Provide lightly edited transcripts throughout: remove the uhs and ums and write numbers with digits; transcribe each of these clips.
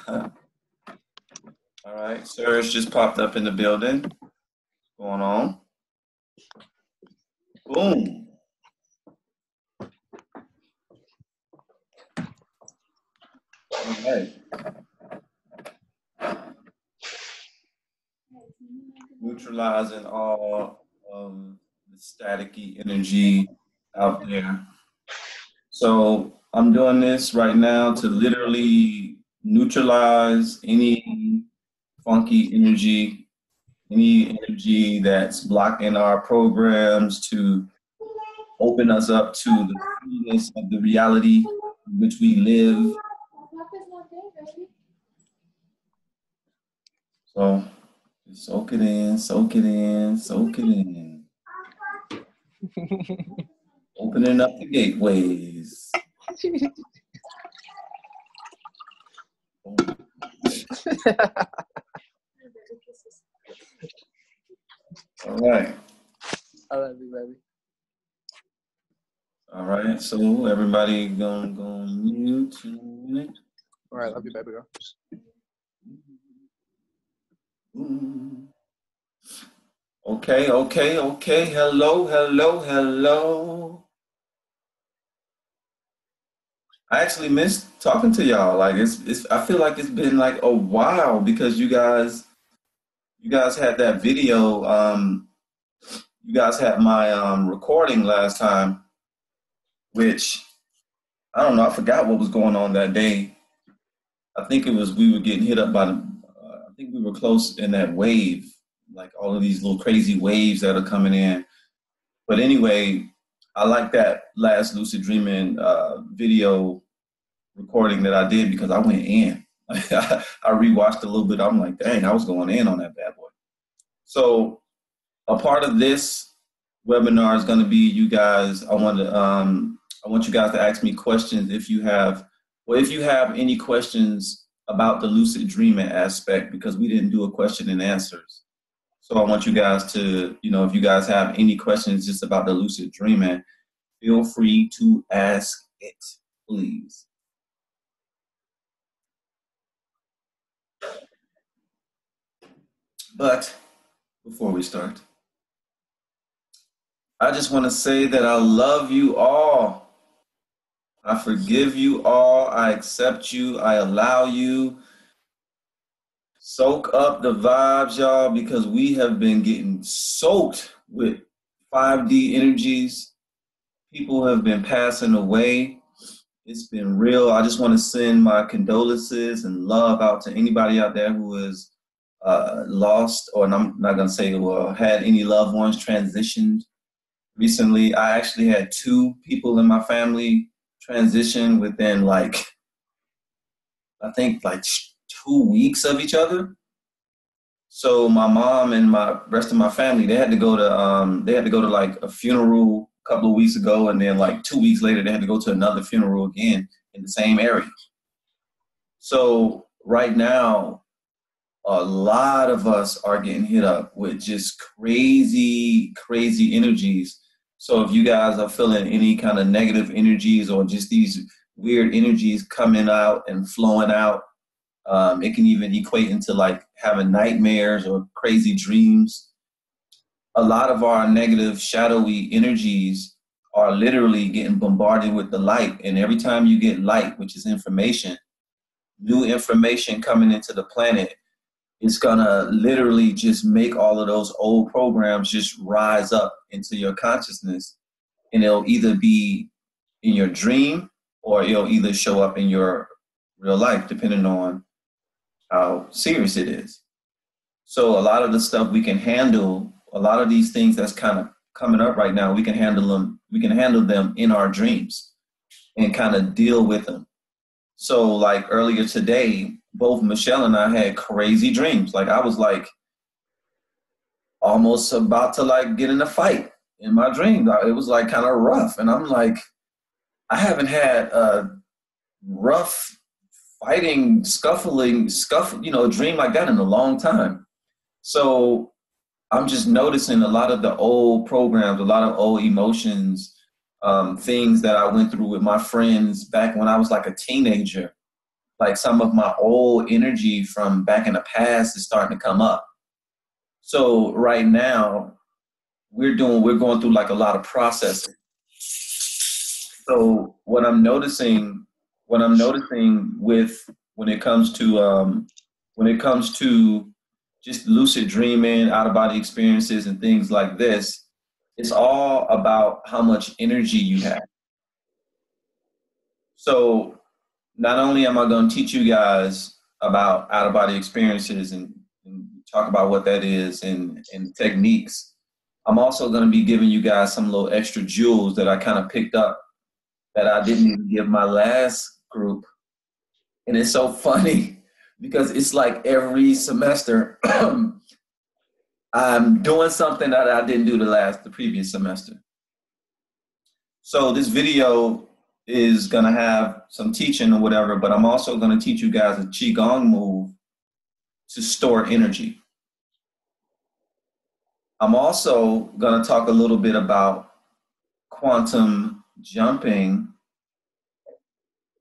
All right, Serge just popped up in the building. What's going on? Boom. All right. Neutralizing all the staticky energy out there. So I'm doing this right now to literally neutralize any funky energy, any energy that's blocking our programs, to open us up to the fullness of the reality in which we live. So soak it in, soak it in, soak it in. Opening up the gateways. All right. I love you, baby. All right, so everybody gonna go on mute in a minute. All right, love you, baby girl. Okay. Hello. I actually missed talking to y'all. Like it's. I feel like it's been like a while because you guys had that video. You guys had my recording last time, which I don't know. I forgot what was going on that day. I think it was we were getting hit up by the. I think we were close in that wave, like all of these little crazy waves that are coming in. But anyway, I like that last lucid dreaming video recording that I did because I went in. I rewatched a little bit. I'm like, dang, I was going in on that bad boy. So a part of this webinar is going to be you guys. I want you guys to ask me questions if you have any questions about the lucid dreaming aspect, because we didn't do a question and answers. So I want you guys to, if you guys have any questions just about the lucid dreaming, feel free to ask it, please. But before we start, I just want to say that I love you all. I forgive you all. I accept you. I allow you. Soak up the vibes, y'all, because we have been getting soaked with 5D energies. People have been passing away. It's been real. I just want to send my condolences and love out to anybody out there who is lost, or I'm not going to say had any loved ones transitioned recently. I actually had 2 people in my family transition within I think 2 weeks of each other. So my mom and my rest of my family, they had to go to like a funeral a couple of weeks ago, and then like 2 weeks later they had to go to another funeral again in the same area. So right now, a lot of us are getting hit up with just crazy energies. So if you guys are feeling any kind of negative energies or just these weird energies coming out and flowing out, it can even equate into like having nightmares or crazy dreams. A lot of our negative shadowy energies are literally getting bombarded with the light. And every time you get light, which is information, new information coming into the planet, it's gonna literally just make all of those old programs just rise up into your consciousness, and it'll either be in your dream or it'll either show up in your real life, depending on how serious it is. So a lot of the stuff we can handle, a lot of these things that's kind of coming up right now, we can handle them. We can handle them in our dreams and kind of deal with them. So like earlier today, both Michelle and I had crazy dreams. Like I was like almost about to like get in a fight in my dream. It was like kind of rough. And I'm like, I haven't had a rough fighting, scuffling, dream like that in a long time. So I'm just noticing a lot of the old programs, a lot of old emotions, things that I went through with my friends back when I was like a teenager. like some of my old energy from back in the past is starting to come up. So right now we're going through like a lot of processing. So what I'm noticing with when it comes to just lucid dreaming, out of body experiences and things like this, it's all about how much energy you have. So not only am I going to teach you guys about out of body experiences and talk about what that is and techniques, I'm also going to be giving you guys some little extra jewels that I kind of picked up that I didn't even give my last group. And it's so funny because it's like every semester I'm doing something that I didn't do the previous semester. So this video is going to have some teaching or whatever, but I'm also going to teach you guys a Qigong move to store energy. I'm also going to talk a little bit about quantum jumping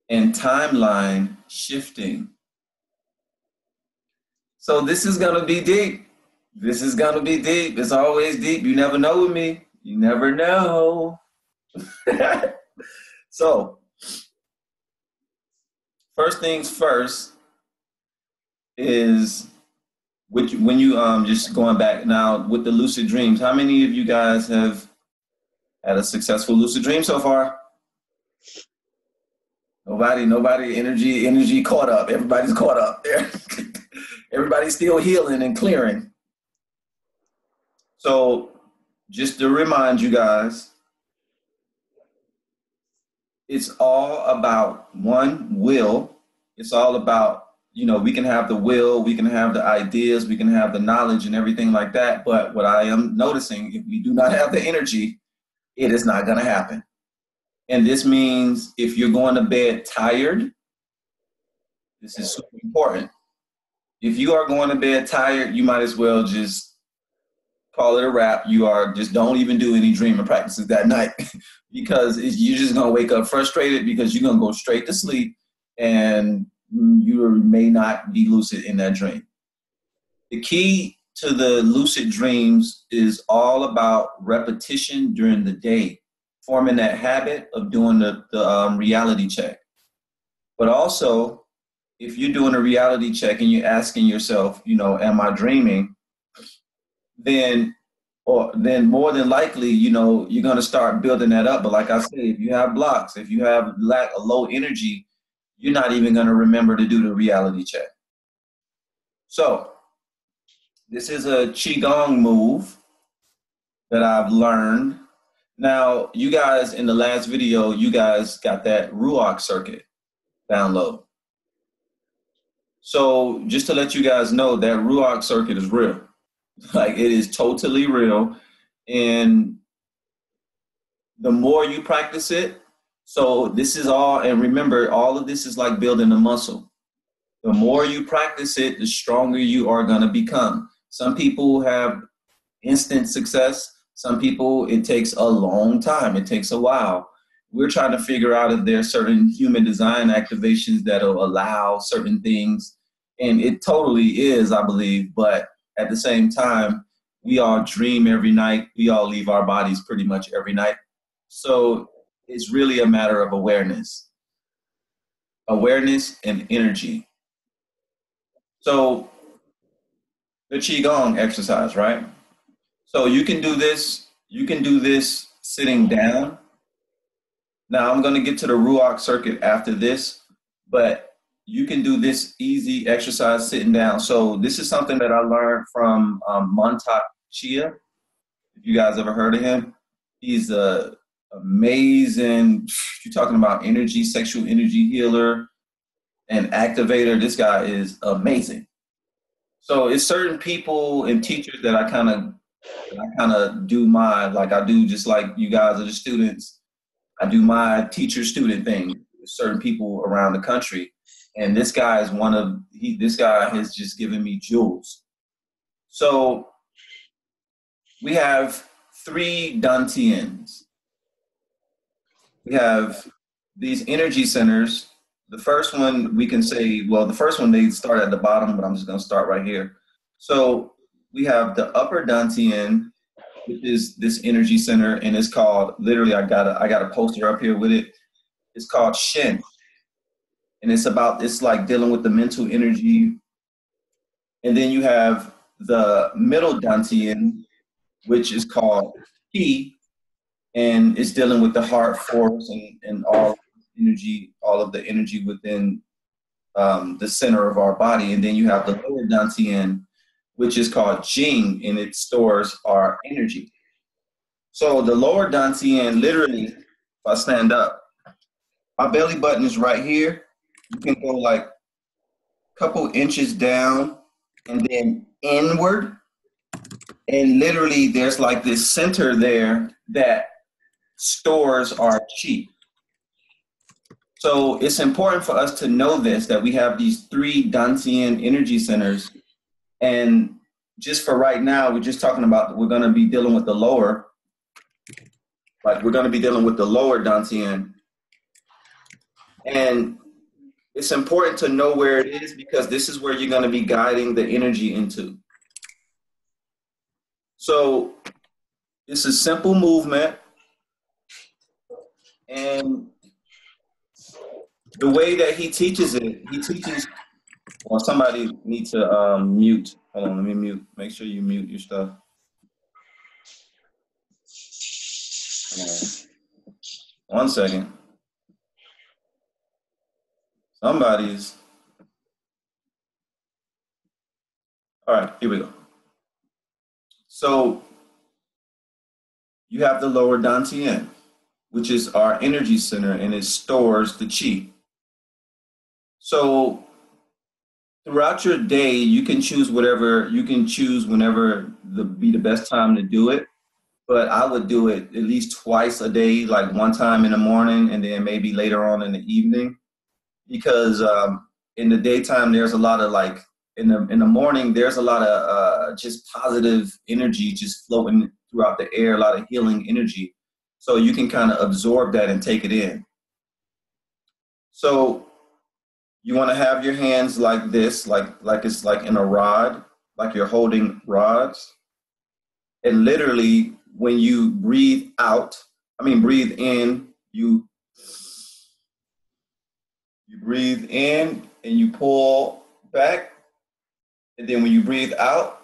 and timeline shifting. So this is going to be deep. This is going to be deep. It's always deep. You never know with me. You never know. So, first things first is when you just going back now with the lucid dreams. How many of you guys have had a successful lucid dream so far? Nobody. Energy caught up. Everybody's caught up there. Everybody's still healing and clearing. So, just to remind you guys, it's all about one, will. It's all about, we can have the will, we can have the ideas, we can have the knowledge and everything like that. But what I am noticing, if we do not have the energy, it is not going to happen. And this means if you're going to bed tired, this is super important. If you are going to bed tired, you might as well just call it a wrap. Don't even do any dreaming practices that night because you're just going to wake up frustrated because you're going to go straight to sleep and you may not be lucid in that dream. The key to the lucid dreams is all about repetition during the day, forming that habit of doing the reality check. But also, if you're doing a reality check and you're asking yourself, am I dreaming? Then more than likely, you're going to start building that up. But like I said, if you have blocks, if you have low energy, you're not even going to remember to do the reality check. So this is a Qigong move that I've learned. Now, you guys, in the last video, you guys got that Ruach circuit download. So just to let you guys know, that Ruach circuit is real. Like, it is totally real. And the more you practice it, so this is all, and remember, all of this is like building a muscle. The more you practice it, the stronger you are going to become. Some people have instant success. Some people, it takes a long time. It takes a while. We're trying to figure out if there are certain human design activations that will allow certain things. And it totally is, I believe. But at the same time, we all dream every night. We all leave our bodies pretty much every night. So it's really a matter of awareness. Awareness and energy. So the Qigong exercise, right? So you can do this sitting down. Now I'm going to get to the Ruach circuit after this, but you can do this easy exercise sitting down. So this is something that I learned from Mantak Chia. If you guys ever heard of him, he's a amazing, you're talking about energy, sexual energy healer and activator. This guy is amazing. So it's certain people and teachers that I kind of do I do just like you guys are the students. I do my teacher-student thing with certain people around the country. And this guy is this guy has just given me jewels. So we have 3 Dantians. We have these energy centers the first one we can say, well, the first one they start at the bottom, but I'm just going to start right here. So we have the upper Dantian, which is this energy center, and it's called, literally, I got a poster up here with it. It's called Shen, and it's like dealing with the mental energy. And then you have the middle Dantian, which is called Qi, and it's dealing with the heart force and all of the energy within the center of our body. And then you have the lower Dantian, which is called Jing, and it stores our energy. So the lower Dantian, literally, if I stand up, my belly button is right here. You can go like a couple inches down and then inward. And literally there's like this center there that stores our chi. So it's important for us to know this, that we have these 3 Dantian energy centers. And just for right now, we're just talking about, we're going to be dealing with the lower, like we're going to be dealing with the lower Dantian. And it's important to know where it is, because this is where you're going to be guiding the energy into. So it's a simple movement. And the way that he teaches, well, somebody needs to mute. Hold on, let me mute. Make sure you mute your stuff. One second. Somebody's. All right, here we go. So you have the lower Dantian, which is our energy center, and it stores the chi. So throughout your day, you can choose whenever be the best time to do it. But I would do it at least twice a day, like one time in the morning and then maybe later on in the evening. Because in the daytime, there's a lot of like, in the morning, there's a lot of just positive energy just floating throughout the air, a lot of healing energy. So you can kind of absorb that and take it in. So you want to have your hands like this, like it's like in a rod, like you're holding rods. And literally, when you breathe in, you breathe in and you pull back. And then when you breathe out,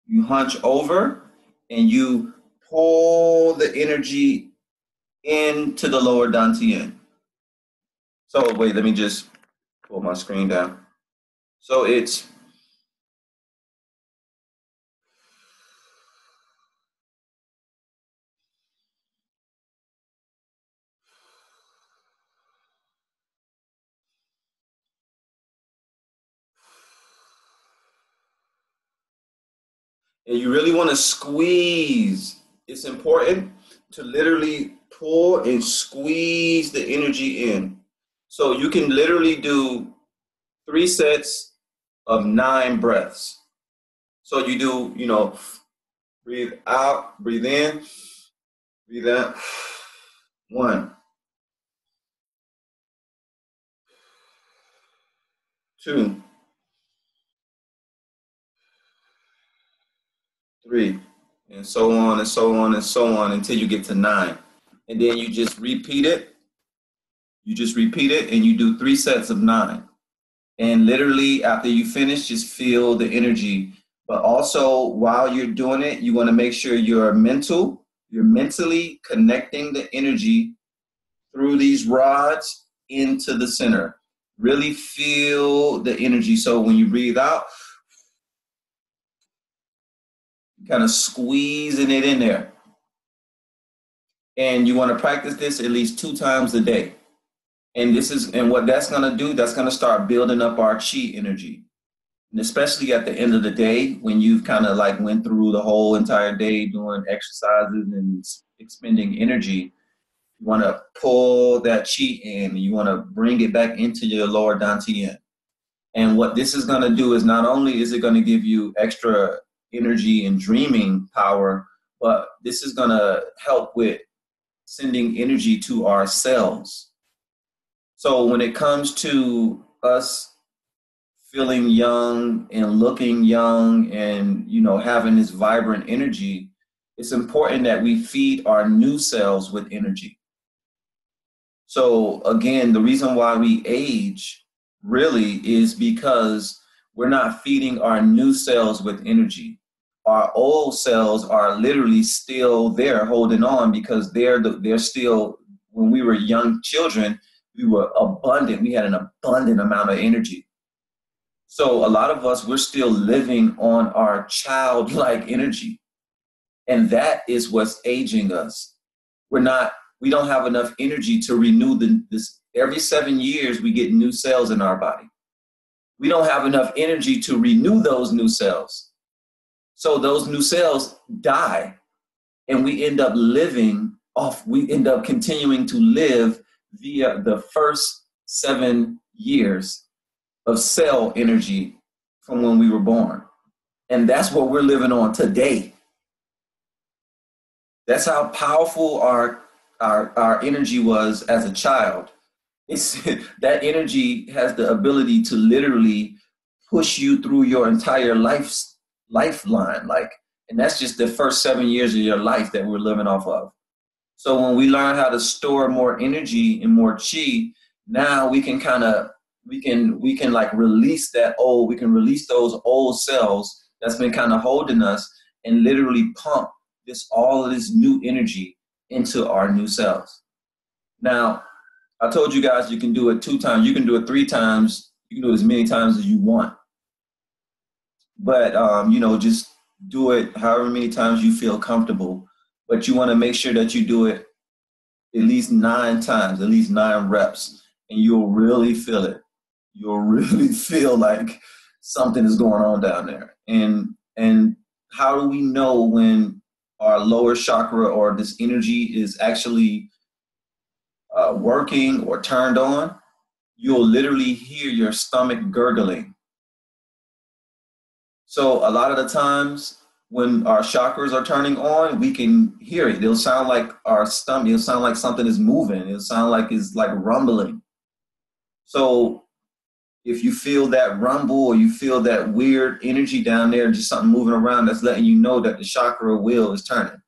you hunch over and you pull the energy into the lower Dantian. So wait, let me just pull my screen down. So it's and you really want to squeeze. It's important to literally pull and squeeze the energy in. So you can literally do 3 sets of 9 breaths. So you do, breathe out, breathe in, breathe out. 1, 2, 3, and so on and so on and so on until you get to 9. And then you just repeat it. You just repeat it and you do 3 sets of 9. And literally after you finish, just feel the energy. But also while you're doing it, you want to make sure you're mentally connecting the energy through these rods into the center. Really feel the energy. So when you breathe out, kind of squeezing it in there. And you want to practice this at least 2 times a day. And what that's going to do, that's going to start building up our chi energy. And especially at the end of the day, when you've kind of like went through the whole entire day doing exercises and expending energy, you want to pull that chi in and you want to bring it back into your lower Dantian. And what this is going to do is not only is it going to give you extra energy and dreaming power, but this is going to help with sending energy to our cells. So when it comes to us feeling young and looking young and, having this vibrant energy, it's important that we feed our new cells with energy. So again, the reason why we age really is because we're not feeding our new cells with energy. Our old cells are literally still there holding on because they're still, when we were young children, we were abundant. We had an abundant amount of energy. So a lot of us, we're still living on our childlike energy. And that is what's aging us. We don't have enough energy to renew this. Every 7 years, we get new cells in our body. We don't have enough energy to renew those new cells. So those new cells die, and we end up continuing to live via the first 7 years of cell energy from when we were born. And that's what we're living on today. That's how powerful our energy was as a child. That energy has the ability to literally push you through your entire lifeline. And that's just the first 7 years of your life that we're living off of. So when we learn how to store more energy and more chi, now we can release those old cells that's been kind of holding us and literally pump all of this new energy into our new cells. Now, I told you guys you can do it 2 times. You can do it 3 times. You can do it as many times as you want. But, just do it however many times you feel comfortable. But you want to make sure that you do it at least 9 times, at least 9 reps, and you'll really feel it. You'll really feel like something is going on down there. And how do we know when our lower chakra or this energy is actually working or turned on? You'll literally hear your stomach gurgling. So a lot of the times when our chakras are turning on, we can hear it. It'll sound like our stomach, it'll sound like something is moving. It'll sound like it's like rumbling. So if you feel that rumble or you feel that weird energy down there, just something moving around, that's letting you know that the chakra wheel is turning.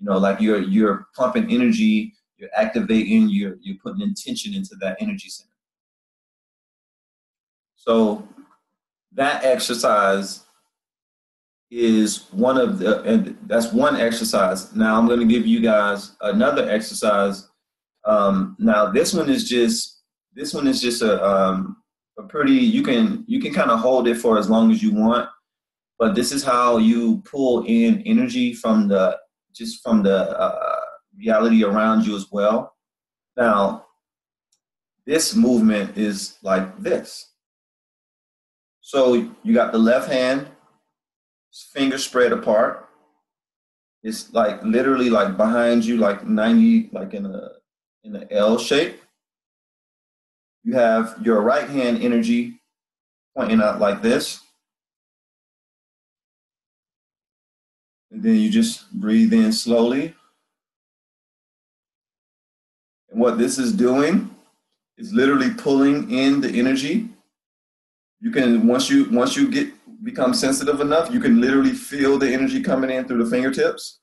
Like you're pumping energy, you're activating, you're putting intention into that energy center. So that exercise is that's one exercise. Now I'm going to give you guys another exercise. Now this one is just a pretty, you can kind of hold it for as long as you want, but this is how you pull in energy from the reality around you as well. Now, this movement is like this. So you got the left hand, fingers spread apart. It's like literally like behind you, like 90, like in an L shape. You have your right hand energy pointing out like this. And then you just breathe in slowly. And what this is doing is literally pulling in the energy. You can, once you become sensitive enough, you can literally feel the energy coming in through the fingertips.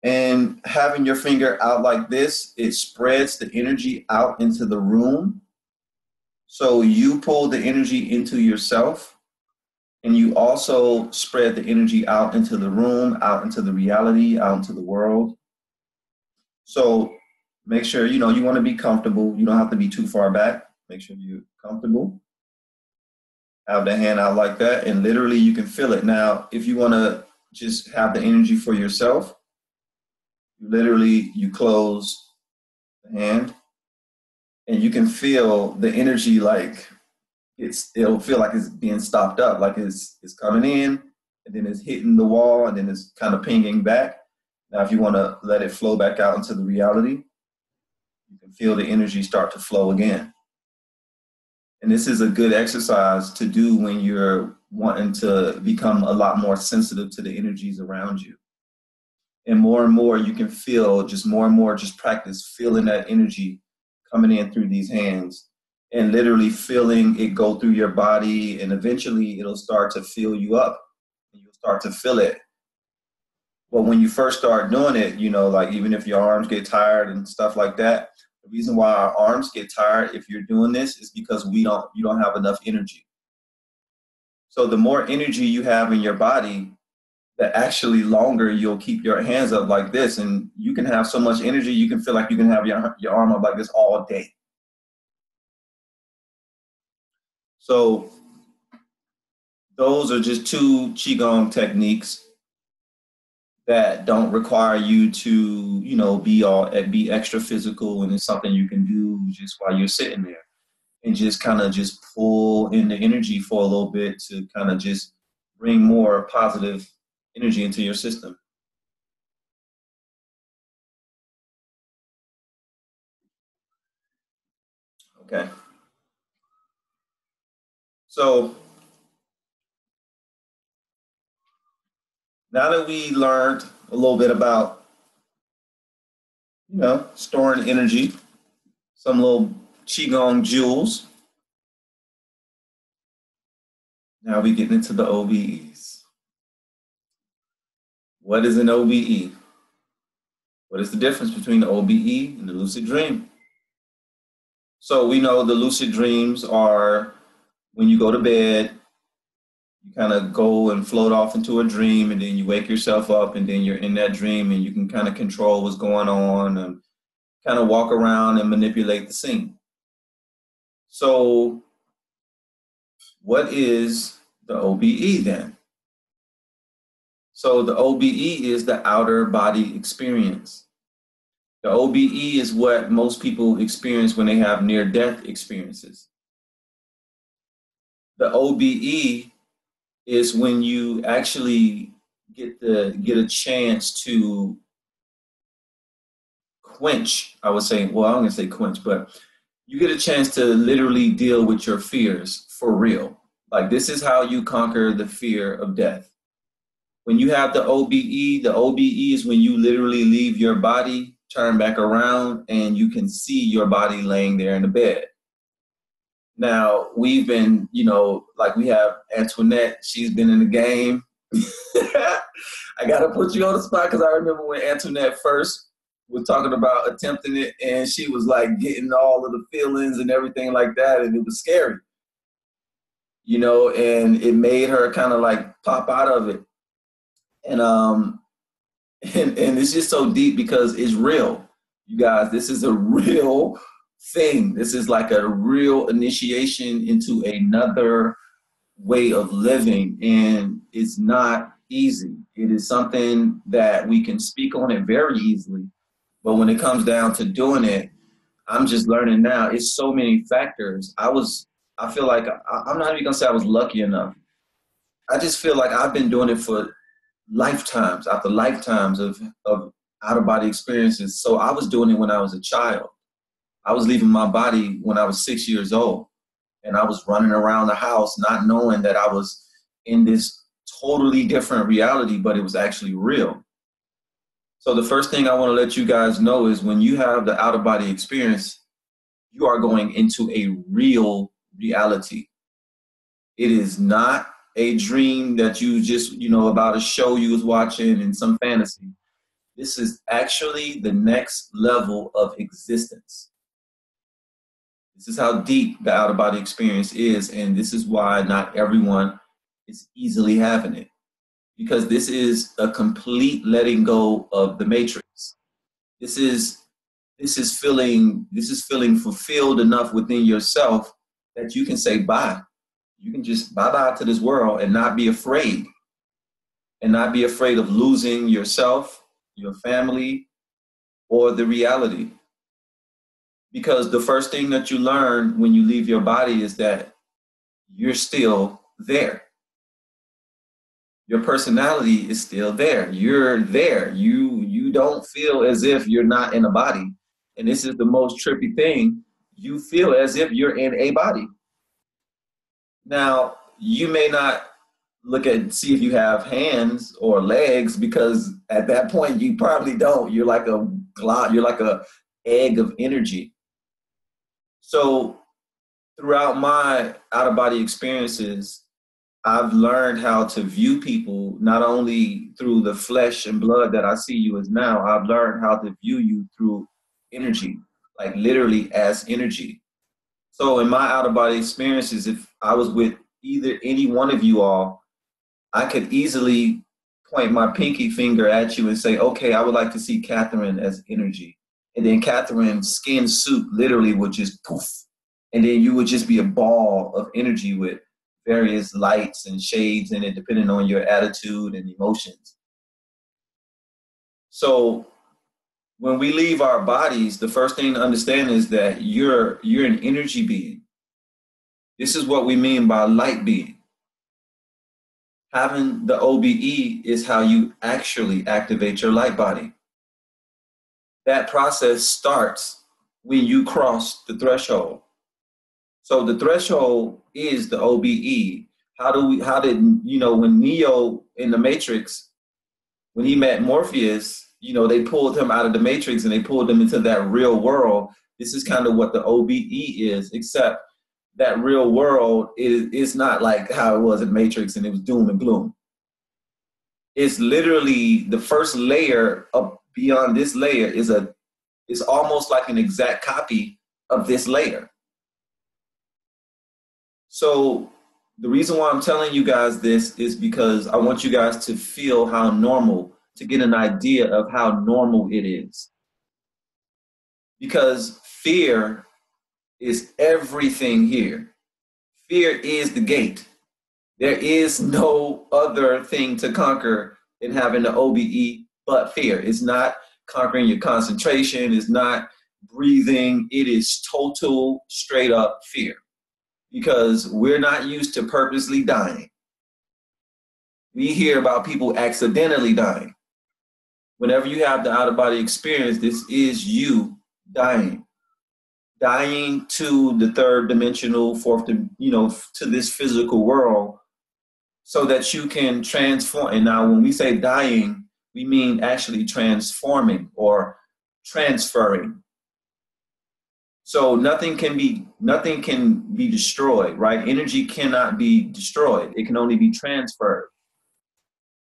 And having your finger out like this, it spreads the energy out into the room. So you pull the energy into yourself, and you also spread the energy out into the room, out into the reality, out into the world. So make sure, you want to be comfortable. You don't have to be too far back. Make sure you're comfortable. Have the hand out like that, and literally you can feel it. Now, if you want to just have the energy for yourself, you close the hand, and you can feel the energy like it'll feel like it's being stopped up, like it's coming in, and then it's hitting the wall, and then it's kind of pinging back. Now, if you want to let it flow back out into the reality, you can feel the energy start to flow again. And this is a good exercise to do when you're wanting to become a lot more sensitive to the energies around you. And more you can feel, just more and more, just practice feeling that energy coming in through these hands and literally feeling it go through your body, and eventually it'll start to fill you up and you'll start to feel it. But when you first start doing it, you know, like even if your arms get tired and stuff like that, the reason why our arms get tired if you're doing this is because you don't have enough energy. So the more energy you have in your body, the actually longer you'll keep your hands up like this, and you can have so much energy you can feel like you can have your arm up like this all day. So those are just two qigong techniques that don't require you to, you know, be extra physical, and it's something you can do just while you're sitting there and just kind of just pull in the energy for a little bit to kind of just bring more positive energy into your system. Okay. So now that we learned a little bit about, you know, storing energy, some little qigong jewels, now we get into the OBEs. What is an OBE? What is the difference between the OBE and the lucid dream? So we know the lucid dreams are when you go to bed, you kind of go and float off into a dream, and then you wake yourself up, and then you're in that dream, and you can kind of control what's going on and kind of walk around and manipulate the scene. So what is the OBE then? So the OBE is the outer body experience. The OBE is what most people experience when they have near-death experiences. The OBE is when you actually get a chance to quench, I would say, well, I'm going to say quench, but you get a chance to literally deal with your fears for real. Like, this is how you conquer the fear of death. When you have the OBE is when you literally leave your body, turn back around, and you can see your body laying there in the bed. Now, we've been, you know, like we have Antoinette, she's been in the game. I got to put you on the spot because I remember when Antoinette first was talking about attempting it, and she was like getting all of the feelings and everything like that, and it was scary, you know, and it made her kind of like pop out of it. And it's just so deep because it's real, you guys. This is a real thing. This is like a real initiation into another way of living, and it's not easy. It is something that we can speak on it very easily, but when it comes down to doing it, I'm just learning now. It's so many factors. I feel like I'm not even gonna say I was lucky enough. I just feel like I've been doing it for lifetimes after lifetimes of out-of-body experiences. So I was doing it when I was a child. I was leaving my body when I was 6 years old, and I was running around the house not knowing that I was in this totally different reality, but it was actually real. So the first thing I want to let you guys know is when you have the out-of-body experience, you are going into a real reality. It is not a dream that you just, you know, about a show you was watching in some fantasy. This is actually the next level of existence. This is how deep the out-of-body experience is, and this is why not everyone is easily having it. Because this is a complete letting go of the matrix. This is feeling fulfilled enough within yourself that you can say bye. You can just bye-bye to this world and not be afraid. And not be afraid of losing yourself, your family, or the reality. Because the first thing that you learn when you leave your body is that you're still there. Your personality is still there. You're there. You don't feel as if you're not in a body. And this is the most trippy thing. You feel as if you're in a body. Now, you may not look at, see if you have hands or legs, because at that point you probably don't. You're like a glob, you're like a egg of energy. So throughout my out of body experiences, I've learned how to view people not only through the flesh and blood that I see you as now. I've learned how to view you through energy, like literally as energy. So in my out of body experiences, if I was with either any one of you all, I could easily point my pinky finger at you and say, okay, I would like to see Catherine as energy. And then Catherine's skin suit literally would just poof. And then you would just be a ball of energy with various lights and shades in it, depending on your attitude and emotions. So when we leave our bodies, the first thing to understand is that you're an energy being. This is what we mean by light being. Having the OBE is how you actually activate your light body. That process starts when you cross the threshold. So the threshold is the OBE. How did, when Neo in the Matrix, when he met Morpheus, they pulled him out of the Matrix and they pulled him into that real world. This is kind of what the OBE is, except that real world is not like how it was in Matrix and it was doom and gloom. It's literally the first layer of beyond this layer is almost like an exact copy of this layer. So the reason why I'm telling you guys this is because I want you guys to feel how normal, to get an idea of how normal it is. Because fear is everything here. Fear is the gate. There is no other thing to conquer in having the OBE but fear. It's not conquering your concentration. It's not breathing. It is total, straight up fear. Because we're not used to purposely dying. We hear about people accidentally dying. Whenever you have the out-of-body experience, this is you dying. Dying to the third dimensional, to this physical world so that you can transform. And now when we say dying, we mean actually transforming or transferring. So nothing can be destroyed, right? Energy cannot be destroyed. It can only be transferred.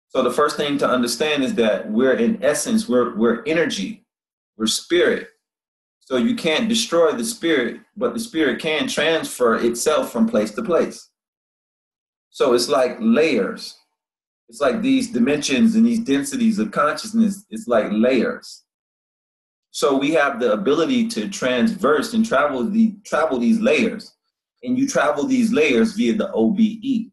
So the first thing to understand is that we're in essence, we're energy, we're spirit. So you can't destroy the spirit, but the spirit can transfer itself from place to place. So it's like layers. It's like these dimensions and these densities of consciousness. It's like layers. So we have the ability to transverse and travel these layers. And you travel these layers via the OBE.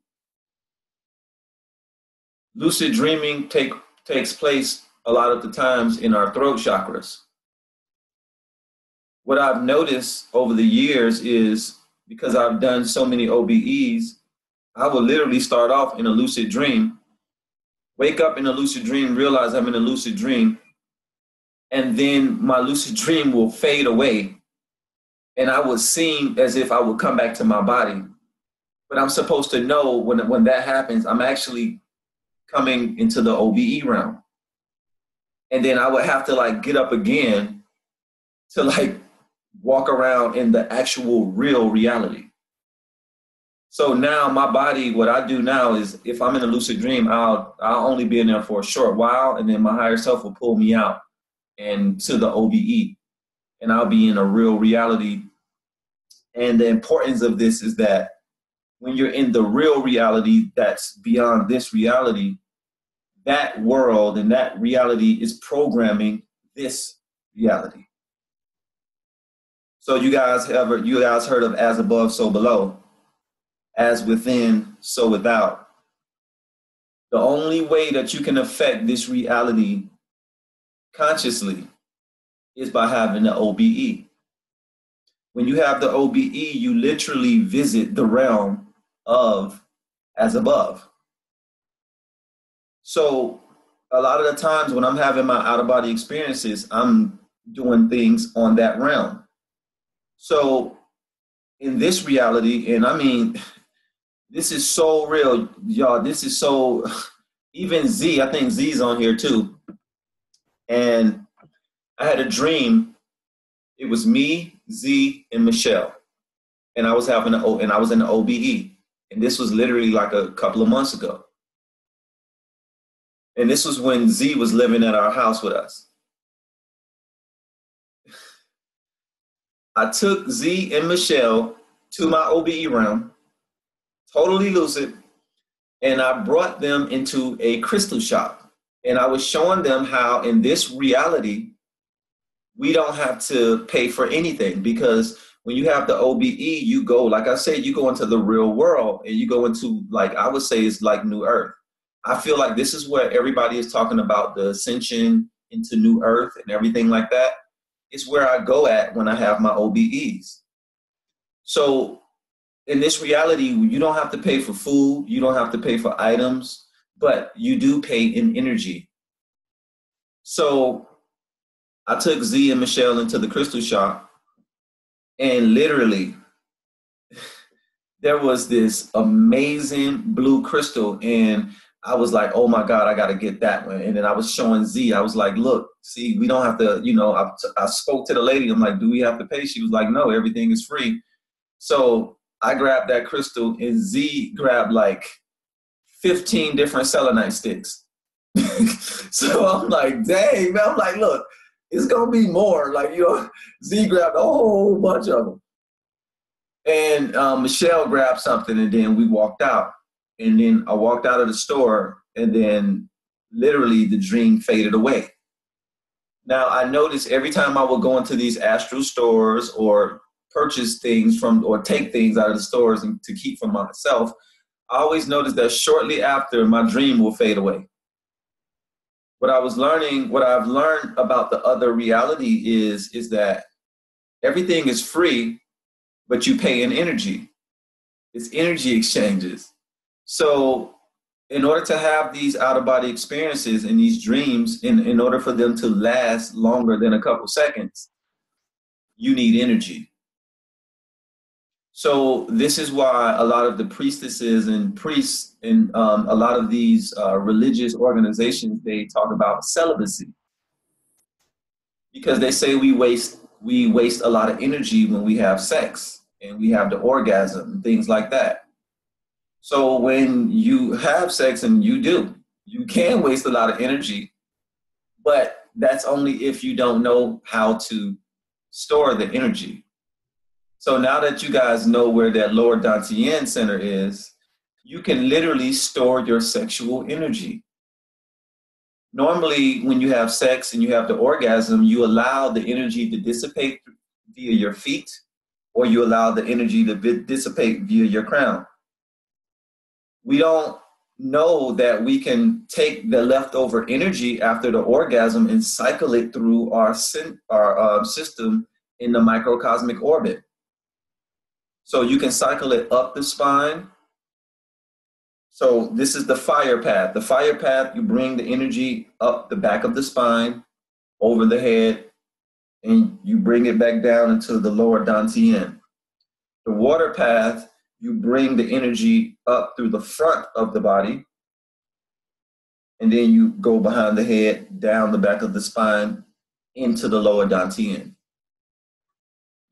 Lucid dreaming takes place a lot of the times in our throat chakras. What I've noticed over the years is, because I've done so many OBEs, I will literally start off in a lucid dream, wake up in a lucid dream, realize I'm in a lucid dream, and then my lucid dream will fade away, and I would seem as if I would come back to my body. But I'm supposed to know when that happens, I'm actually coming into the OBE realm. And then I would have to get up again to walk around in the actual real reality. So now my body, what I do now is, if I'm in a lucid dream, I'll only be in there for a short while, and then my higher self will pull me out and to the OBE, and I'll be in a real reality. And the importance of this is that when you're in the real reality that's beyond this reality, that world and that reality is programming this reality. So you guys heard of as above, so below, as within, so without. The only way that you can affect this reality consciously is by having the OBE. When you have the OBE, you literally visit the realm of as above. So a lot of the times when I'm having my out-of-body experiences, I'm doing things on that realm. So in this reality, and I mean, This is so real, y'all. This is so, even Z, I think Z's on here too. And I had a dream. It was me, Z, and Michelle. And I was and I was in the OBE. And this was literally like a couple of months ago. And this was when Z was living at our house with us. I took Z and Michelle to my OBE realm, totally lucid, and I brought them into a crystal shop. And I was showing them how in this reality, we don't have to pay for anything, because when you have the OBE, you go, like I said, you go into the real world, and you go into, like I would say, it's like New Earth. I feel like this is where everybody is talking about the ascension into New Earth and everything like that. It's where I go at when I have my OBEs. So in this reality, you don't have to pay for food, you don't have to pay for items, but you do pay in energy. So I took Z and Michelle into the crystal shop, and literally there was this amazing blue crystal, and I was like, oh my God, I got to get that one. And then I was showing Z, I was like, look, see, we don't have to, I spoke to the lady. I'm like, do we have to pay? She was like, no, everything is free. So I grabbed that crystal, and Z grabbed like 15 different selenite sticks. So I'm like, dang, man. I'm like, look, it's going to be more. Like, Z grabbed a whole bunch of them. And Michelle grabbed something, and then we walked out. And then I walked out of the store, and then literally the dream faded away. Now, I noticed every time I would go into these astral stores or purchase things from, or take things out of the stores and to keep for myself, I always noticed that shortly after, my dream will fade away. What I've learned about the other reality is that everything is free, but you pay in energy. It's energy exchanges. So in order to have these out-of-body experiences and these dreams, in order for them to last longer than a couple seconds, you need energy. So this is why a lot of the priestesses and priests and a lot of these religious organizations, they talk about celibacy, because they say we waste a lot of energy when we have sex and we have the orgasm and things like that. So when you have sex, and you can waste a lot of energy, but that's only if you don't know how to store the energy. So now that you guys know where that Lower Dantian Center is, you can literally store your sexual energy. Normally, when you have sex and you have the orgasm, you allow the energy to dissipate via your feet, or you allow the energy to dissipate via your crown. We don't know that we can take the leftover energy after the orgasm and cycle it through our system in the microcosmic orbit. So you can cycle it up the spine. So this is the fire path. The fire path, you bring the energy up the back of the spine, over the head, and you bring it back down into the lower dantian. The water path, you bring the energy up through the front of the body, and then you go behind the head, down the back of the spine, into the lower dantian.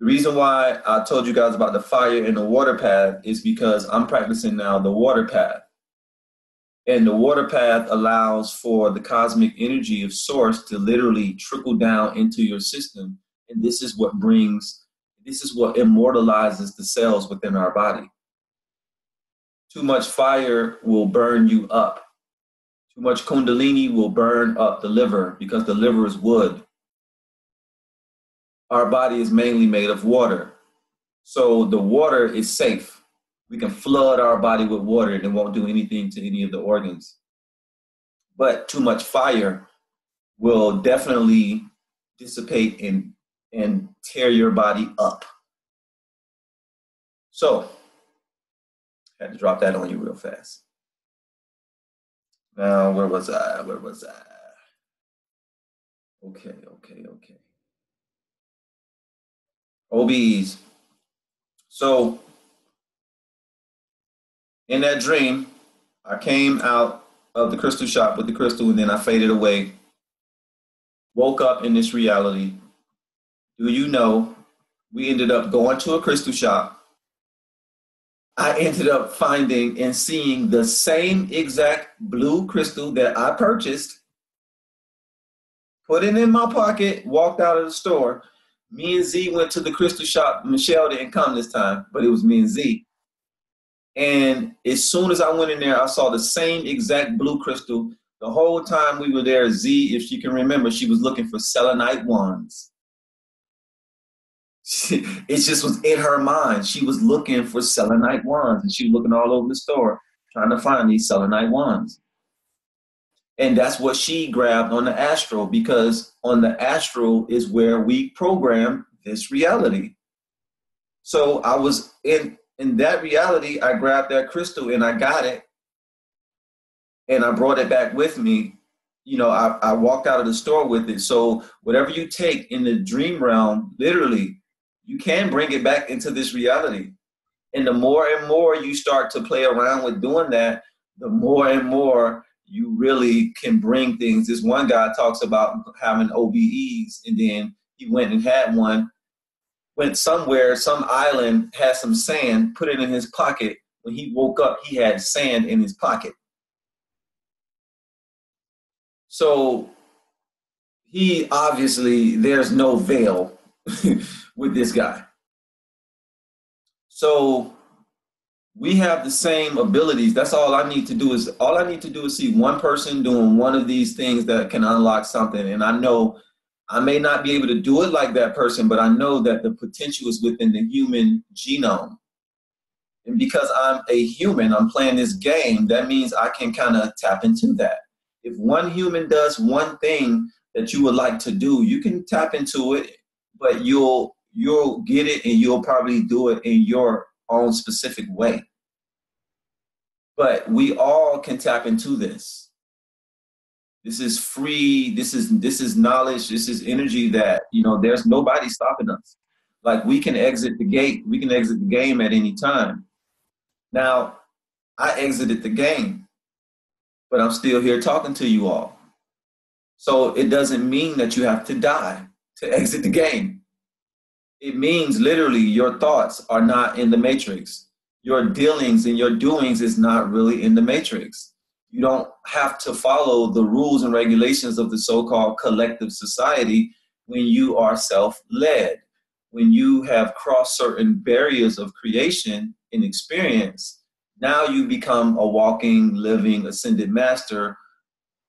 The reason why I told you guys about the fire and the water path is because I'm practicing now the water path. And the water path allows for the cosmic energy of source to literally trickle down into your system. And this is what immortalizes the cells within our body. Too much fire will burn you up. Too much kundalini will burn up the liver, because the liver is wood. Our body is mainly made of water. So the water is safe. We can flood our body with water and it won't do anything to any of the organs. But too much fire will definitely dissipate and tear your body up. So, I had to drop that on you real fast. Now, where was I? Okay. OBEs. So, In that dream, I came out of the crystal shop with the crystal and then I faded away. Woke up in this reality. Do you know, we ended up going to a crystal shop. I ended up finding and seeing the same exact blue crystal that I purchased, put it in my pocket, walked out of the store. Me and Z went to the crystal shop. Michelle didn't come this time, but it was me and Z. And as soon as I went in there, I saw the same exact blue crystal. The whole time we were there, Z, if she can remember, she was looking for selenite wands. It just was in her mind. She was looking for selenite wands, and she was looking all over the store trying to find these selenite wands. And that's what she grabbed on the astral, because on the astral is where we program this reality. So I was in that reality. I grabbed that crystal and I got it, and I brought it back with me. I walked out of the store with it. So whatever you take in the dream realm, literally, you can bring it back into this reality. And the more and more you start to play around with doing that, the more and more you really can bring things. This one guy talks about having OBEs, and then he went and had one, went somewhere, some island, had some sand, put it in his pocket. When he woke up, he had sand in his pocket. So he obviously, there's no veil with this guy. So we have the same abilities. That's all I need to do is see one person doing one of these things that can unlock something. And I know I may not be able to do it like that person, but I know that the potential is within the human genome. And because I'm a human, I'm playing this game, that means I can kind of tap into that. If one human does one thing that you would like to do, you can tap into it, but you'll get it and you'll probably do it in your own specific way. But we all can tap into this. This is free. This is knowledge. This is energy that, there's nobody stopping us. Like, we can exit the gate. We can exit the game at any time. Now, I exited the game, but I'm still here talking to you all. So it doesn't mean that you have to die to exit the game. It means literally your thoughts are not in the matrix. Your dealings and your doings is not really in the matrix. You don't have to follow the rules and regulations of the so-called collective society when you are self-led. When you have crossed certain barriers of creation and experience, now you become a walking, living, ascended master,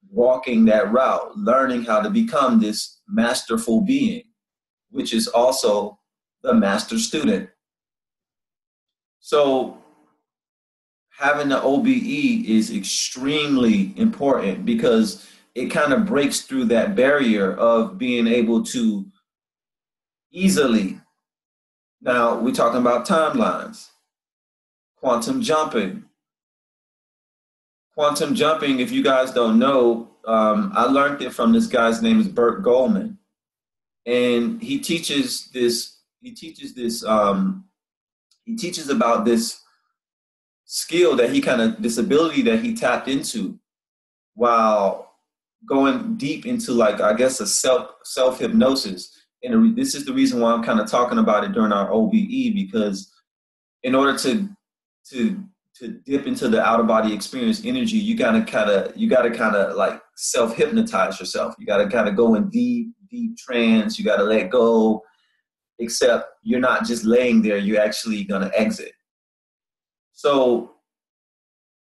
walking that route, learning how to become this masterful being, which is also the master student. So having the OBE is extremely important because it kind of breaks through that barrier of being able to easily. Now, we're talking about timelines, quantum jumping. Quantum jumping, if you guys don't know, I learned it from this guy's name is Bert Goldman. And he teaches about this skill that this ability that he tapped into while going deep into, like, I guess, a self-hypnosis. And this is the reason why I'm kind of talking about it during our OBE, because in order to dip into the outer body experience energy, you gotta kind of like self-hypnotize yourself. You gotta kind of go in deep trance. You gotta let go, except you're not just laying there, you're actually gonna exit. So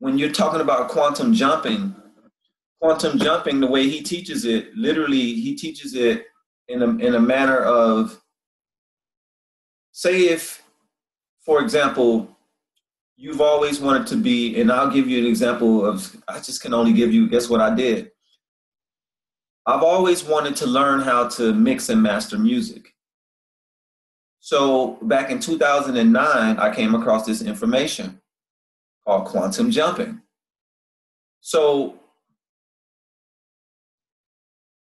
when you're talking about quantum jumping, the way he teaches it, literally he teaches it in a manner of, say if, for example, you've always wanted to be, and I'll give you an example of, I just can only give you, guess what I did? I've always wanted to learn how to mix and master music. So back in 2009, I came across this information called quantum jumping. So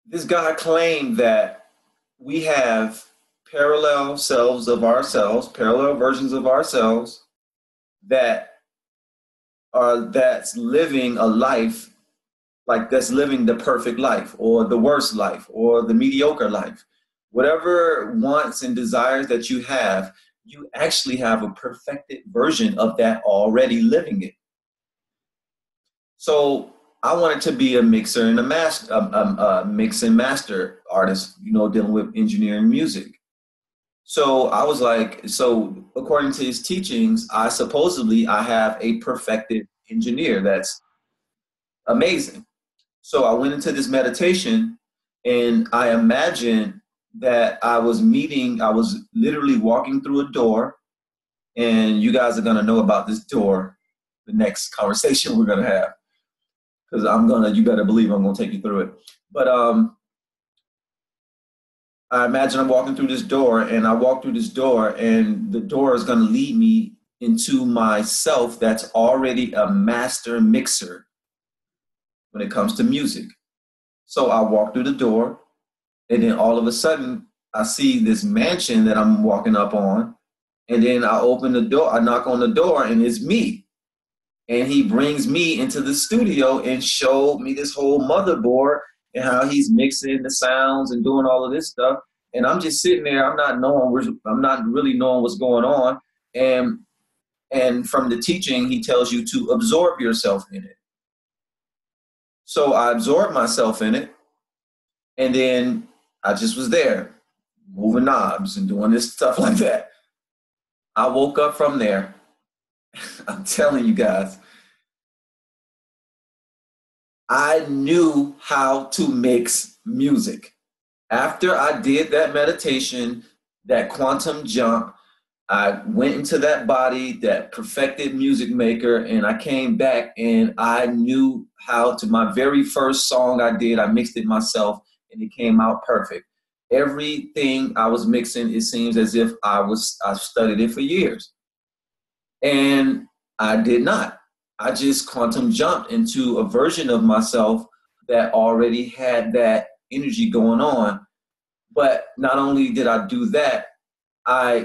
this guy claimed that we have parallel selves of ourselves, parallel versions of ourselves that that's living a life, like that's living the perfect life or the worst life or the mediocre life. Whatever wants and desires that you have, you actually have a perfected version of that already living it. So I wanted to be a mixer and a mix and master artist, dealing with engineering music. So I was like, so according to his teachings, I have a perfected engineer that's amazing. So I went into this meditation and I imagined that I was literally walking through a door, and you guys are going to know about this door the next conversation we're going to have, because you better believe I'm going to take you through it. But I imagine I'm walking through this door, and I walk through this door, and the door is going to lead me into myself that's already a master mixer when it comes to music. So I walk through the door, and then all of a sudden, I see this mansion that I'm walking up on, and then I open the door, I knock on the door, and it's me. And he brings me into the studio and showed me this whole motherboard and how he's mixing the sounds and doing all of this stuff. And I'm just sitting there, I'm not really knowing what's going on. And from the teaching, he tells you to absorb yourself in it. So I absorbed myself in it, and then I just was there, moving knobs and doing this stuff like that. I woke up from there. I'm telling you guys, I knew how to mix music. After I did that meditation, that quantum jump, I went into that body, that perfected music maker, and I came back and I knew how to, my very first song I did, I mixed it myself and it came out perfect. Everything I was mixing, it seems as if I studied it for years. And I did not. I just quantum jumped into a version of myself that already had that energy going on. But not only did I do that,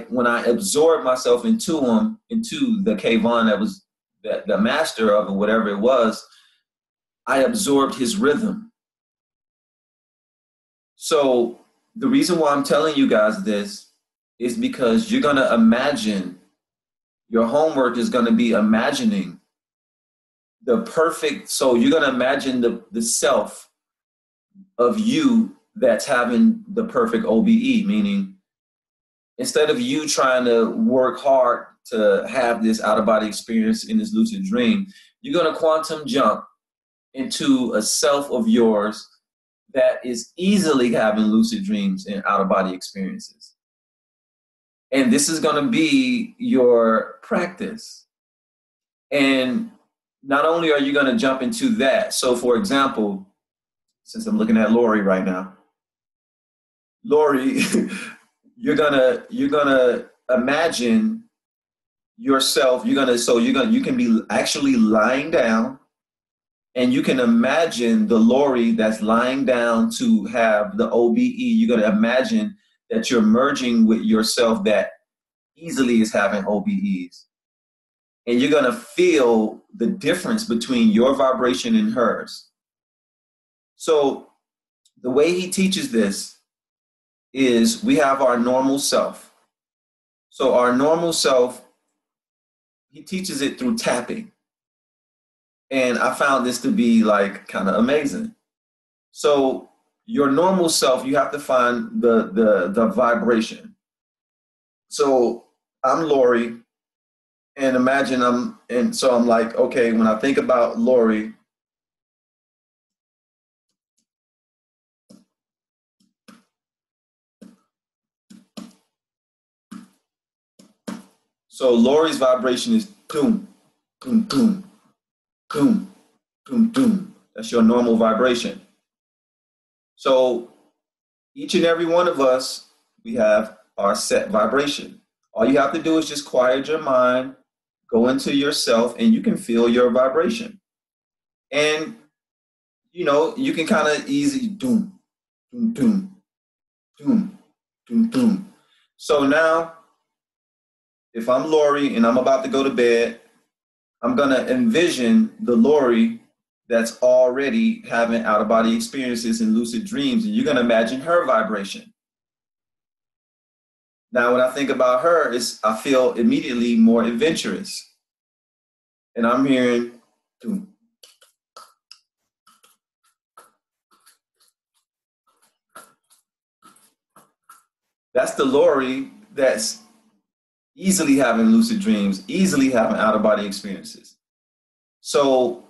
when I absorbed myself into the Kayvon that was the master of it, whatever it was, I absorbed his rhythm. So the reason why I'm telling you guys this is because you're going to imagine, your homework is going to be imagining so you're going to imagine the self of you that's having the perfect OBE, meaning instead of you trying to work hard to have this out-of-body experience in this lucid dream, you're going to quantum jump into a self of yours that is easily having lucid dreams and out-of-body experiences. And this is going to be your practice. And not only are you going to jump into that, so for example, since I'm looking at Lori right now, Lori, you're gonna imagine yourself. You can be actually lying down, and you can imagine the Lori that's lying down to have the OBE. You're gonna imagine that you're merging with yourself that easily is having OBEs, and you're gonna feel the difference between your vibration and hers. So the way he teaches this is we have our normal self. So our normal self, he teaches it through tapping. And I found this to be like kind of amazing. So your normal self, you have to find the vibration. So I'm Lori, and imagine I'm like, okay, when I think about Lori, so Lori's vibration is boom, boom, boom, boom, boom, boom. That's your normal vibration. So each and every one of us, we have our set vibration. All you have to do is just quiet your mind, go into yourself, and you can feel your vibration. And, you can kind of easily doom, doom, doom, doom, doom, doom. So now, if I'm Lori and I'm about to go to bed, I'm going to envision the Lori that's already having out-of-body experiences and lucid dreams, and you're going to imagine her vibration. Now, when I think about her, I feel immediately more adventurous. And I'm hearing, doom. That's the Lori that's easily having lucid dreams, easily having out-of-body experiences. So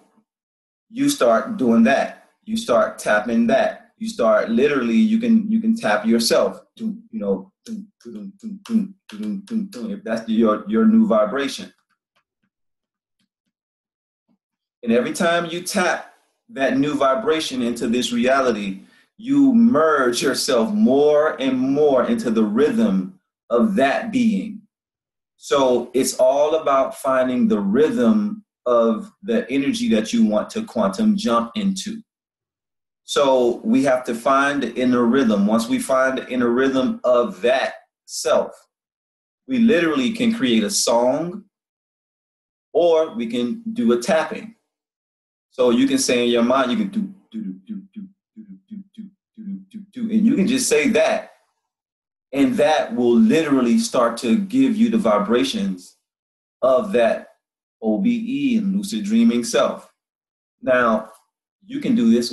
you start doing that. You start tapping that. You start literally, you can tap yourself, if that's your new vibration. And every time you tap that new vibration into this reality, you merge yourself more and more into the rhythm of that being. So it's all about finding the rhythm of the energy that you want to quantum jump into. So we have to find the inner rhythm. Once we find the inner rhythm of that self, we literally can create a song, or we can do a tapping. So you can say in your mind, you can do, and you can just say that, and that will literally start to give you the vibrations of that OBE and lucid dreaming self. Now, you can do this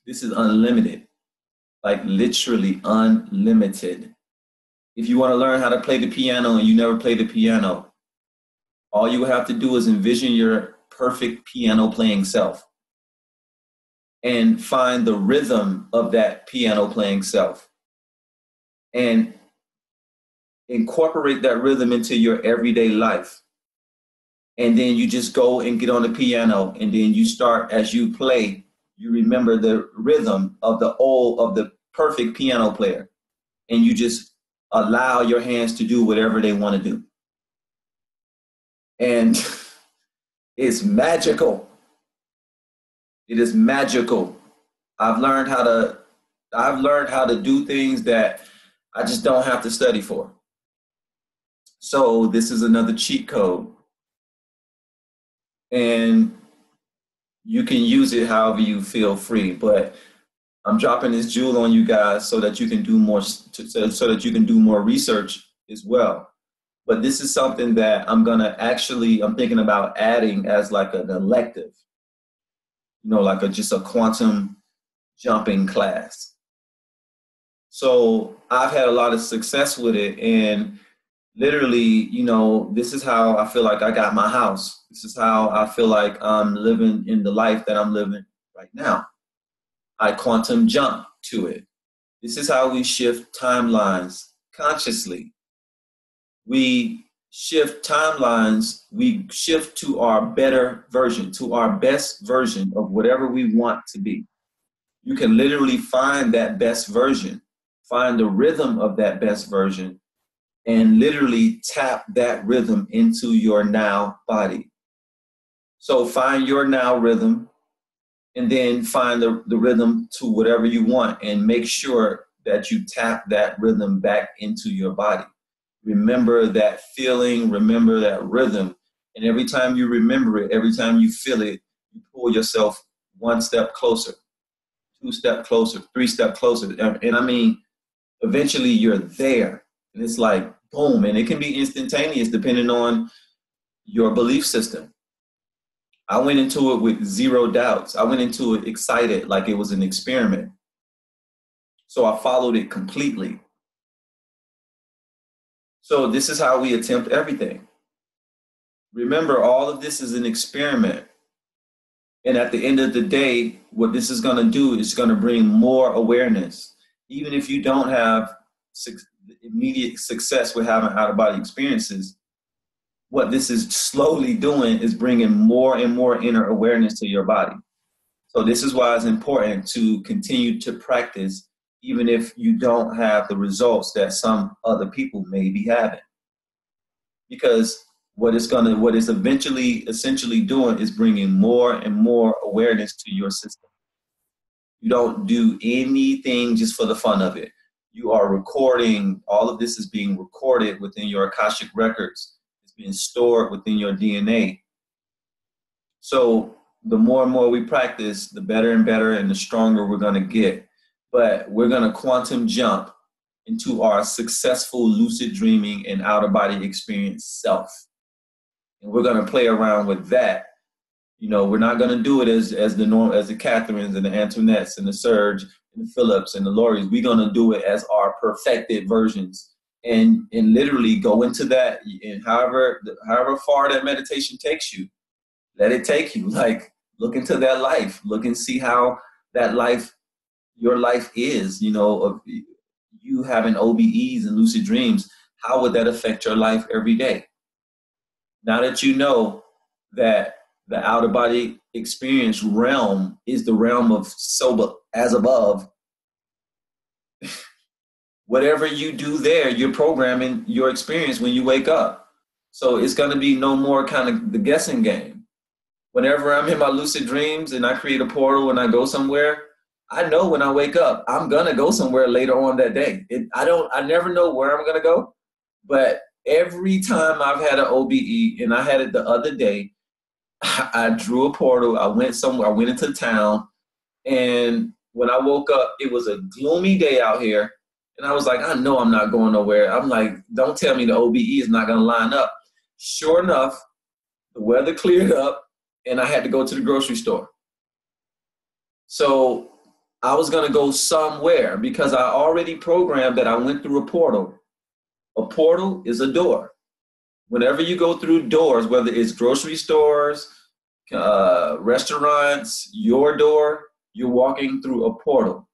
this is unlimited, like literally unlimited. If you want to learn how to play the piano and you never played the piano, all you have to do is envision your perfect piano playing self and find the rhythm of that piano playing self and incorporate that rhythm into your everyday life. And then you just go and get on the piano, and then you start, as you play, you remember the rhythm of the perfect piano player, and you just allow your hands to do whatever they want to do. And it's magical. It is magical. I've learned how to do things that I just don't have to study for. So this is another cheat code. And you can use it however you feel free, but I'm dropping this jewel on you guys so that you can do more, so that you can do more research as well. But this is something that I'm thinking about adding as like an elective, like just a quantum jumping class. So I've had a lot of success with it, and literally, this is how I feel like I got my house. This is how I feel like I'm living in the life that I'm living right now. I quantum jump to it. This is how we shift timelines consciously. We shift timelines, we shift to our better version, to our best version of whatever we want to be. You can literally find that best version, find the rhythm of that best version, and literally tap that rhythm into your now body. So find your now rhythm, and then find the rhythm to whatever you want, and make sure that you tap that rhythm back into your body. Remember that feeling, remember that rhythm, and every time you remember it, every time you feel it, you pull yourself one step closer, 2 steps closer, 3 steps closer, and I mean, eventually you're there, and it's like, boom, and it can be instantaneous depending on your belief system. I went into it with zero doubts. I went into it excited, like it was an experiment. So I followed it completely. So this is how we attempt everything. Remember, all of this is an experiment. And at the end of the day, what this is going to do is going to bring more awareness. Even if you don't have immediate success with having out-of-body experiences, what this is slowly doing is bringing more and more inner awareness to your body. So this is why it's important to continue to practice, even if you don't have the results that some other people may be having. Because what it's essentially doing is bringing more and more awareness to your system. You don't do anything just for the fun of it. You are recording, all of this is being recorded within your Akashic records. been stored within your DNA. So the more and more we practice, the better and better and the stronger we're going to get. But we're going to quantum jump into our successful lucid dreaming and out-of-body experience self. And we're going to play around with that. You know, we're not going to do it as the Catherines and the Antoinettes and the Serge and the Phillips and the Lauries. We're going to do it as our perfected versions and literally go into that. And however far that meditation takes you, let it take you. Like, look into that life. Look and see how that life, your life is, you know, of you having OBEs and lucid dreams. How would that affect your life every day? Now that you know that the out-of-body experience realm is the realm of sober as above, whatever you do there, you're programming your experience when you wake up. So it's going to be no more kind of the guessing game. Whenever I'm in my lucid dreams and I create a portal and I go somewhere, I know when I wake up, I'm going to go somewhere later on that day. I never know where I'm going to go, but every time I've had an OBE, and I had it the other day, I drew a portal. I went somewhere. I went into town, and when I woke up, it was a gloomy day out here, and I was like, I know I'm not going nowhere. I'm like, don't tell me the OBE is not going to line up. Sure enough, the weather cleared up, and I had to go to the grocery store. So I was going to go somewhere because I already programmed that I went through a portal. A portal is a door. Whenever you go through doors, whether it's grocery stores, restaurants, your door, you're walking through a portal.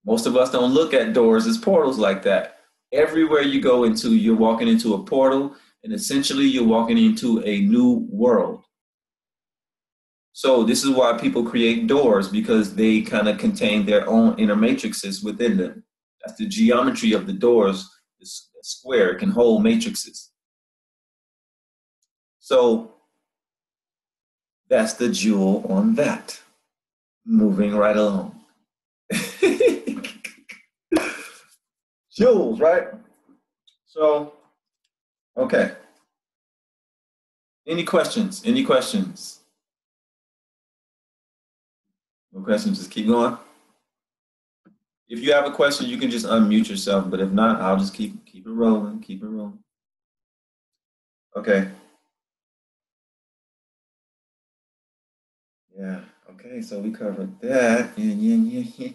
Most of us don't look at doors as portals like that. Everywhere you go into, you're walking into a portal, and essentially you're walking into a new world. So this is why people create doors, because they kind of contain their own inner matrices within them. That's the geometry of the doors. It's square, it can hold matrices. So that's the jewel on that. Moving right along. Jewels, right? So, okay. Any questions? Any questions? No questions, just keep going. If you have a question, you can just unmute yourself, but if not, I'll just keep it rolling, keep it rolling. Okay. Yeah, okay, so we covered that. Yeah.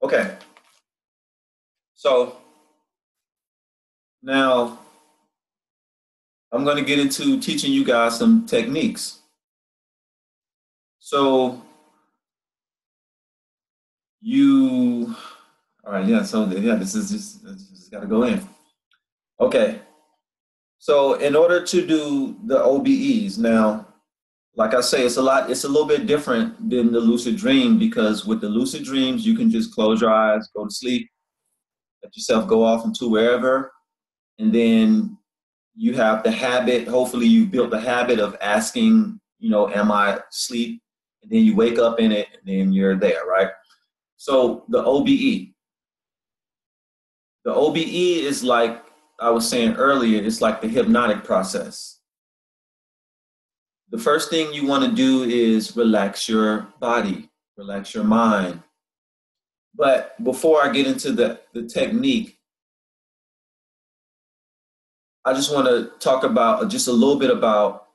Okay. So now I'm going to get into teaching you guys some techniques. So all right, yeah, so yeah, this just got to go in. Okay. So in order to do the OBEs, now, like I say, it's a little bit different than the lucid dream, because with the lucid dreams, you can just close your eyes, go to sleep, let yourself go off into wherever, and then you have the habit, hopefully you built the habit of asking, you know, am I asleep? And then you wake up in it, and then you're there, right? So the OBE. The OBE is like I was saying earlier, it's like the hypnotic process. The first thing you want to do is relax your body, relax your mind. But before I get into the technique, I just want to talk about just a little bit about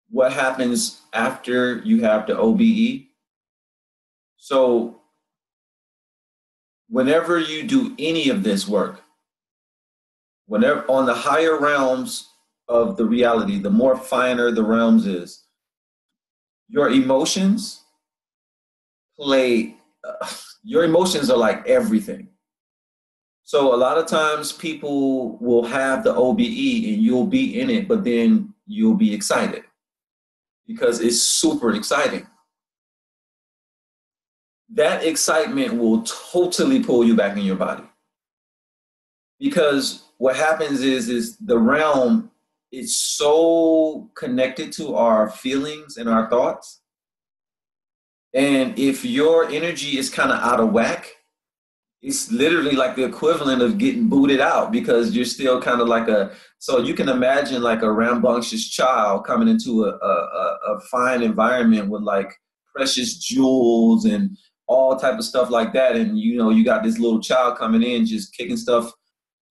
what happens after you have the OBE. So whenever you do any of this work, whenever on the higher realms of the reality, the more finer the realms is, your emotions your emotions are like everything. So a lot of times people will have the OBE and you'll be in it, but then you'll be excited because it's super exciting. That excitement will totally pull you back in your body. Because what happens is the realm is so connected to our feelings and our thoughts. And if your energy is kind of out of whack, it's literally like the equivalent of getting booted out because you're still kind of like so you can imagine like a rambunctious child coming into a fine environment with like precious jewels and all type of stuff like that. And, you got this little child coming in, just kicking stuff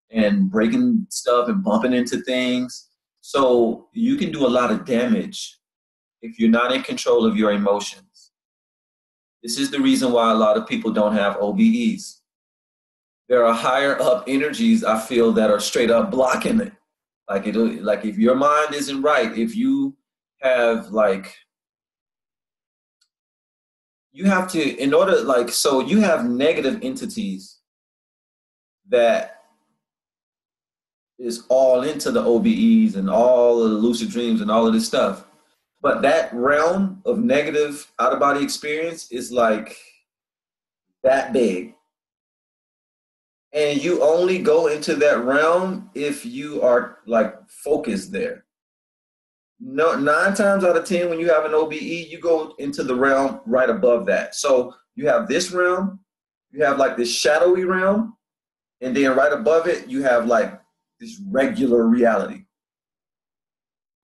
and breaking stuff and bumping into things. So you can do a lot of damage if you're not in control of your emotions. This is the reason why a lot of people don't have OBEs. There are higher up energies, I feel, that are straight up blocking it. Like if your mind isn't right, if you have you have to, in order, so you have negative entities that is all into the OBEs and all of the lucid dreams and all of this stuff. But that realm of negative out of body experience is like that big. And you only go into that realm if you are like focused there. No, 9 times out of 10, when you have an OBE, you go into the realm right above that. So you have this realm, you have like this shadowy realm, and then right above it, you have like this regular reality.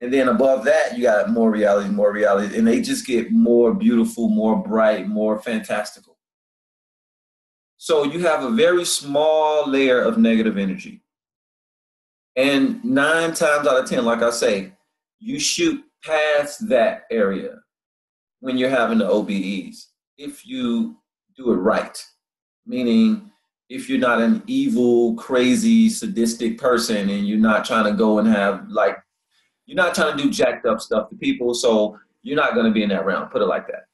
And then above that, you got more reality, and they just get more beautiful, more bright, more fantastical. So you have a very small layer of negative energy. And 9 times out of 10, like I say, you shoot past that area when you're having the OBEs, if you do it right. Meaning, if you're not an evil, crazy, sadistic person and you're not trying to go and have you're not trying to do jacked up stuff to people, so you're not going to be in that realm, put it like that.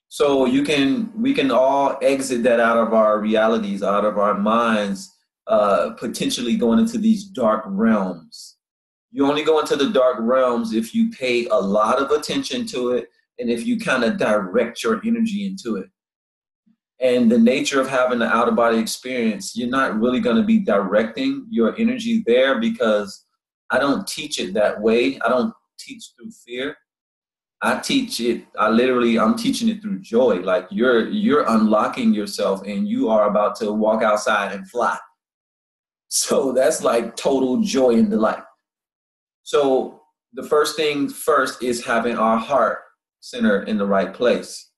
So we can all exit that out of our realities, out of our minds, potentially going into these dark realms. You only go into the dark realms if you pay a lot of attention to it and if you kind of direct your energy into it. And the nature of having the out-of-body experience, you're not really going to be directing your energy there because I don't teach it that way. I don't teach through fear. I teach it, I'm teaching it through joy. Like you're unlocking yourself and you are about to walk outside and fly. So that's like total joy and delight. So the first thing first is having our heart center in the right place.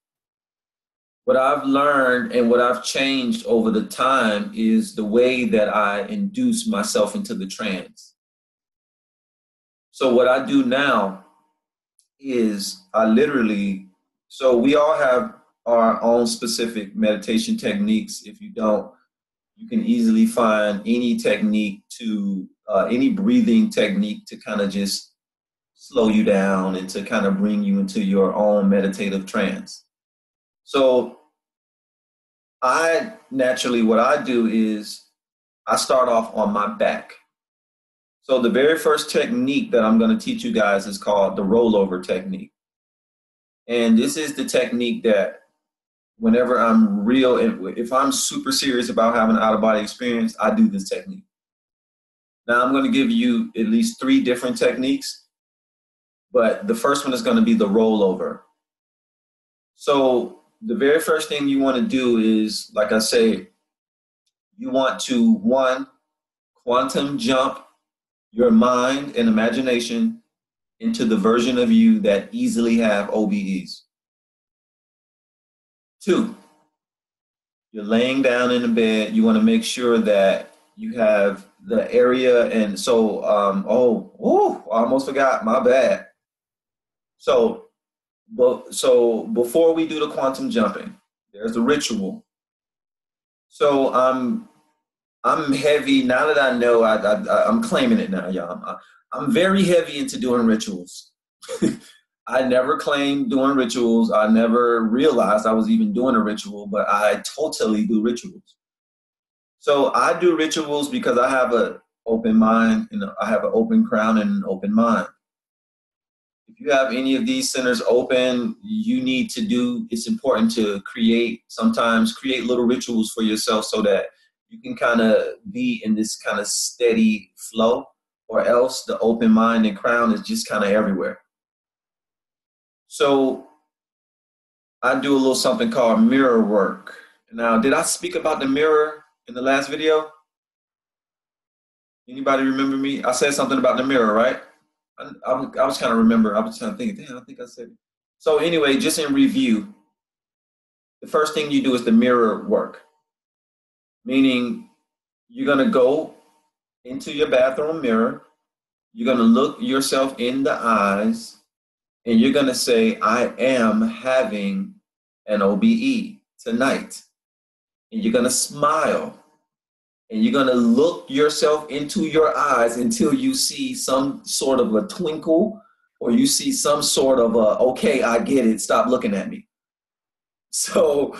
What I've learned and what I've changed over the time is the way that I induce myself into the trance. So what I do now is so we all have our own specific meditation techniques. If you don't, you can easily find any technique any breathing technique to kind of just slow you down and to kind of bring you into your own meditative trance. So what I do is I start off on my back. So the very first technique that I'm going to teach you guys is called the rollover technique. And this is the technique that whenever if I'm super serious about having an out-of-body experience, I do this technique. Now I'm going to give you at least 3 different techniques, but the first one is going to be the rollover. So the very first thing you want to do is, like I say, you want to, 1, quantum jump your mind and imagination into the version of you that easily have OBEs. 2, you're laying down in the bed. You want to make sure that you have the area. And so, I almost forgot, my bad. So before we do the quantum jumping, there's a ritual. So I'm heavy now that I know. I'm claiming it now, y'all. I'm very heavy into doing rituals. I never claimed doing rituals. I never realized I was even doing a ritual, but I totally do rituals. So I do rituals because I have an open mind, and I have an open crown and an open mind. If you have any of these centers open, it's important to sometimes create little rituals for yourself so that you can kind of be in this kind of steady flow, or else the open mind and crown is just kind of everywhere. So I do a little something called mirror work. Now, did I speak about the mirror in the last video? Anybody remember me? I said something about the mirror, right? I was trying to remember. I was trying to think, damn, I think I said it. So anyway, just in review, the first thing you do is the mirror work, meaning you're going to go into your bathroom mirror. You're going to look yourself in the eyes, and you're going to say, I am having an OBE tonight. And you're going to smile. And you're going to look yourself into your eyes until you see some sort of a twinkle, or you see some sort of a, okay, I get it, stop looking at me. So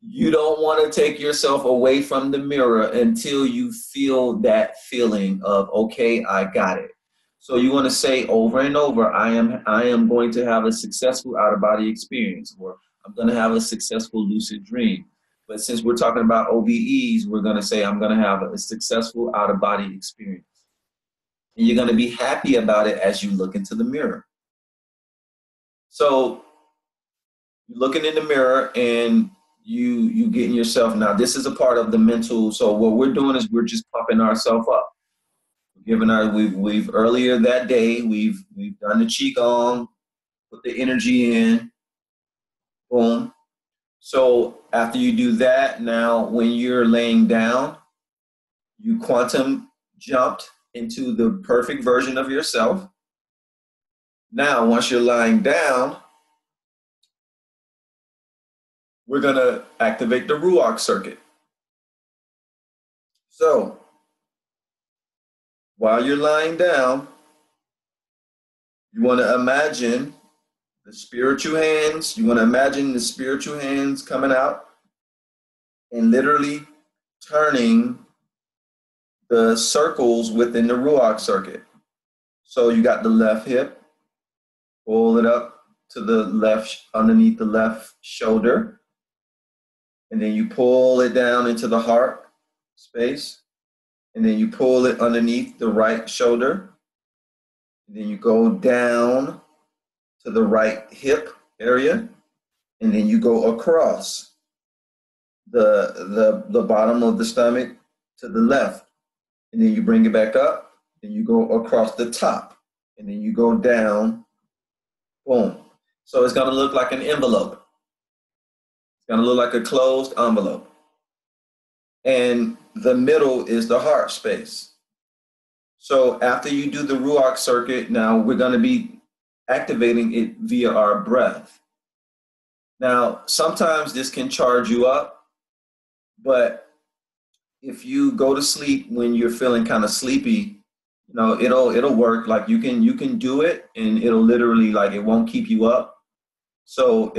you don't want to take yourself away from the mirror until you feel that feeling of, okay, I got it. So you want to say over and over, I am going to have a successful out-of-body experience, or I'm going to have a successful lucid dream. But since we're talking about OBEs, we're going to say, I'm going to have a successful out-of-body experience. And you're going to be happy about it as you look into the mirror. So you're looking in the mirror and you getting yourself, now this is a part of the mental. So what we're doing is we're just pumping ourselves up. We've earlier that day, we've done the Qigong, put the energy in, boom. So after you do that, now when you're laying down, you quantum jumped into the perfect version of yourself. Now, once you're lying down, we're going to activate the Ruach circuit. So while you're lying down, you want to imagine the spiritual hands. You want to imagine the spiritual hands coming out and literally turning the circles within the Ruach circuit. So you got the left hip, pull it up to the left, underneath the left shoulder. And then you pull it down into the heart space. And then you pull it underneath the right shoulder. And then you go down to the right hip area, and then you go across the bottom of the stomach to the left, and then you bring it back up, and you go across the top, and then you go down, boom. So it's gonna look like an envelope. It's gonna look like a closed envelope. And the middle is the heart space. So after you do the Ruach circuit, now we're gonna be activating it via our breath. Now, sometimes this can charge you up, but if you go to sleep when you're feeling kind of sleepy, you know, it'll work. Like you can do it, and it'll literally, like, it won't keep you up. So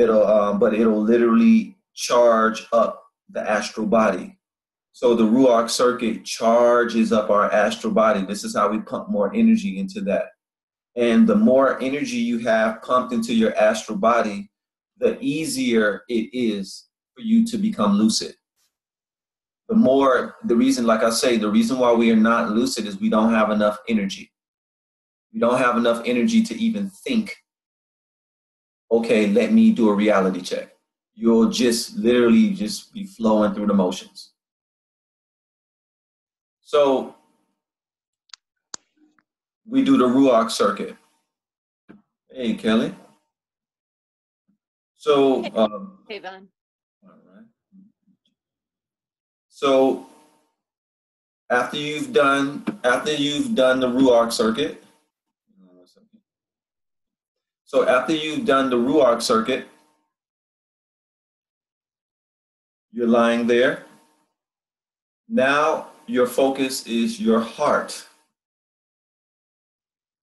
but it'll literally charge up the astral body. So the Ruach circuit charges up our astral body. This is how we pump more energy into that. And the more energy you have pumped into your astral body, the easier it is for you to become lucid. The reason why we are not lucid is we don't have enough energy. We don't have enough energy to even think, okay, let me do a reality check. You'll just literally just be flowing through the motions. So we do the Ruach circuit. Hey, Kelly. So, hey, Von. all right. So after you've done the Ruach circuit, you're lying there. Now your focus is your heart.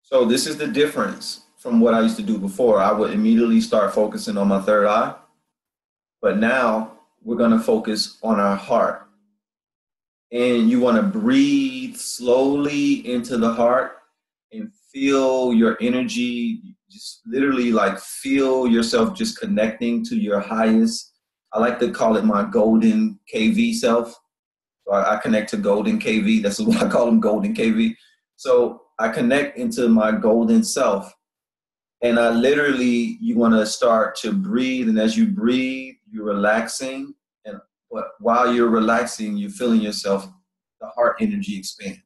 So this is the difference from what I used to do before. I would immediately start focusing on my third eye. But now we're going to focus on our heart. And you want to breathe slowly into the heart and feel your energy, just literally like feel yourself just connecting to your highest. I like to call it my golden KV self. So I connect to golden KV. That's what I call them, golden KV. So I connect into my golden self. And you want to start to breathe. And as you breathe, you're relaxing. And but while you're relaxing, you're feeling yourself, the heart energy expand.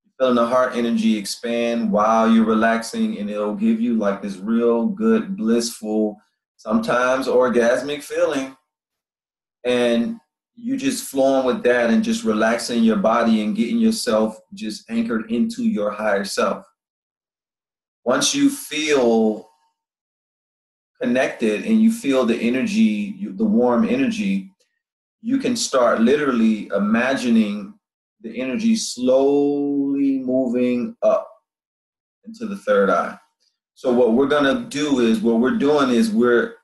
You're feeling the heart energy expand while you're relaxing, and it'll give you like this real good, blissful, sometimes orgasmic feeling. And you just flowing with that and just relaxing your body and getting yourself just anchored into your higher self. Once you feel connected and you feel the energy, the warm energy, you can start literally imagining the energy slowly moving up into the third eye. So what we're gonna do is, what we're doing is we're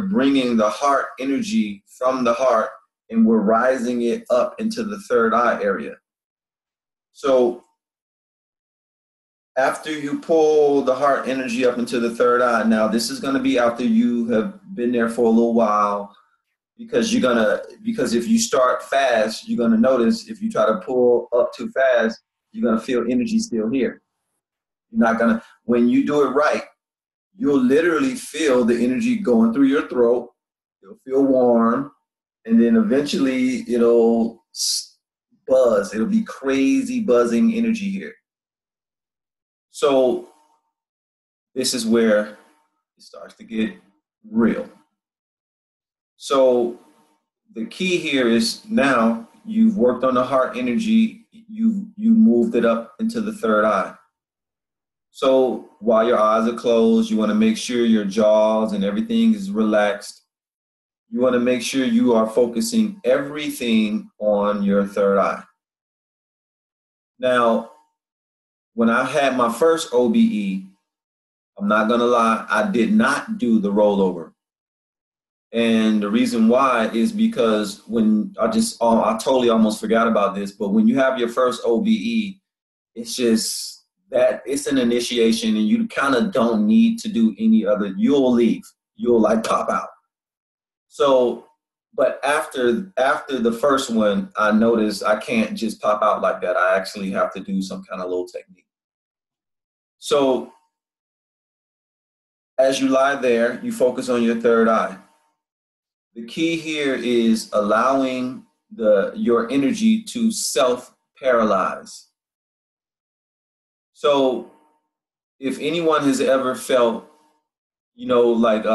bringing the heart energy from the heart and we're rising it up into the third eye area. So after you pull the heart energy up into the third eye, now this is going to be after you have been there for a little while, because because if you start fast, you're going to notice if you try to pull up too fast, you're going to feel energy still here. You're not going to, when you do it right, you'll literally feel the energy going through your throat. You'll feel warm, and then eventually it'll buzz. It'll be crazy buzzing energy here. So this is where it starts to get real. So the key here is, now you've worked on the heart energy, you moved it up into the third eye. So while your eyes are closed, you want to make sure your jaws and everything is relaxed. You want to make sure you are focusing everything on your third eye. Now, when I had my first OBE, I'm not going to lie, I did not do the rollover. And the reason why is because when I totally almost forgot about this, but when you have your first OBE, it's just that it's an initiation and you kind of don't need to do any other, you'll leave, you'll like pop out. So, but after the first one, I noticed I can't just pop out like that. I actually have to do some kind of little technique. So as you lie there, you focus on your third eye. The key here is allowing your energy to self-paralyze. So if anyone has ever felt, like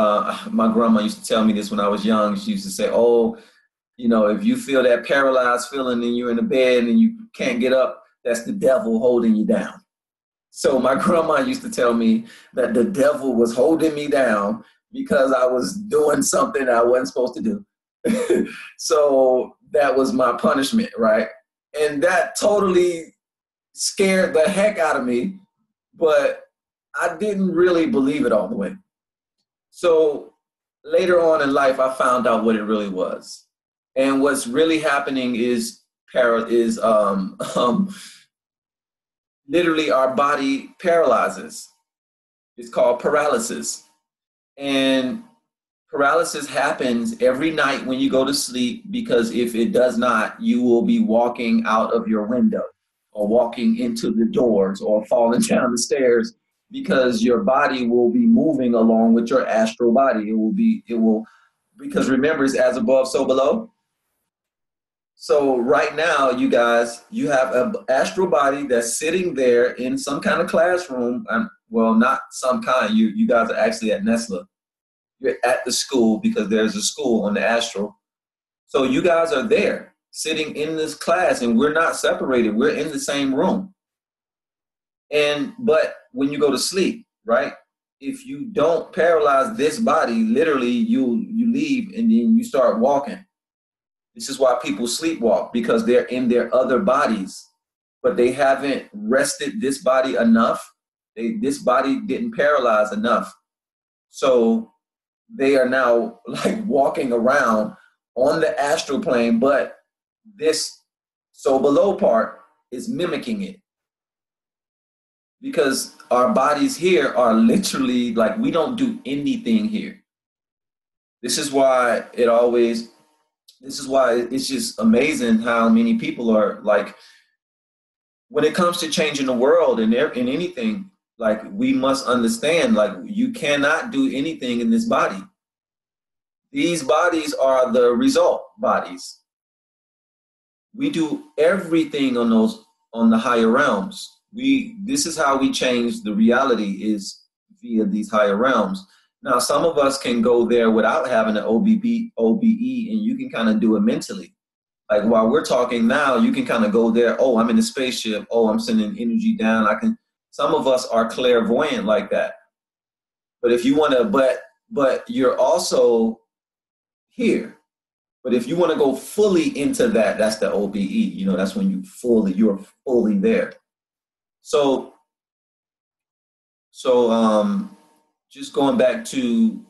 my grandma used to tell me this when I was young. She used to say, oh, if you feel that paralyzed feeling and you're in the bed and you can't get up, that's the devil holding you down. So my grandma used to tell me that the devil was holding me down because I was doing something I wasn't supposed to do. So that was my punishment, right? And that totally scared the heck out of me, but I didn't really believe it all the way. So later on in life, I found out what it really was. And what's really happening is literally our body paralyzes. It's called paralysis. And paralysis happens every night when you go to sleep, because if it does not, you will be walking out of your window or walking into the doors or falling down the stairs, because your body will be moving along with your astral body. Because remember, it's as above, so below. So right now, you guys, you have an astral body that's sitting there in some kind of classroom. Well, not some kind. You guys are actually at Nestle. You're at the school, because there's a school on the astral. So you guys are there sitting in this class, and we're not separated. We're in the same room. But when you go to sleep, right, if you don't paralyze this body, literally you leave and then you start walking. This is why people sleepwalk, because they're in their other bodies, but they haven't rested this body enough. This body didn't paralyze enough. So they are now like walking around on the astral plane, but this so below part is mimicking it. Because our bodies here are literally like, we don't do anything here. This is why it's just amazing how many people are like, when it comes to changing the world and in anything, like, we must understand, like, you cannot do anything in this body. These bodies are the result. bodies. We do everything on the higher realms. This is how we change the reality, is via these higher realms. Now, some of us can go there without having an OBE, and you can kind of do it mentally. Like while we're talking now, you can kind of go there. Oh, I'm in a spaceship. Oh, I'm sending energy down. Some of us are clairvoyant like that. But if you want to, but you're also here. But if you want to go fully into that, that's the OBE. That's when you're fully there. So just going back to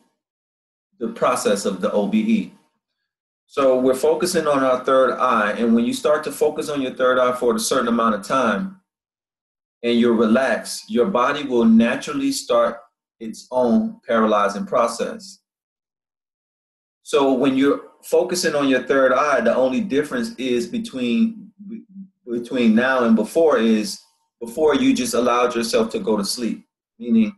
the process of the OBE. So we're focusing on our third eye, and when you start to focus on your third eye for a certain amount of time, and you're relaxed, your body will naturally start its own paralyzing process. So when you're focusing on your third eye, the only difference is between now and before you just allowed yourself to go to sleep. Meaning,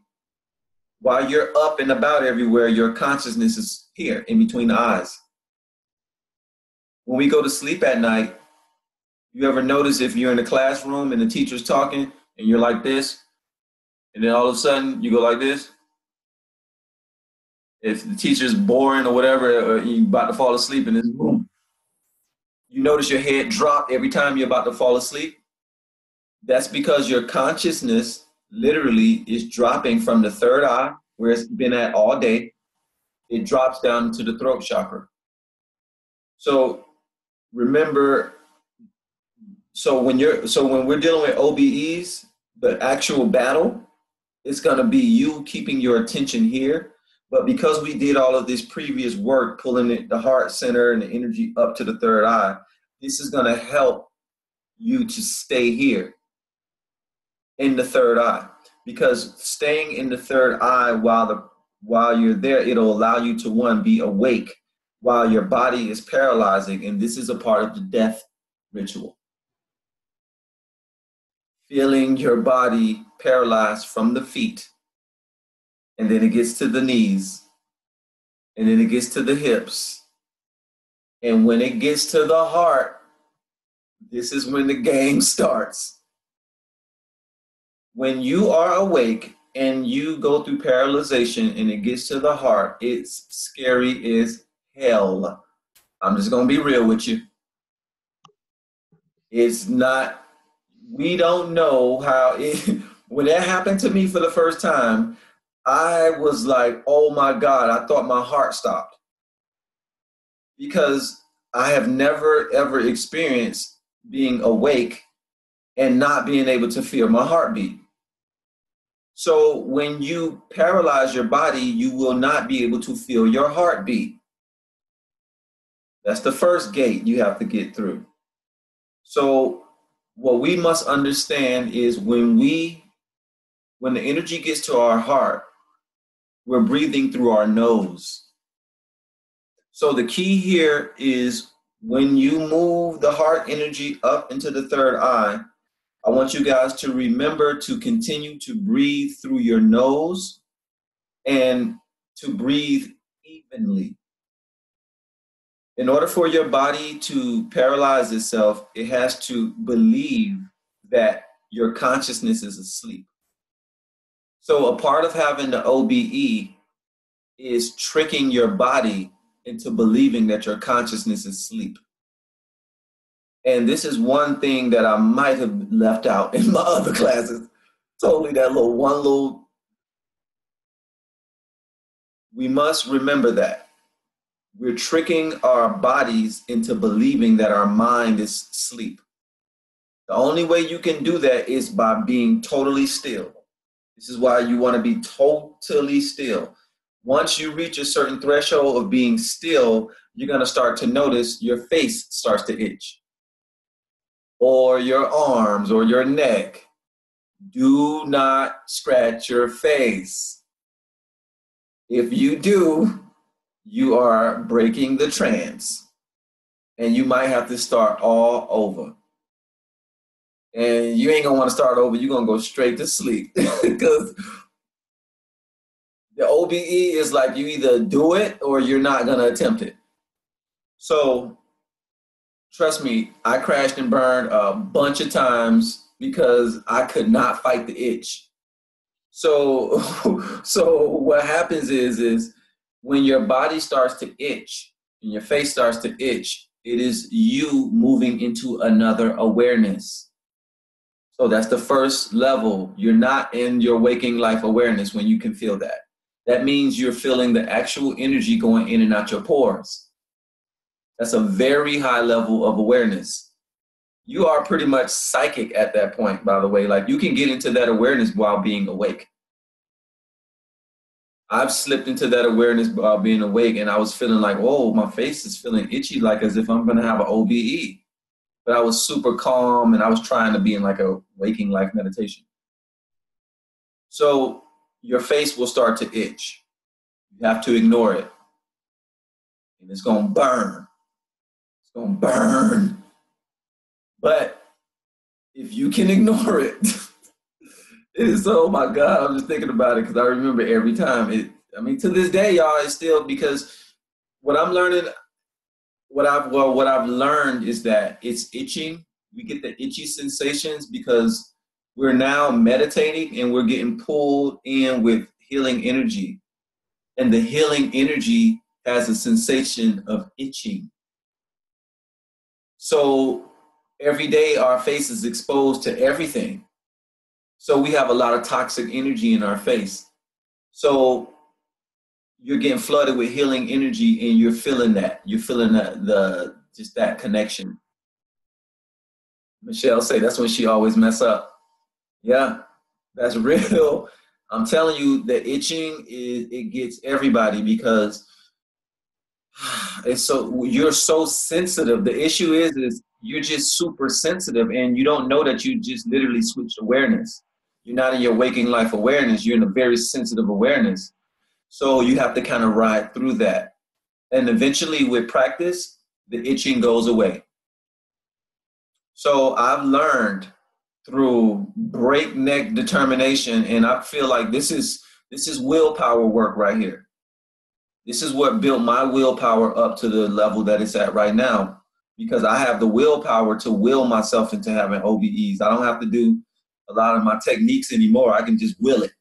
while you're up and about everywhere, your consciousness is here in between the eyes. When we go to sleep at night, you ever notice if you're in a classroom and the teacher's talking and you're like this, and then all of a sudden you go like this? If the teacher's boring or whatever, or you're about to fall asleep and then boom, you notice your head drop every time you're about to fall asleep? That's because your consciousness literally is dropping from the third eye, where it's been at all day. It drops down to the throat chakra. So remember, when we're dealing with OBEs, the actual battle, it's going to be you keeping your attention here. But because we did all of this previous work, pulling the heart center and the energy up to the third eye, this is going to help you to stay here in the third eye. Because staying in the third eye while you're there, it'll allow you to, one, be awake while your body is paralyzing. And this is a part of the death ritual. Feeling your body paralyzed from the feet, and then it gets to the knees, and then it gets to the hips. And when it gets to the heart, this is when the game starts. When you are awake and you go through paralyzation and it gets to the heart, it's scary as hell. I'm just going to be real with you. It's not, we don't know how when that happened to me for the first time, I was like, oh my God, I thought my heart stopped. Because I have never, ever experienced being awake and not being able to feel my heartbeat. So when you paralyze your body, you will not be able to feel your heartbeat. That's the first gate you have to get through. So what we must understand is when the energy gets to our heart, we're breathing through our nose. So the key here is when you move the heart energy up into the third eye, I want you guys to remember to continue to breathe through your nose and to breathe evenly. In order for your body to paralyze itself, it has to believe that your consciousness is asleep. So a part of having the OBE is tricking your body into believing that your consciousness is asleep. And this is one thing that I might have left out in my other classes. Totally we must remember that. We're tricking our bodies into believing that our mind is asleep. The only way you can do that is by being totally still. This is why you want to be totally still. Once you reach a certain threshold of being still, you're going to start to notice your face starts to itch, or your arms or your neck. Do not scratch your face. If you do, you are breaking the trance, and you might have to start all over. And you ain't gonna want to start over. You're gonna go straight to sleep because the OBE is like you either do it or you're not gonna attempt it. So Trust me, I crashed and burned a bunch of times because I could not fight the itch. So, so what happens is when your body starts to itch and your face starts to itch, it is you moving into another awareness. So that's the first level. You're not in your waking life awareness when you can feel that. That means you're feeling the actual energy going in and out your pores. That's a very high level of awareness. You are pretty much psychic at that point, by the way. Like you can get into that awareness while being awake. I've slipped into that awareness while being awake, and I was feeling like, oh, my face is feeling itchy, like as if I'm going to have an OBE. But I was super calm, and I was trying to be in like a waking life meditation. So your face will start to itch. You have to ignore it. And it's going to burn. It's going to burn. But if you can ignore it, it is, oh my God, I'm just thinking about it because I remember every time. To this day, y'all, it's still, because what I'm learning, what I've learned is that it's itching. We get the itchy sensations because we're now meditating and we're getting pulled in with healing energy. And the healing energy has a sensation of itching. So every day our face is exposed to everything. So we have a lot of toxic energy in our face. So you're getting flooded with healing energy and you're feeling that. You're feeling just that connection. Michelle say that's when she always mess up. Yeah, that's real. I'm telling you, the itching it gets everybody because you're so sensitive. The issue is you're just super sensitive and you don't know that you just literally switched awareness. You're not in your waking life awareness. You're in a very sensitive awareness. So you have to kind of ride through that. And eventually with practice, the itching goes away. So I've learned through breakneck determination, and I feel like this is willpower work right here. This is what built my willpower up to the level that it's at right now, because I have the willpower to will myself into having OBEs. I don't have to do a lot of my techniques anymore. I can just will it.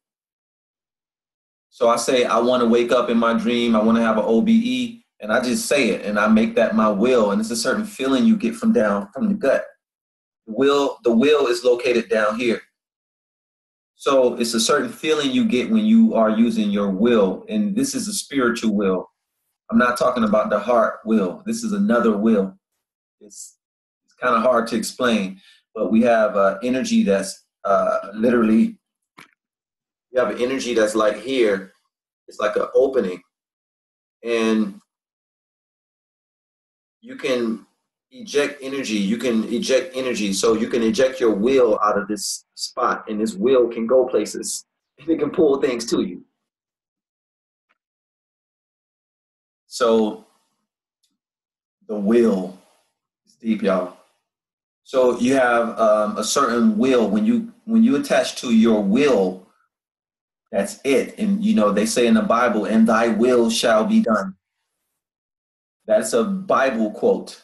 So I say, I want to wake up in my dream. I want to have an OBE, and I just say it, and I make that my will. And it's a certain feeling you get from the gut. The will is located down here. So it's a certain feeling you get when you are using your will. And this is a spiritual will. I'm not talking about the heart will. This is another will. It's kind of hard to explain, but we have energy that's literally, you have an energy that's like here. It's like an opening. And you can eject energy. You can eject energy. So you can eject your will out of this spot, and this will can go places, and it can pull things to you. So the will is deep, y'all. So you have a certain will. When you attach to your will, that's it. And they say in the Bible, "And thy will shall be done." That's a Bible quote.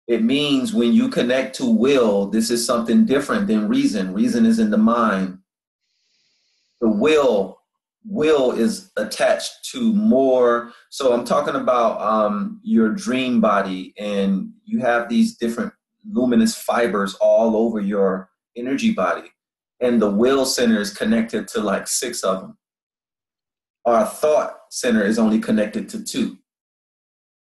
It means when you connect to will, this is something different than reason. Reason is in the mind. The will is attached to more. So I'm talking about your dream body, and you have these different luminous fibers all over your energy body. And the will center is connected to like 6 of them. Our thought center is only connected to 2.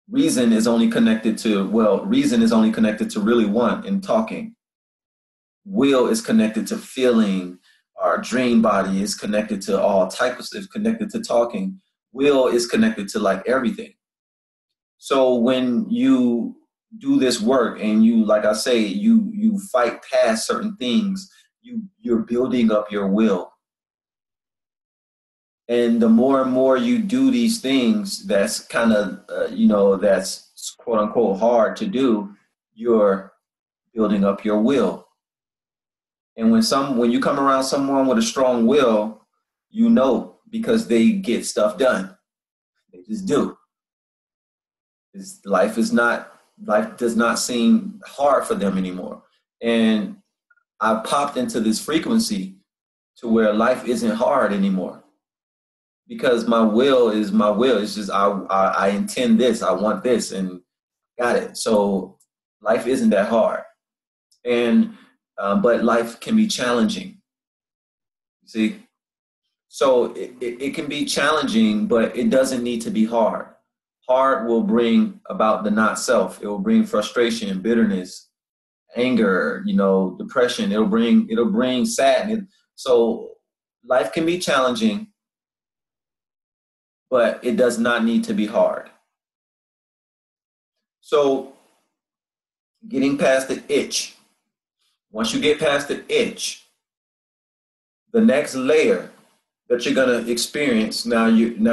Reason is only connected to really 1 in talking. Will is connected to feeling. Our dream body is connected to all types of stuff, connected to talking. Will is connected to like everything. So when you do this work and you, like I say, you fight past certain things, you're building up your will. And the more and more you do these things, that's kind of, that's quote unquote hard to do, you're building up your will. And when you come around someone with a strong will, because they get stuff done. They just do. Life is not life does not seem hard for them anymore. And I popped into this frequency to where life isn't hard anymore. Because my will is my will. It's just I intend this, I want this, and got it. So life isn't that hard. And but life can be challenging. See? So it can be challenging, but it doesn't need to be hard. Hard will bring about the not self. It will bring frustration, bitterness, anger, depression. It'll bring sadness. So life can be challenging, but it does not need to be hard. So getting past the itch. Once you get past the itch, the next layer that you're going to experience, now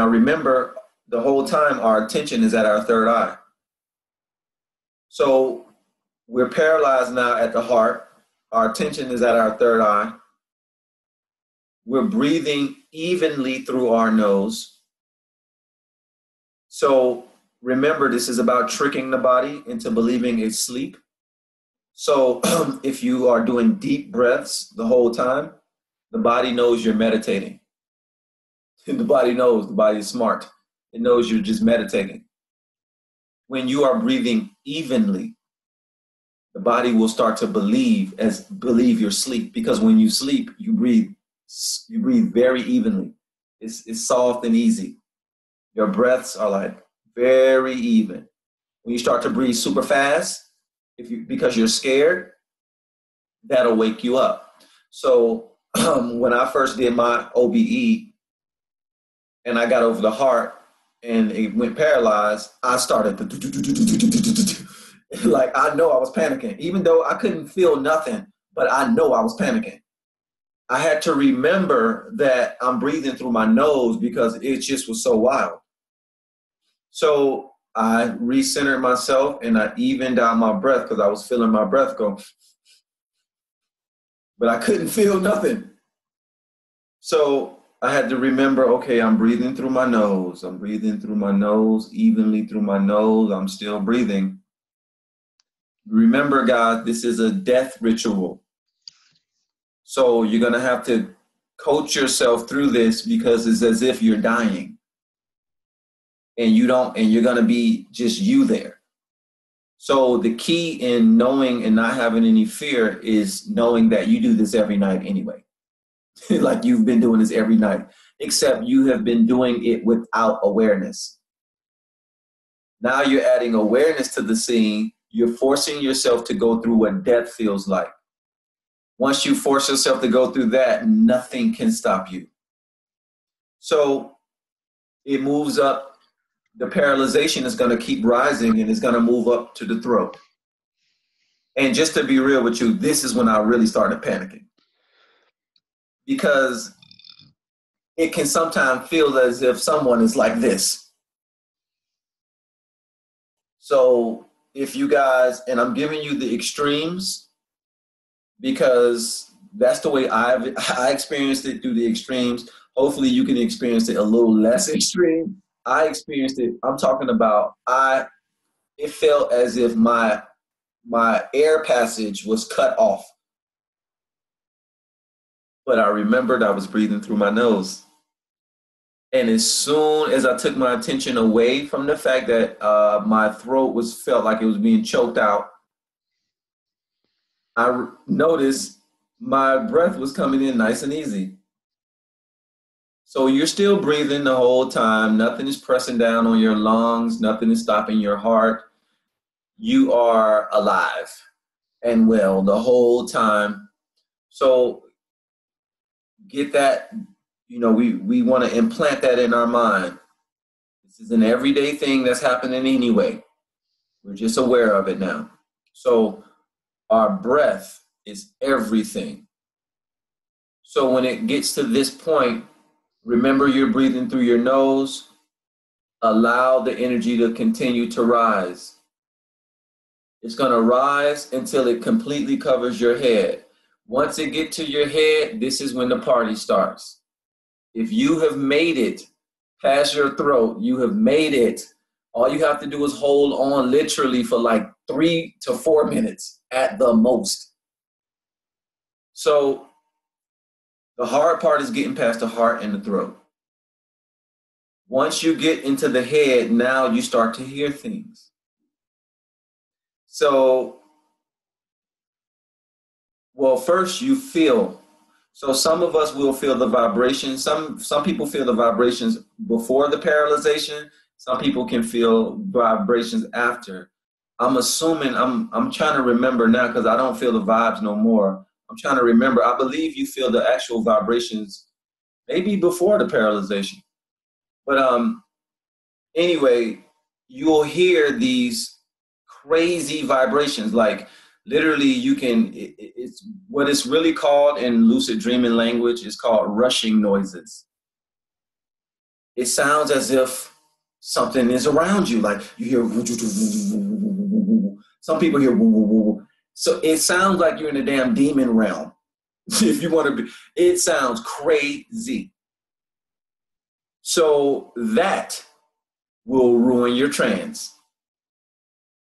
remember, the whole time our attention is at our third eye. So we're paralyzed now at the heart. Our attention is at our third eye. We're breathing evenly through our nose. So remember, this is about tricking the body into believing it's sleep. So if you are doing deep breaths the whole time, the body knows you're meditating. The body knows, the body is smart. It knows you're just meditating. When you are breathing evenly, the body will start to believe you're asleep, because when you sleep, you breathe very evenly. It's soft and easy. Your breaths are like very even. When you start to breathe super fast, because you're scared, that'll wake you up. So when I first did my OBE and I got over the heart and it went paralyzed, I started like, I know I was panicking, even though I couldn't feel nothing, but I know I was panicking. I had to remember that I'm breathing through my nose because it just was so wild. So I recentered myself and I evened out my breath because I was feeling my breath go, but I couldn't feel nothing. So I had to remember, okay, I'm breathing through my nose. I'm breathing through my nose, evenly through my nose. I'm still breathing. Remember, guys, this is a death ritual. So you're going to have to coach yourself through this because it's as if you're dying. And you're going to be just you there. So the key in knowing and not having any fear is knowing that you do this every night anyway. Like you've been doing this every night, except you have been doing it without awareness. Now you're adding awareness to the scene. You're forcing yourself to go through what death feels like. Once you force yourself to go through that, nothing can stop you. So it moves up. The paralyzation is going to keep rising and it's going to move up to the throat. And just to be real with you, this is when I really started panicking. Because it can sometimes feel as if someone is like this. So if you guys, and I'm giving you the extremes because that's the way I experienced it through the extremes. Hopefully you can experience it a little less extreme. I experienced it. I'm talking about, it felt as if my air passage was cut off. But I remembered I was breathing through my nose. And as soon as I took my attention away from the fact that my throat felt like it was being choked out, I noticed my breath was coming in nice and easy. So you're still breathing the whole time. Nothing is pressing down on your lungs. Nothing is stopping your heart. You are alive and well the whole time. So get that, we want to implant that in our mind. This is an everyday thing that's happening anyway. We're just aware of it now. So our breath is everything. So when it gets to this point, remember you're breathing through your nose. Allow the energy to continue to rise. It's going to rise until it completely covers your head. Once it gets to your head, this is when the party starts. If you have made it past your throat, you have made it. All you have to do is hold on literally for like 3 to 4 minutes at the most. So the hard part is getting past the heart and the throat. Once you get into the head, now you start to hear things. So, well, first you feel. So some of us will feel the vibrations. Some people feel the vibrations before the paralyzation. Some people can feel vibrations after. I'm assuming, I'm trying to remember now because I don't feel the vibes no more. I'm trying to remember. I believe you feel the actual vibrations maybe before the paralyzation. But anyway, you'll hear these crazy vibrations. Like literally you can, it's what it's really called in lucid dreaming language is called rushing noises. It sounds as if something is around you. Like you hear, some people hear, so it sounds like you're in the damn demon realm. If you want to be, it sounds crazy. So that will ruin your trance.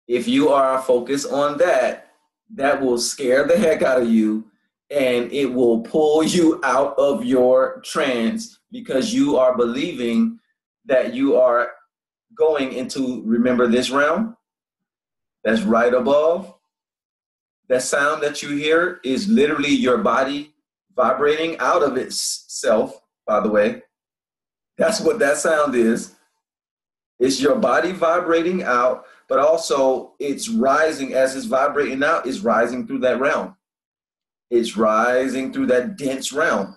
If you are focused on that, that will scare the heck out of you and it will pull you out of your trance because you are believing that you are going into, remember this realm that's right above? That sound that you hear is literally your body vibrating out of itself, by the way. That's what that sound is. It's your body vibrating out, but also it's rising as it's vibrating out, it's rising through that realm. It's rising through that dense realm.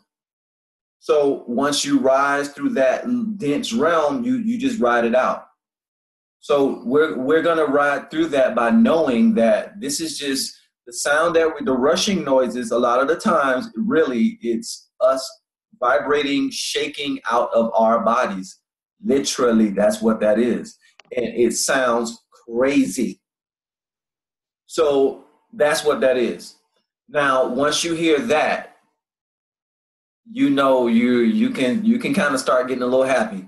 So once you rise through that dense realm, you just ride it out. So we're gonna ride through that by knowing that this is just the sound that the rushing noises. A lot of the times, really, it's us vibrating, shaking out of our bodies. Literally, that's what that is. And it sounds crazy. So that's what that is. Now, once you hear that, you know you can kind of start getting a little happy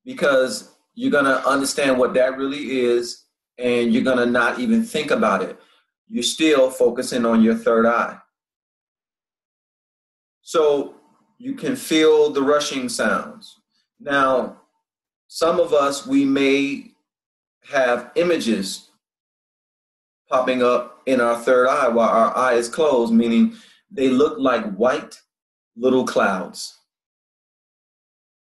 because you're gonna understand what that really is, and you're gonna not even think about it. You're still focusing on your third eye. So you can feel the rushing sounds. Now, some of us, we may have images popping up in our third eye while our eye is closed, meaning they look like white little clouds.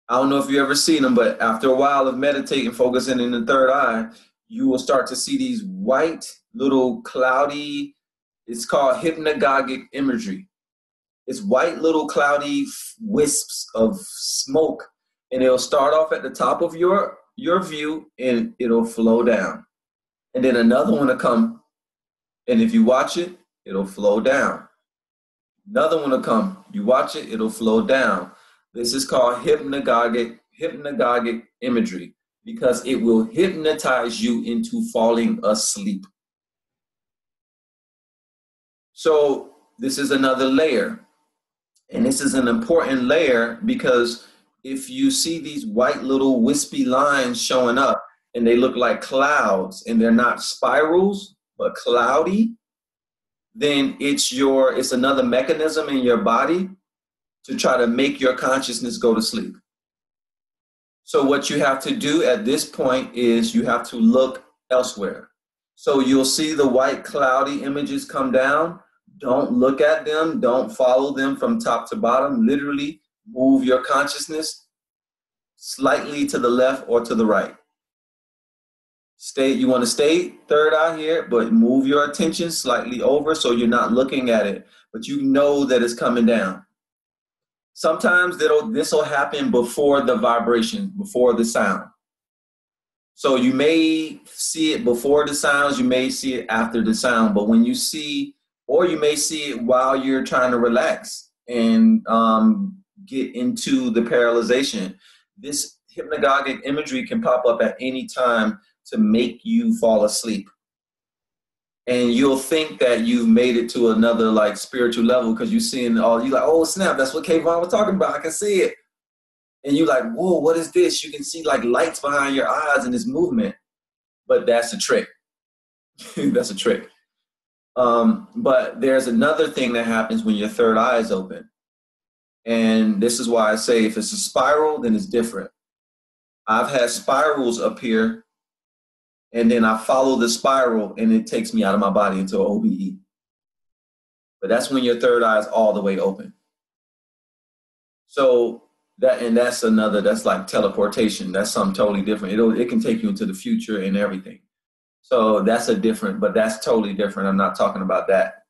I don't know if you ever seen them, but after a while of meditating, focusing in the third eye, you will start to see these white little cloudy, it's called hypnagogic imagery. It's white little cloudy wisps of smoke, and it'll start off at the top of your view and it'll flow down. And then another one will come, and if you watch it, it'll flow down. Another one will come, you watch it, it'll flow down. This is called hypnagogic imagery because it will hypnotize you into falling asleep. So this is another layer. And this is an important layer because if you see these white little wispy lines showing up and they look like clouds and they're not spirals but cloudy, then it's another mechanism in your body to try to make your consciousness go to sleep. So what you have to do at this point is you have to look elsewhere. So you'll see the white cloudy images come down. Don't look at them. Don't follow them from top to bottom. Literally move your consciousness slightly to the left or to the right. You want to stay third eye here, but move your attention slightly over so you're not looking at it, but you know that it's coming down. Sometimes this will happen before the vibration, before the sound. So you may see it before the sounds, you may see it after the sound, but when you see, or you may see it while you're trying to relax and get into the paralyzation. This hypnagogic imagery can pop up at any time to make you fall asleep. And you'll think that you've made it to another like spiritual level because you're seeing you're like, oh snap, that's what Kayvon was talking about. I can see it. And you're like, whoa, what is this? You can see like lights behind your eyes and this movement. But that's the trick. That's a trick. But there's another thing that happens when your third eye is open. And this is why I say if it's a spiral, then it's different. I've had spirals appear, and then I follow the spiral, and it takes me out of my body into an OBE. But that's when your third eye is all the way open. So that's like teleportation. That's something totally different. It can take you into the future and everything. So that's but that's totally different. I'm not talking about that.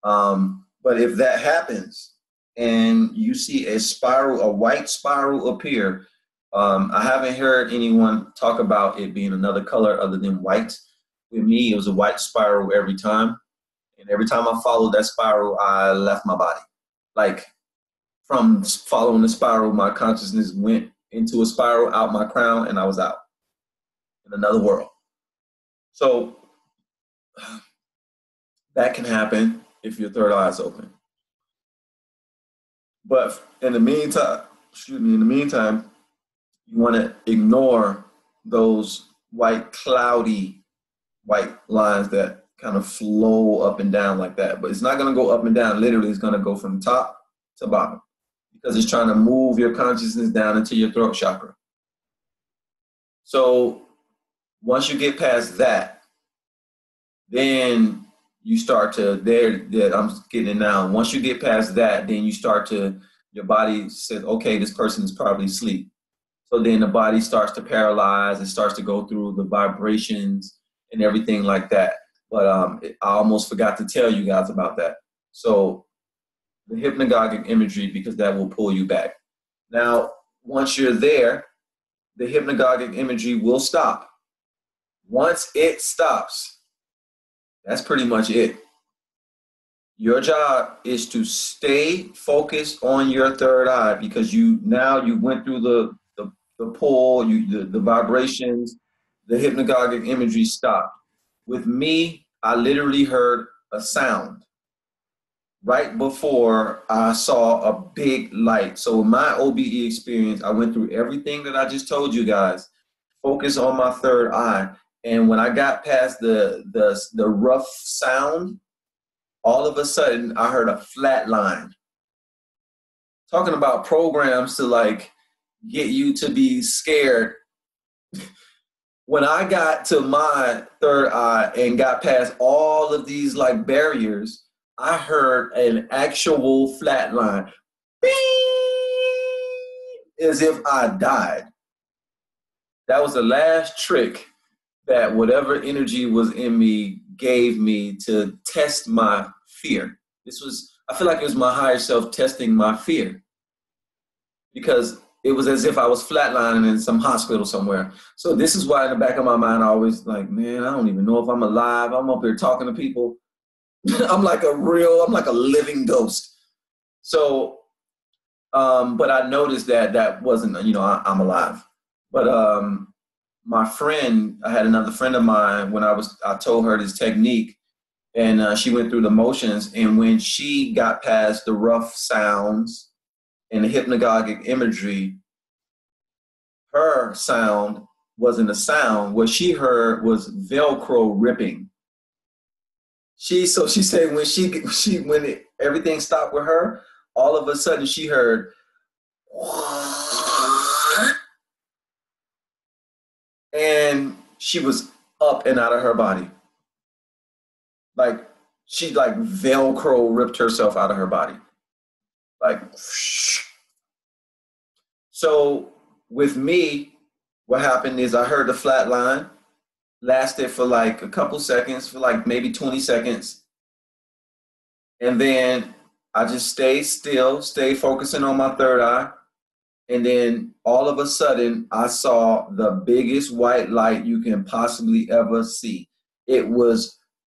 But if that happens and you see a white spiral appear, I haven't heard anyone talk about it being another color other than white. With me, it was a white spiral every time. And every time I followed that spiral, I left my body. Like from following the spiral, my consciousness went into a spiral out my crown and I was out in another world. So that can happen if your third eye is open. But in the meantime, you want to ignore those cloudy white lines that kind of flow up and down like that. But it's not going to go up and down. Literally, it's going to go from top to bottom because it's trying to move your consciousness down into your throat chakra. So once you get past that, then you start to, I'm getting it now. Once you get past that, then your body says, okay, this person is probably asleep. So then the body starts to paralyze. It starts to go through the vibrations and everything like that. But I almost forgot to tell you guys about that. So the hypnagogic imagery, because that will pull you back. Now, once you're there, the hypnagogic imagery will stop. Once it stops, that's pretty much it. Your job is to stay focused on your third eye because you went through the pull, the vibrations, the hypnagogic imagery stopped. With me, I literally heard a sound right before I saw a big light. So in my OBE experience, I went through everything that I just told you guys. Focus on my third eye. And when I got past the rough sound, all of a sudden I heard a flat line. Talking about programs to like get you to be scared. When I got to my third eye and got past all of these like barriers, I heard an actual flat line. Beep, as if I died. That was the last trick that whatever energy was in me gave me to test my fear. I feel like it was my higher self testing my fear. Because it was as if I was flatlining in some hospital somewhere. So this is why in the back of my mind, I always like, man, I don't even know if I'm alive. I'm up here talking to people. I'm like a living ghost. So, but I noticed that wasn't, I'm alive. But I had another friend of mine when I told her this technique and she went through the motions. And when she got past the rough sounds and the hypnagogic imagery, her sound wasn't a sound. What she heard was Velcro ripping. She said when everything stopped with her, all of a sudden she heard, and she was up and out of her body. Like she Velcro ripped herself out of her body. Like, so with me, what happened is I heard the flat line, lasted for like a couple seconds, for like maybe 20 seconds. And then I just stayed still, stayed focusing on my third eye. And then all of a sudden, I saw the biggest white light you can possibly ever see. It was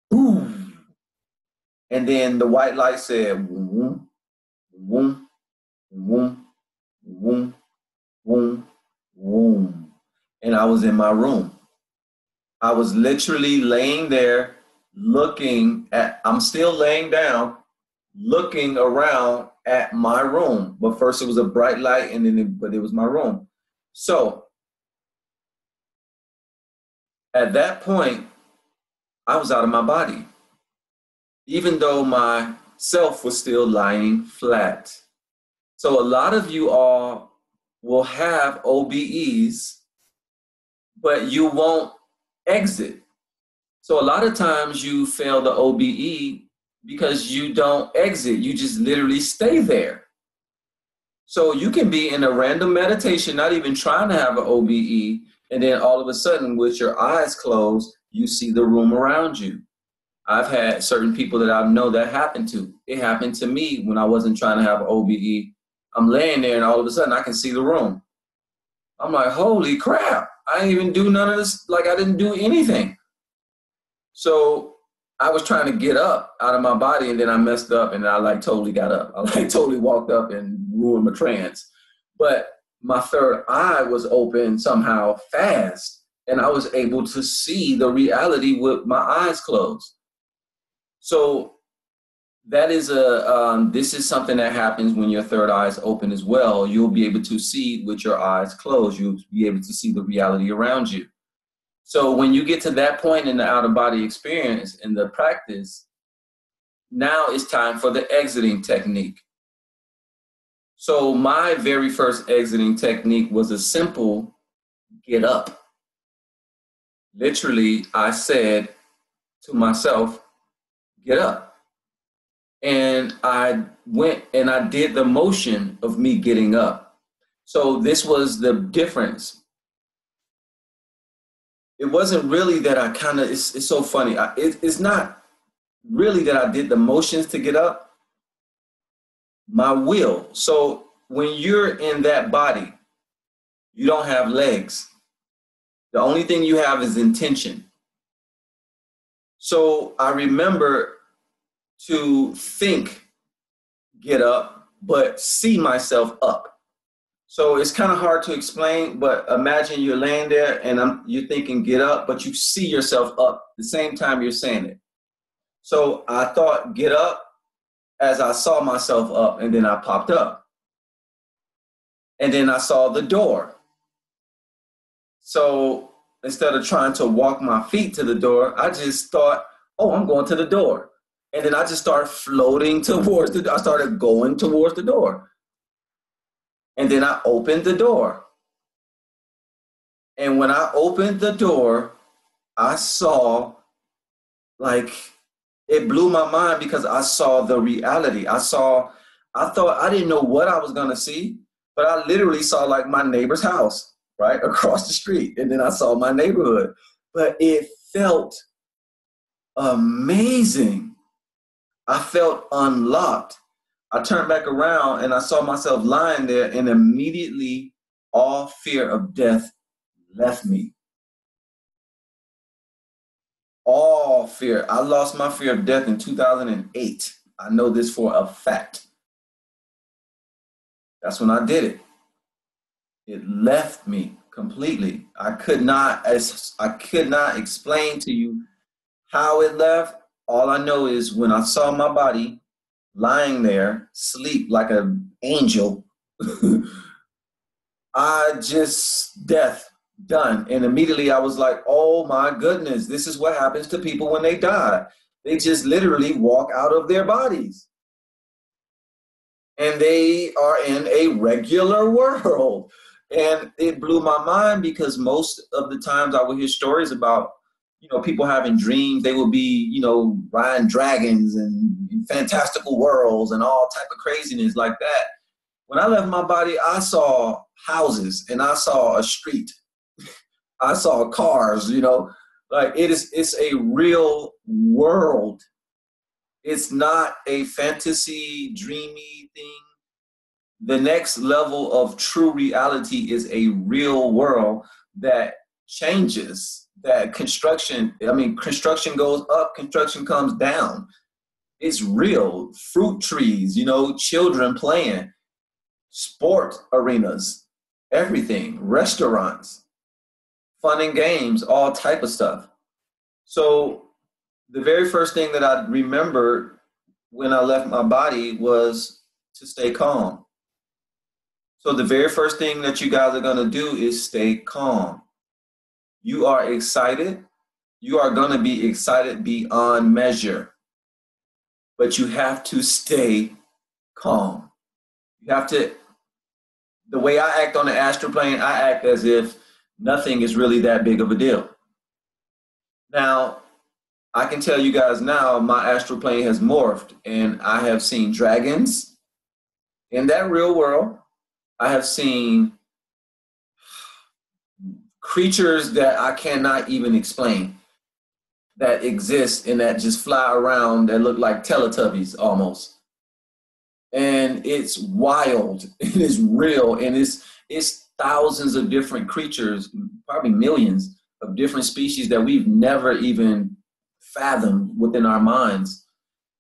boom. And then the white light said, boom, boom, boom, boom, boom, boom. And I was in my room. I was literally laying there I'm still laying down, looking around at my room. But first it was a bright light but it was my room. So at that point, I was out of my body, even though my self was still lying flat. So a lot of you all will have OBEs, but you won't exit. So a lot of times you fail the OBE because you don't exit. You just literally stay there. So you can be in a random meditation, not even trying to have an OBE, and then all of a sudden, with your eyes closed, you see the room around you. I've had certain people that I know that happened to. It happened to me when I wasn't trying to have an OBE. I'm laying there, and all of a sudden, I can see the room. I'm like, holy crap. I didn't even do none of this. Like, I didn't do anything. So I was trying to get up out of my body, and then I messed up, and I like totally got up. I like totally walked up and ruined my trance. But my third eye was open somehow fast, and I was able to see the reality with my eyes closed. So that is this is something that happens when your third eye is open as well. You'll be able to see with your eyes closed. You'll be able to see the reality around you. So when you get to that point in the out-of-body experience, in the practice, now it's time for the exiting technique. So my very first exiting technique was a simple get up. Literally, I said to myself, get up. And I went and I did the motion of me getting up. So this was the difference. It wasn't really that I kind of, it's so funny. It's not really that I did the motions to get up. My will. So when you're in that body, you don't have legs. The only thing you have is intention. So I remember to think, get up, but see myself up. So it's kind of hard to explain, but imagine you're laying there and you're thinking, get up, but you see yourself up the same time you're saying it. So I thought, get up, as I saw myself up, and then I popped up. And then I saw the door. So instead of trying to walk my feet to the door, I just thought, oh, I'm going to the door. And then I just started floating towards the door. I started going towards the door. And then I opened the door. And when I opened the door, I saw, like, it blew my mind because I saw the reality. I thought I didn't know what I was going to see, but I literally saw like my neighbor's house right across the street. And then I saw my neighborhood, but it felt amazing. I felt unlocked. I turned back around and I saw myself lying there, and immediately all fear of death left me. All fear. I lost my fear of death in 2008. I know this for a fact. That's when I did it. It left me completely. I could not explain to you how it left. All I know is when I saw my body lying there, sleep like an angel, death, done. And immediately I was like, oh my goodness, this is what happens to people when they die. They just literally walk out of their bodies. And they are in a regular world. And it blew my mind because most of the times I would hear stories about, people having dreams. They would be, riding dragons and fantastical worlds and all type of craziness like that. When I left my body, I saw houses and I saw a street. I saw cars, like it's a real world. It's not a fantasy, dreamy thing. The next level of true reality is a real world that changes. That construction goes up, construction comes down. It's real. Fruit trees, children playing, sport arenas, everything, restaurants, fun and games, all type of stuff. So the very first thing that I remembered when I left my body was to stay calm. So the very first thing that you guys are going to do is stay calm. You are excited. You are going to be excited beyond measure, but you have to stay calm. You have to, the way I act on the astral plane, I act as if nothing is really that big of a deal. Now, I can tell you guys now, my astral plane has morphed, and I have seen dragons in that real world. I have seen creatures that I cannot even explain that exist and that just fly around that look like Teletubbies almost. And it's wild, it is real, and it's thousands of different creatures, probably millions of different species that we've never even fathomed within our minds.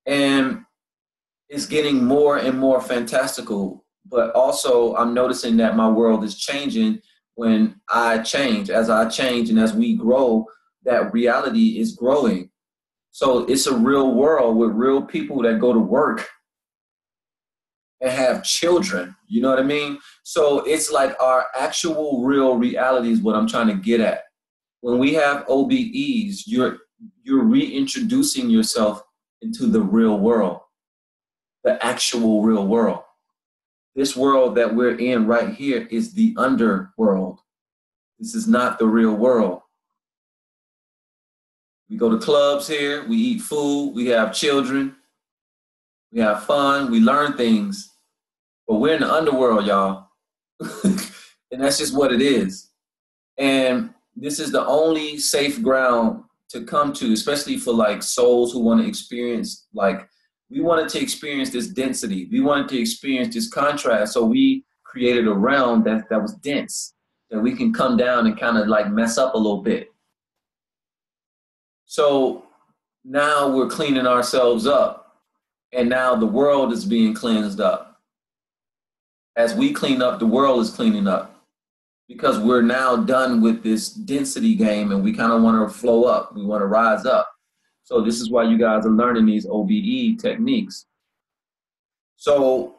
And it's getting more and more fantastical, but also I'm noticing that my world is changing when I change. As I change and as we grow, that reality is growing. So it's a real world with real people that go to work and have children, you know what I mean? So it's like our actual real reality is what I'm trying to get at. When we have OBEs, you're reintroducing yourself into the real world, the actual real world. This world that we're in right here is the underworld. This is not the real world. We go to clubs here, we eat food, we have children, we have fun, we learn things, but we're in the underworld, y'all. And that's just what it is. And this is the only safe ground to come to, especially for like souls who want to experience, like, we wanted to experience this density. We wanted to experience this contrast. So we created a realm that was dense, that we can come down and kind of like mess up a little bit. So now we're cleaning ourselves up, and now the world is being cleansed up. As we clean up, the world is cleaning up, because we're now done with this density game and we kind of want to flow up. We want to rise up. So this is why you guys are learning these OBE techniques. So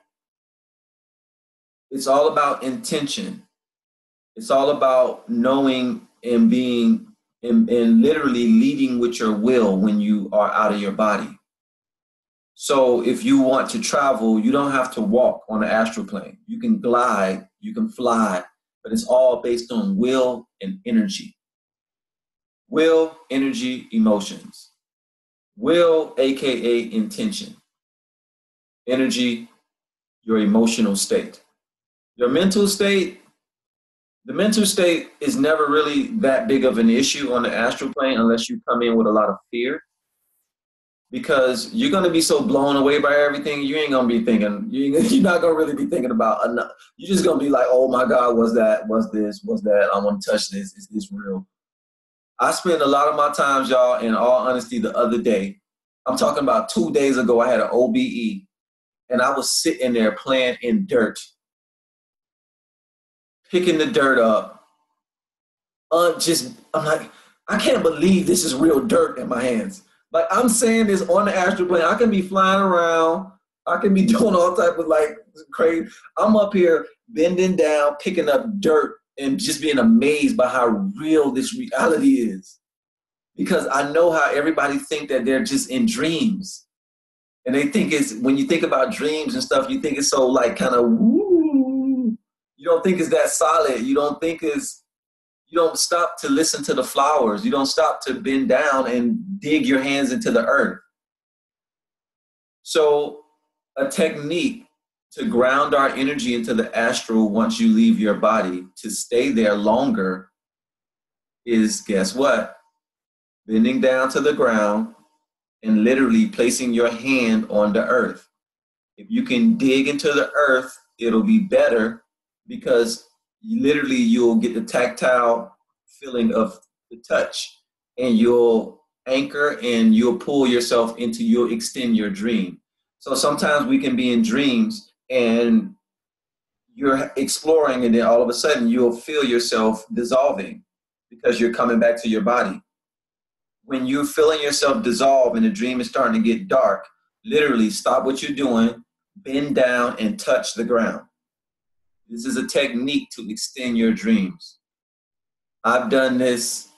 it's all about intention. It's all about knowing and being and literally leading with your will when you are out of your body. So if you want to travel, you don't have to walk on the astral plane. You can glide, you can fly, but it's all based on will and energy. Will, energy, emotions. Will, aka intention. Energy, your emotional state. Your mental state, the mental state is never really that big of an issue on the astral plane unless you come in with a lot of fear. Because you're going to be so blown away by everything, you ain't going to be thinking, you're not going to really be thinking about enough. You're just going to be like, oh my God, what's that? What's this? What's that? I want to touch this. Is this real? I spend a lot of my times, y'all, in all honesty, the other day, I'm talking about 2 days ago, I had an OBE, and I was sitting there playing in dirt, picking the dirt up. I'm like, I can't believe this is real dirt in my hands. Like, I'm saying this on the astral plane. I can be flying around. I can be doing all type of like crazy. I'm up here bending down, picking up dirt, and just being amazed by how real this reality is. Because I know how everybody think that they're just in dreams. And they think it's, when you think about dreams and stuff, you think it's so like kind of woo. You don't think it's that solid. You don't think it's, you don't stop to listen to the flowers. You don't stop to bend down and dig your hands into the earth. So a technique to ground our energy into the astral once you leave your body, to stay there longer, is, guess what? Bending down to the ground and literally placing your hand on the earth. If you can dig into the earth, it'll be better, because you'll get the tactile feeling of the touch, and you'll anchor and you'll pull yourself into, you'll extend your dream. So sometimes we can be in dreams and you're exploring, and then all of a sudden you'll feel yourself dissolving because you're coming back to your body. When you're feeling yourself dissolve and the dream is starting to get dark, literally stop what you're doing, bend down and touch the ground. This is a technique to extend your dreams. I've done this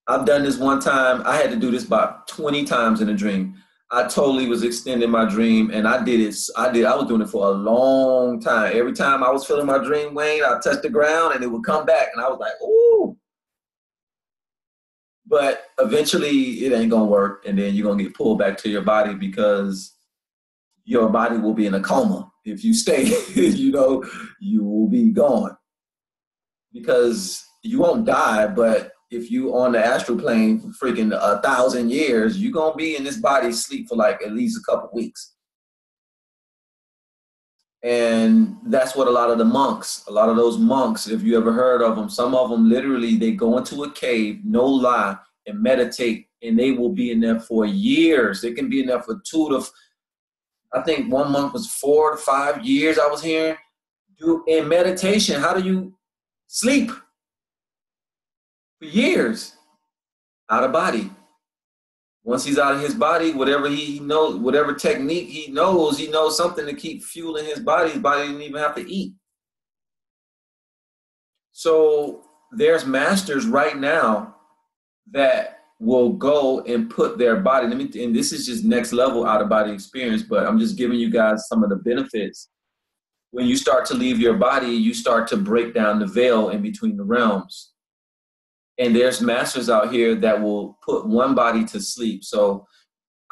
I've done this one time. I had to do this about 20 times in a dream. I totally was extending my dream, and I did it. I was doing it for a long time. Every time I was feeling my dream, Wayne, I touched the ground, and it would come back, and I was like, "Ooh!" But eventually, it ain't gonna work, and then you're gonna get pulled back to your body because your body will be in a coma if you stay. You will be gone because you won't die, but if you on the astral plane for freaking 1,000 years, you're gonna be in this body sleep for like at least a couple weeks. And that's what a lot of those monks, if you ever heard of them, some of them literally, they go into a cave, no lie, and meditate, and they will be in there for years. They can be in there for I think one monk was 4 to 5 years I was hearing. In meditation, how do you sleep? For years, out of body. Once he's out of his body, whatever he knows, whatever technique he knows something to keep fueling his body. His body didn't even have to eat. So there's masters right now that will go and put their body, and this is just next level out of body experience, but I'm just giving you guys some of the benefits. When you start to leave your body, you start to break down the veil in between the realms. And there's masters out here that will put one body to sleep. So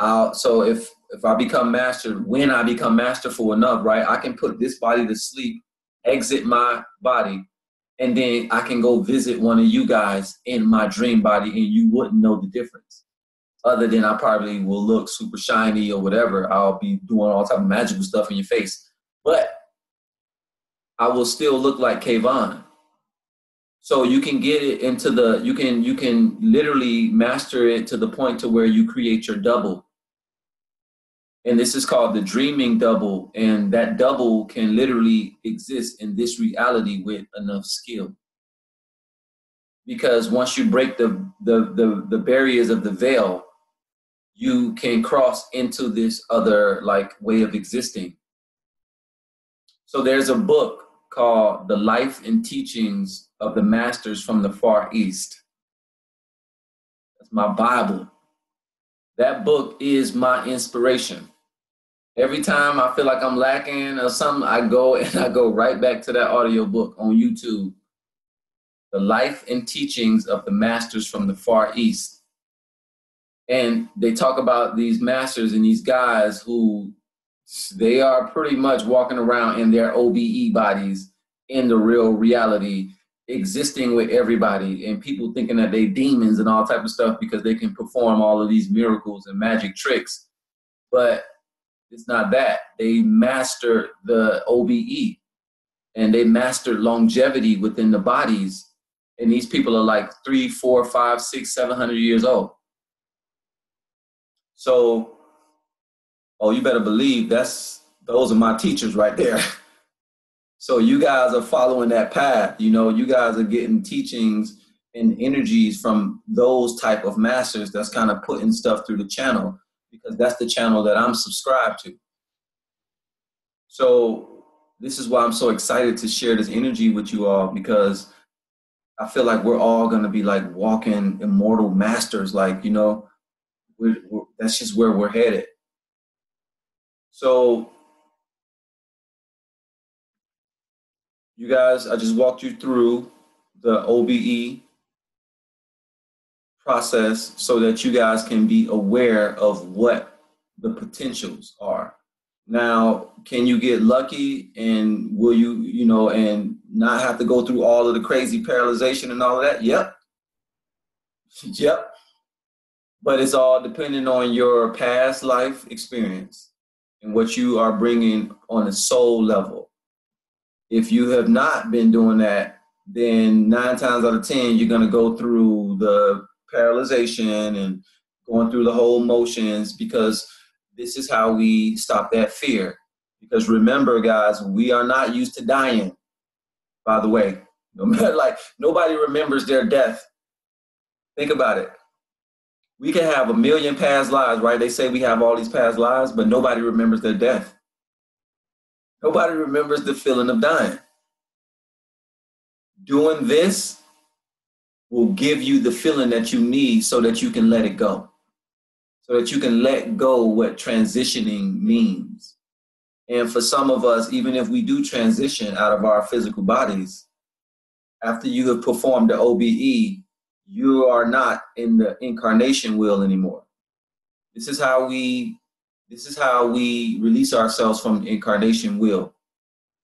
if I become master, when I become masterful enough, right, I can put this body to sleep, exit my body, and then I can go visit one of you guys in my dream body, and you wouldn't know the difference. Other than I probably will look super shiny or whatever. I'll be doing all type of magical stuff in your face. But I will still look like Kayvon. So you can get it into you can literally master it to the point to where you create your double. And this is called the dreaming double. And that double can literally exist in this reality with enough skill. Because once you break the barriers of the veil, you can cross into this other like way of existing. So there's a book called The Life and Teachings of the Masters from the Far East. That's my Bible. That book is my inspiration. Every time I feel like I'm lacking or something, I go right back to that audio book on YouTube. The Life and Teachings of the Masters from the Far East. And they talk about these masters and these guys who they are pretty much walking around in their OBE bodies in the real reality, existing with everybody, and people thinking that they demons and all type of stuff because they can perform all of these miracles and magic tricks. But it's not that. They mastered the OBE, and they mastered longevity within the bodies. And these people are like 3, 4, 5, 6, 700 years old. So, you better believe those are my teachers right there. So you guys are following that path. You guys are getting teachings and energies from those type of masters that's kind of putting stuff through the channel, because that's the channel that I'm subscribed to. So this is why I'm so excited to share this energy with you all, because I feel like we're all going to be like walking immortal masters. Like, that's just where we're headed. So you guys, I just walked you through the OBE process so that you guys can be aware of what the potentials are. Now, can you get lucky, and will you, and not have to go through all of the crazy paralyzation and all of that? Yep. Yep. But it's all depending on your past life experience and what you are bringing on a soul level. If you have not been doing that, then 9 times out of 10, you're going to go through the paralyzation and going through the whole motions, because this is how we stop that fear. Because remember, guys, we are not used to dying, by the way. No matter, nobody remembers their death. Think about it. We can have 1 million past lives, right? They say we have all these past lives, but nobody remembers their death. Nobody remembers the feeling of dying. Doing this will give you the feeling that you need so that you can let it go. So that you can let go what transitioning means. And for some of us, even if we do transition out of our physical bodies, after you have performed the OBE, you are not in the incarnation wheel anymore. This is how we release ourselves from the incarnation wheel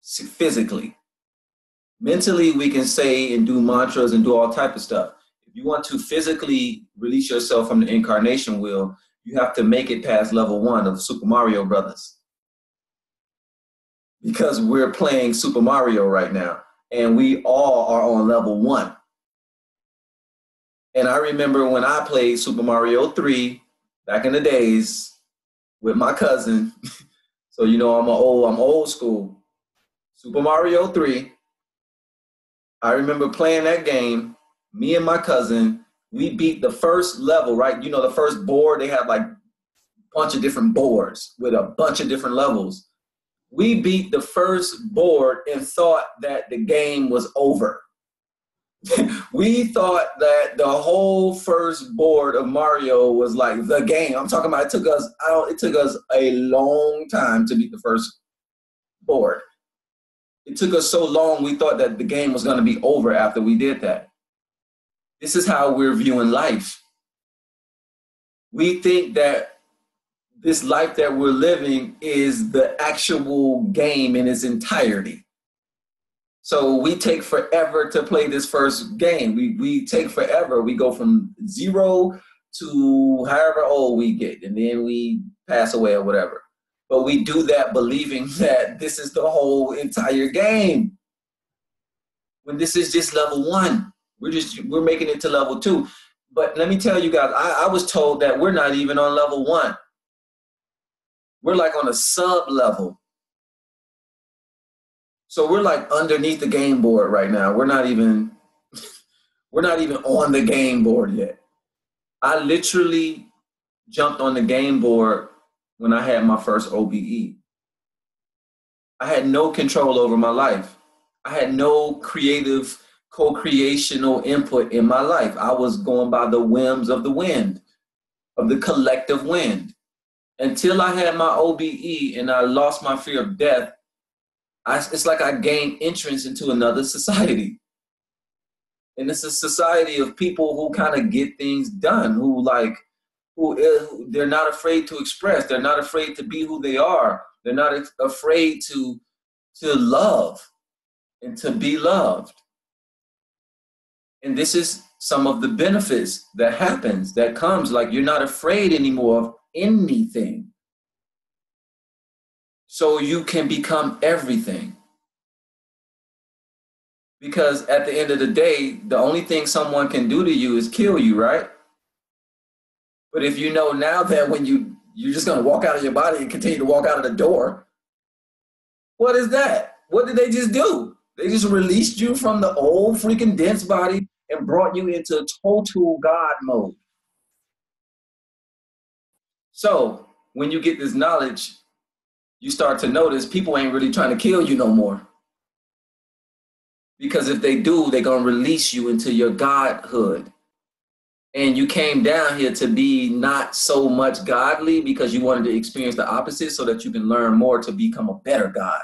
physically. Mentally, we can say and do mantras and do all type of stuff. If you want to physically release yourself from the incarnation wheel, you have to make it past level 1 of Super Mario Brothers. Because we're playing Super Mario right now, and we all are on level 1. And I remember when I played Super Mario 3 back in the days with my cousin. So you know I'm old school. Super Mario 3. I remember playing that game, me and my cousin, we beat the first level, right? You know, the first board, they have like a bunch of different boards with a bunch of different levels. We beat the first board and thought that the game was over. We thought that the whole first board of Mario was like the game. I'm talking about it took us a long time to beat the first board. It took us so long, we thought that the game was going to be over after we did that. This is how we're viewing life. We think that this life that we're living is the actual game in its entirety. So we take forever to play this first game. We take forever. We go from 0 to however old we get, and then we pass away or whatever. But we do that believing that this is the whole entire game. When this is just level 1. We're making it to level 2. But let me tell you guys, I was told that we're not even on level 1. We're like on a sub level. So we're like underneath the game board right now. We're not even on the game board yet. I literally jumped on the game board when I had my first OBE. I had no control over my life. I had no creative, co-creational input in my life. I was going by the whims of the wind, of the collective wind. Until I had my OBE and I lost my fear of death, it's like I gained entrance into another society. And it's a society of people who kind of get things done, who they're not afraid to express. They're not afraid to be who they are. They're not afraid to love and to be loved. And this is some of the benefits that comes, like you're not afraid anymore of anything. So you can become everything. Because at the end of the day, the only thing someone can do to you is kill you, right? But if you know now that when you're just going to walk out of your body and continue to walk out of the door, what is that? What did they just do? They just released you from the old freaking dense body and brought you into total God mode. So when you get this knowledge, you start to notice people ain't really trying to kill you no more. Because if they do, they're going to release you into your godhood. And you came down here to be not so much godly because you wanted to experience the opposite so that you can learn more to become a better God.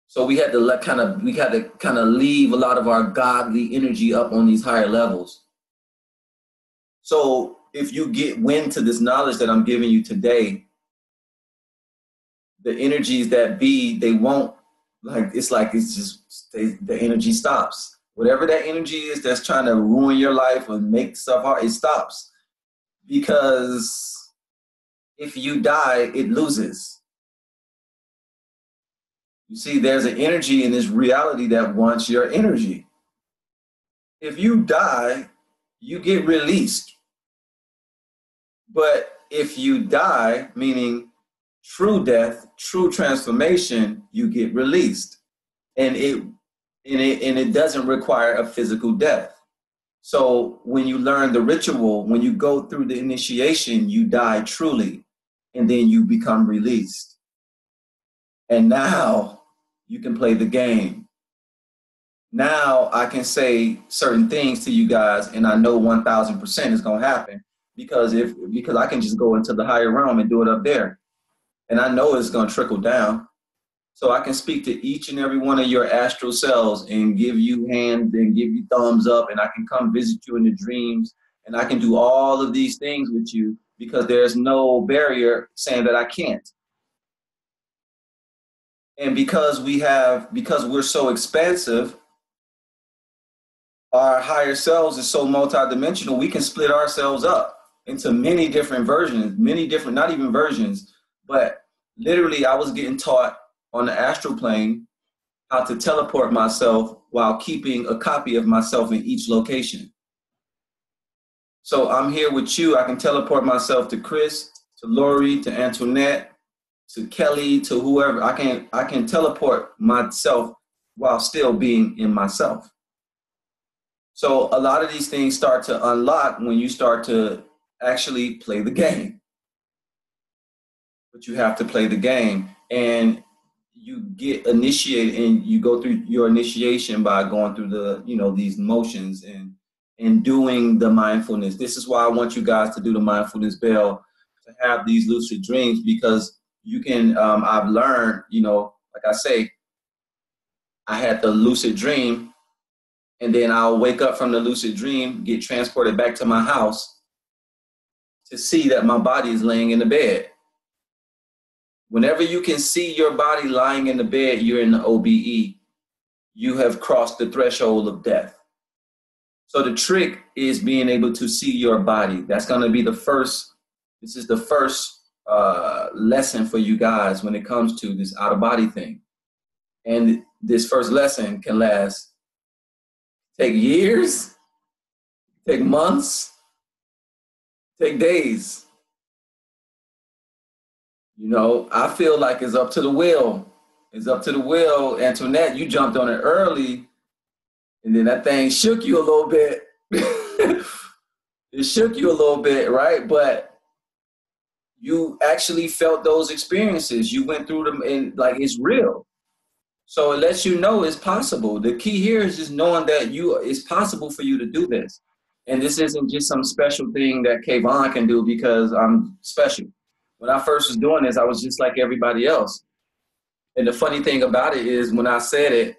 So we had to kind of leave a lot of our godly energy up on these higher levels. So if you get wind to this knowledge that I'm giving you today, the energies that be, they won't, the energy stops. Whatever that energy is that's trying to ruin your life or make stuff hard, it stops. Because if you die, it loses. You see, there's an energy in this reality that wants your energy. If you die, you get released. But if you die, meaning true death, true transformation, you get released. And it doesn't require a physical death. So when you learn the ritual, when you go through the initiation, you die truly, and then you become released. And now you can play the game. Now I can say certain things to you guys, and I know 1,000% is gonna happen because I can just go into the higher realm and do it up there, and I know it's gonna trickle down. So I can speak to each and every one of your astral selves and give you hands and give you thumbs up, and I can come visit you in your dreams, and I can do all of these things with you because there's no barrier saying that I can't. And because we're so expansive, our higher selves is so multidimensional, we can split ourselves up into many different versions, many different, not even versions, but literally I was getting taught on the astral plane how to teleport myself while keeping a copy of myself in each location. So I'm here with you. I can teleport myself to Chris, to Lori, to Antoinette, to Kelly, to whoever. I can teleport myself while still being in myself. So a lot of these things start to unlock when you start to actually play the game. But you have to play the game, and you get initiated, and you go through your initiation by going through these motions and doing the mindfulness. This is why I want you guys to do the mindfulness bell, to have these lucid dreams, because you can, I've learned, like I say, I had the lucid dream, and then I'll wake up from the lucid dream, get transported back to my house to see that my body is laying in the bed. Whenever you can see your body lying in the bed, you're in the OBE. You have crossed the threshold of death. So the trick is being able to see your body. That's going to be this is the first lesson for you guys when it comes to this out-of-body thing. And this first lesson can take years, take months, take days. I feel like it's up to the will. It's up to the will. Antoinette, you jumped on it early, and then that thing shook you a little bit. It shook you a little bit, right? But you actually felt those experiences. You went through them, and like, it's real. So it lets you know it's possible. The key here is just knowing that it's possible for you to do this. And this isn't just some special thing that Kayvon can do because I'm special. When I first was doing this, I was just like everybody else. And the funny thing about it is when I said it,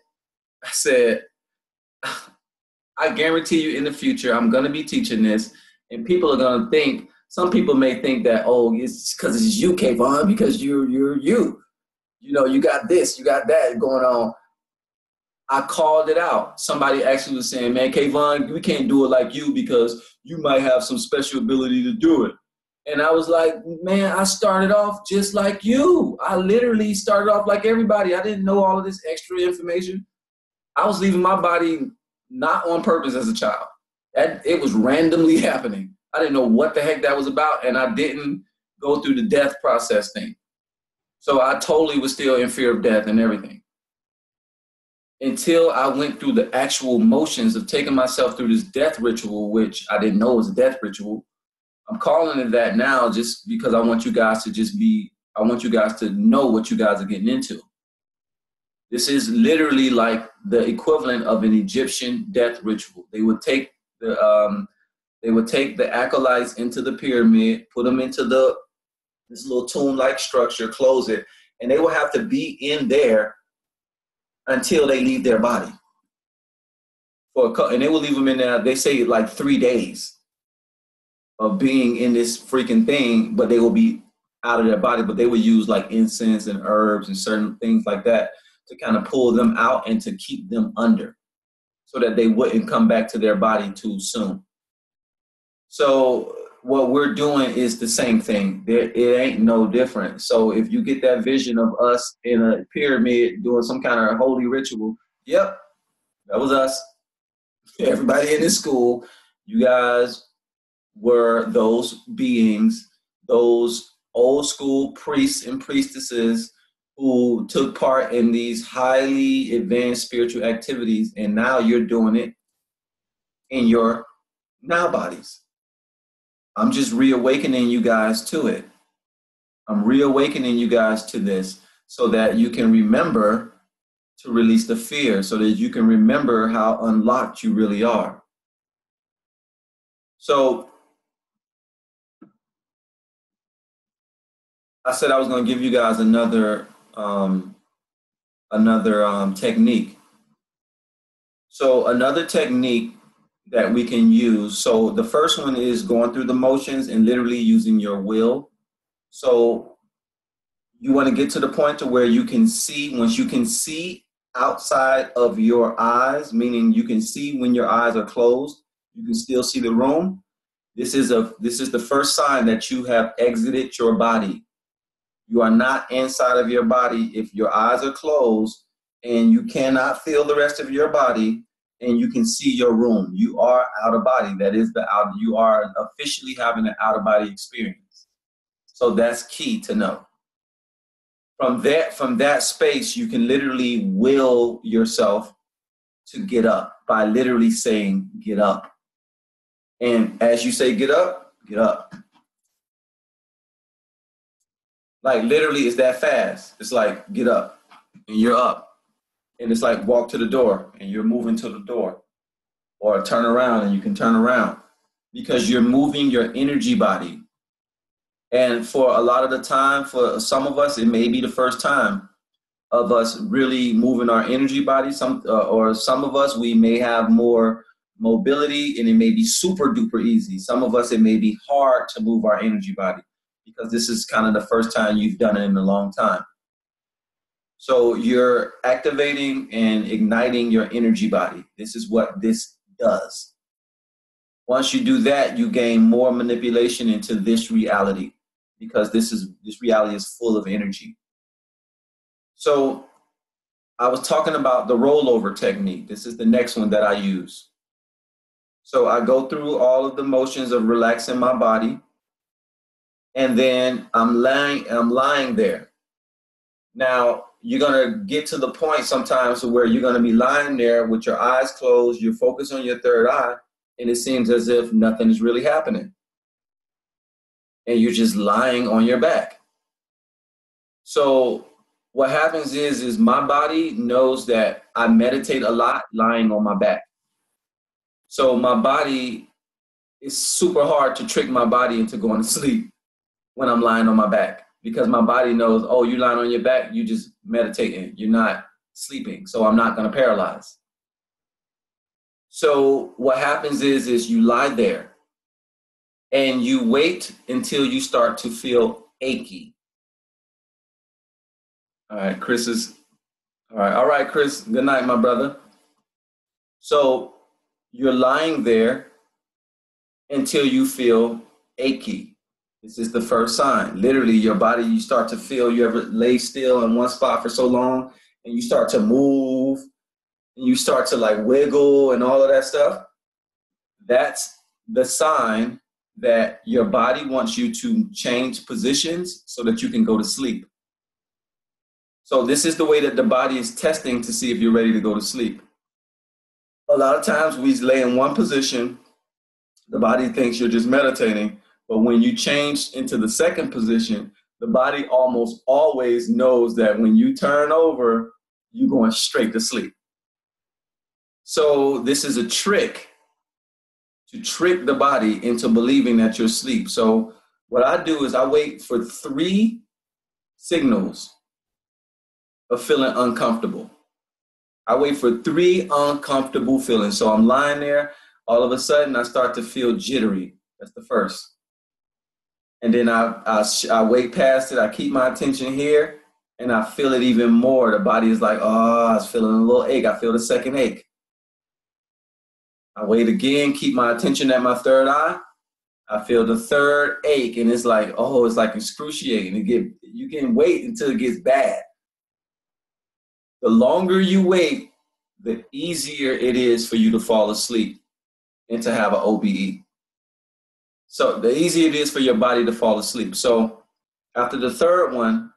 I said, I guarantee you in the future, I'm going to be teaching this, and people are going to think, some people may think that, oh, it's because it's you, Kayvon, because you're you. You got this, you got that going on. I called it out. Somebody actually was saying, man, Kayvon, we can't do it like you because you might have some special ability to do it. And I was like, man, I started off just like you. I literally started off like everybody. I didn't know all of this extra information. I was leaving my body not on purpose as a child. It was randomly happening. I didn't know what the heck that was about, and I didn't go through the death process thing. So I totally was still in fear of death and everything. Until I went through the actual motions of taking myself through this death ritual, which I didn't know was a death ritual. I'm calling it that now just because I want you guys to know what you guys are getting into. This is literally like the equivalent of an Egyptian death ritual. They would take the acolytes into the pyramid, put them into this little tomb-like structure, close it, and they will have to be in there until they leave their body. And they will leave them in there, they say like 3 days of being in this freaking thing, but they will be out of their body, but they will use like incense and herbs and certain things like that to kind of pull them out and to keep them under so that they wouldn't come back to their body too soon. So what we're doing is the same thing. It ain't no different. So if you get that vision of us in a pyramid doing some kind of holy ritual, yep, that was us. Everybody in this school, you guys were those beings, those old school priests and priestesses who took part in these highly advanced spiritual activities, and now you're doing it in your now bodies. I'm just reawakening you guys to it. I'm reawakening you guys to this so that you can remember to release the fear so that you can remember how unlocked you really are. So I said I was going to give you guys another technique. So another technique that we can use. So the first one is going through the motions and literally using your will. So you want to get to the point to where you can see, once you can see outside of your eyes, meaning you can see when your eyes are closed, you can still see the room. This is the first sign that you have exited your body. You are not inside of your body if your eyes are closed and you cannot feel the rest of your body and you can see your room. You are out of body. That is you are officially having an out of body experience. So that's key to know. From that space, you can literally will yourself to get up by literally saying, get up. And as you say, get up, get up. Like literally it's that fast. It's like, get up and you're up. And it's like walk to the door and you're moving to the door, or turn around and you can turn around, because you're moving your energy body. And for a lot of the time, for some of us, it may be the first time of us really moving our energy body. Or some of us, we may have more mobility and it may be super duper easy. Some of us, it may be hard to move our energy body because this is kind of the first time you've done it in a long time. So you're activating and igniting your energy body. This is what this does. Once you do that, you gain more manipulation into this reality, because this reality is full of energy. So I was talking about the rollover technique. This is the next one that I use. So I go through all of the motions of relaxing my body, and then I'm lying there. Now, you're going to get to the point sometimes where you're going to be lying there with your eyes closed, you're focused on your third eye, and it seems as if nothing is really happening. And you're just lying on your back. So what happens is my body knows that I meditate a lot lying on my back. So my body, it's super hard to trick my body into going to sleep when I'm lying on my back, because my body knows, oh, you're lying on your back, you just meditating, you're not sleeping, so I'm not going to paralyze. So what happens is you lie there and you wait until you start to feel achy. All right, Chris is, all right, Chris, good night, my brother. So you're lying there until you feel achy. This is the first sign. Literally, your body, you start to feel, you ever lay still in one spot for so long and you start to move and you start to like wiggle and all of that stuff. That's the sign that your body wants you to change positions so that you can go to sleep. So this is the way that the body is testing to see if you're ready to go to sleep. A lot of times we lay in one position, the body thinks you're just meditating. But when you change into the second position, the body almost always knows that when you turn over, you're going straight to sleep. So this is a trick to trick the body into believing that you're asleep. So what I do is I wait for 3 signals of feeling uncomfortable. I wait for 3 uncomfortable feelings. So I'm lying there, all of a sudden I start to feel jittery. That's the first. And then I wait past it. I keep my attention here and I feel it even more. The body is like, oh, I was feeling a little ache. I feel the second ache. I wait again, keep my attention at my third eye. I feel the third ache and it's like, oh, it's like excruciating. You can wait until it gets bad. The longer you wait, the easier it is for you to fall asleep and to have an OBE. So the easier it is for your body to fall asleep. So after the third one,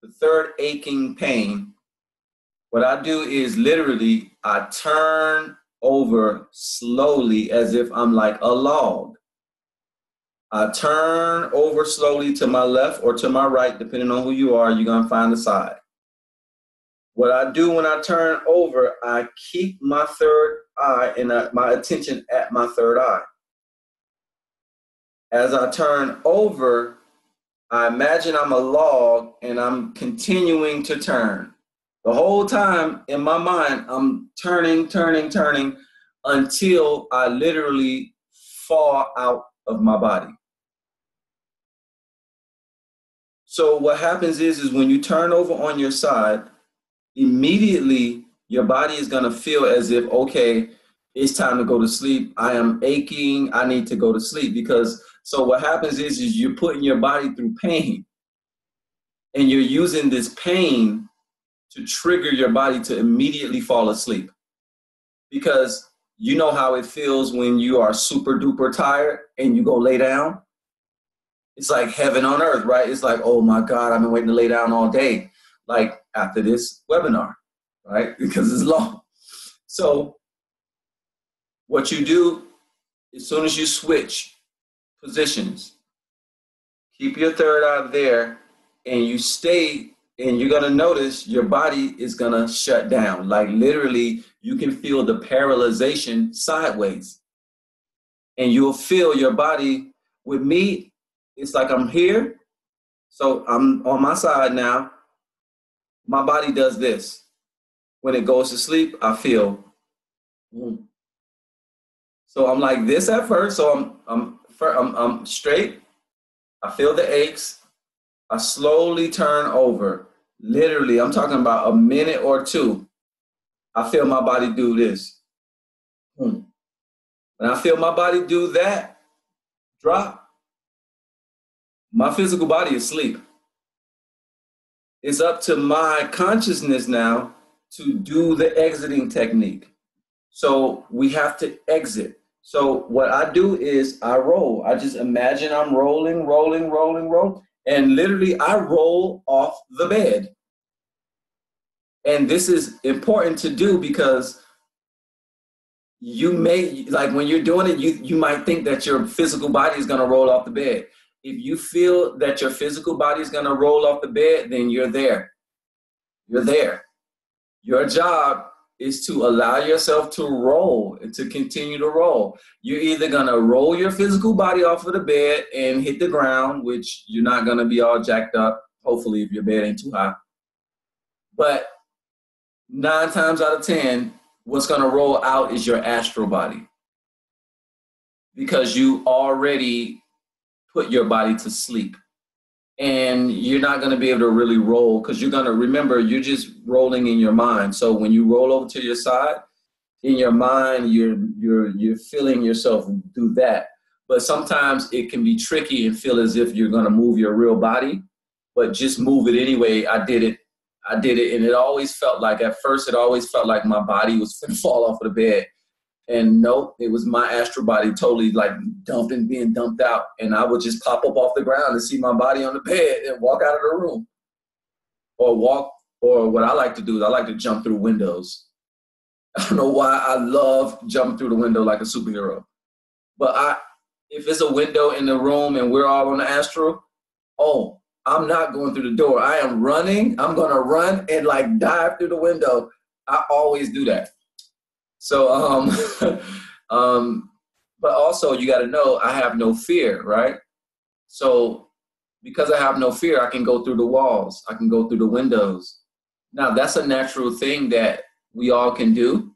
the third aching pain, what I do is literally I turn over slowly as if I'm like a log. I turn over slowly to my left or to my right, depending on who you are, you're going to find the side. What I do when I turn over, I keep my third eye and my attention at my third eye. As I turn over, I imagine I'm a log and I'm continuing to turn. The whole time in my mind, I'm turning, turning, turning until I literally fall out of my body. So what happens is when you turn over on your side, immediately your body is going to feel as if, okay, it's time to go to sleep. I am aching. I need to go to sleep. Because so what happens is you're putting your body through pain, and you're using this pain to trigger your body to immediately fall asleep. Because you know how it feels when you are super duper tired and you go lay down. It's like heaven on earth, right? It's like, oh my God, I've been waiting to lay down all day, like after this webinar, right? Because it's long. So what you do, as soon as you switch positions, keep your third eye there, and you stay, and you're gonna notice your body is gonna shut down. Like literally, you can feel the paralyzation sideways. And you'll feel your body. With me, it's like I'm here, so I'm on my side now. My body does this. When it goes to sleep, I feel. So I'm like this at first. So I'm straight. I feel the aches. I slowly turn over. Literally, I'm talking about a minute or two. I feel my body do this. When I feel my body do that, drop. My physical body is asleep. It's up to my consciousness now to do the exiting technique. So we have to exit. So what I do is I roll. I just imagine I'm rolling. And literally I roll off the bed. And this is important to do because you may, like when you're doing it, you might think that your physical body is going to roll off the bed. If you feel that your physical body is going to roll off the bed, then you're there. You're there. Your job is to allow yourself to roll and to continue to roll. You're either going to roll your physical body off of the bed and hit the ground, which you're not going to be all jacked up, hopefully, if your bed ain't too high. But 9 times out of 10, what's going to roll out is your astral body, because you already put your body to sleep. And you're not going to be able to really roll because you're going to remember you're just rolling in your mind. So when you roll over to your side, in your mind, you're feeling yourself do that. But sometimes it can be tricky and feel as if you're going to move your real body, but just move it anyway. I did it, and it always felt like, at first, it always felt like my body was going to fall off of the bed. And nope, it was my astral body totally like being dumped out. And I would just pop up off the ground and see my body on the bed and walk out of the room. Or what I like to do is I like to jump through windows. I don't know why I love jumping through the window like a superhero. But if it's a window in the room and we're all on the astral, I'm not going through the door. I am running. I'm going to run and like dive through the window. I always do that. So, but also you got to know I have no fear, right? So because I have no fear, I can go through the walls. I can go through the windows. Now that's a natural thing that we all can do.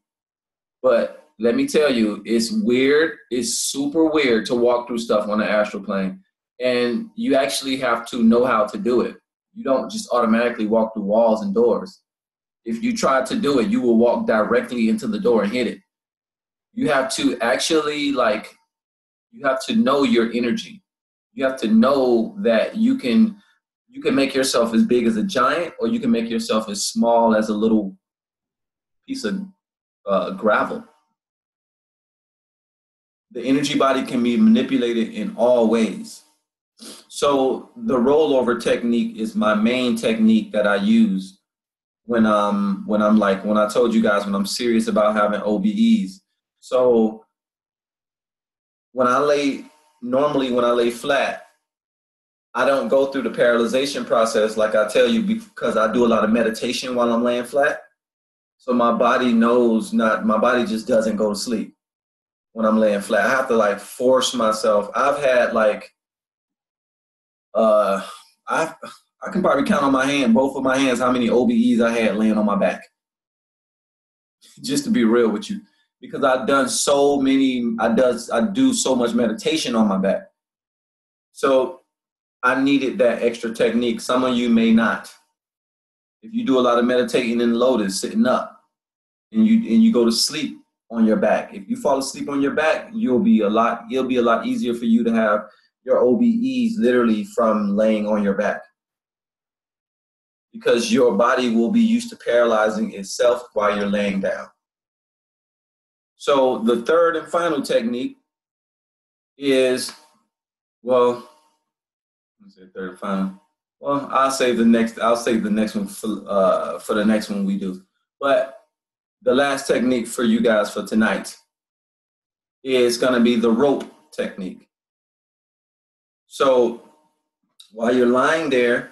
But let me tell you, it's weird. It's super weird to walk through stuff on the astral plane. And you actually have to know how to do it. You don't just automatically walk through walls and doors. If you try to do it, you will walk directly into the door and hit it. You have to actually you have to know your energy. You have to know that you can make yourself as big as a giant, or you can make yourself as small as a little piece of gravel. The energy body can be manipulated in all ways. So the rollover technique is my main technique that I use when I told you guys, when I'm serious about having OBEs. So when I lay flat, I don't go through the paralyzation process like I tell you because I do a lot of meditation while I'm laying flat. So my body knows not, my body just doesn't go to sleep when I'm laying flat. I have to like force myself. I've had like, uh, I I can probably count on my hand, both of my hands, how many OBEs I had laying on my back. Just to be real with you, because I've done so many, I do so much meditation on my back. So I needed that extra technique. Some of you may not. If you do a lot of meditating in lotus, sitting up, and you go to sleep on your back, if you fall asleep on your back, it'll be a lot easier for you to have your OBEs literally from laying on your back, because your body will be used to paralyzing itself while you're laying down. So the third and final technique is, well, let's say third and final. Well, I'll save the next one for the next one we do. But the last technique for you guys for tonight is going to be the rope technique. So while you're lying there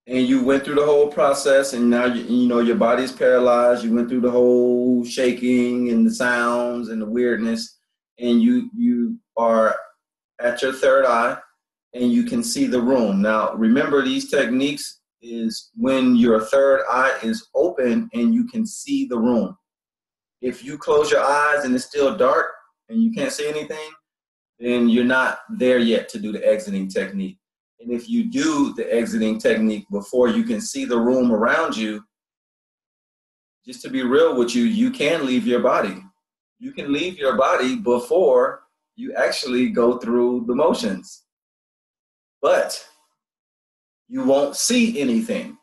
and you went through the whole process, and now you know your body's paralyzed, you went through the whole shaking and the sounds and the weirdness, and you are at your third eye and you can see the room. Now remember, these techniques is when your third eye is open and you can see the room. If you close your eyes and it's still dark and you can't see anything, then you're not there yet to do the exiting technique. And if you do the exiting technique before you can see the room around you, just to be real with you, you can leave your body. You can leave your body before you actually go through the motions. But you won't see anything.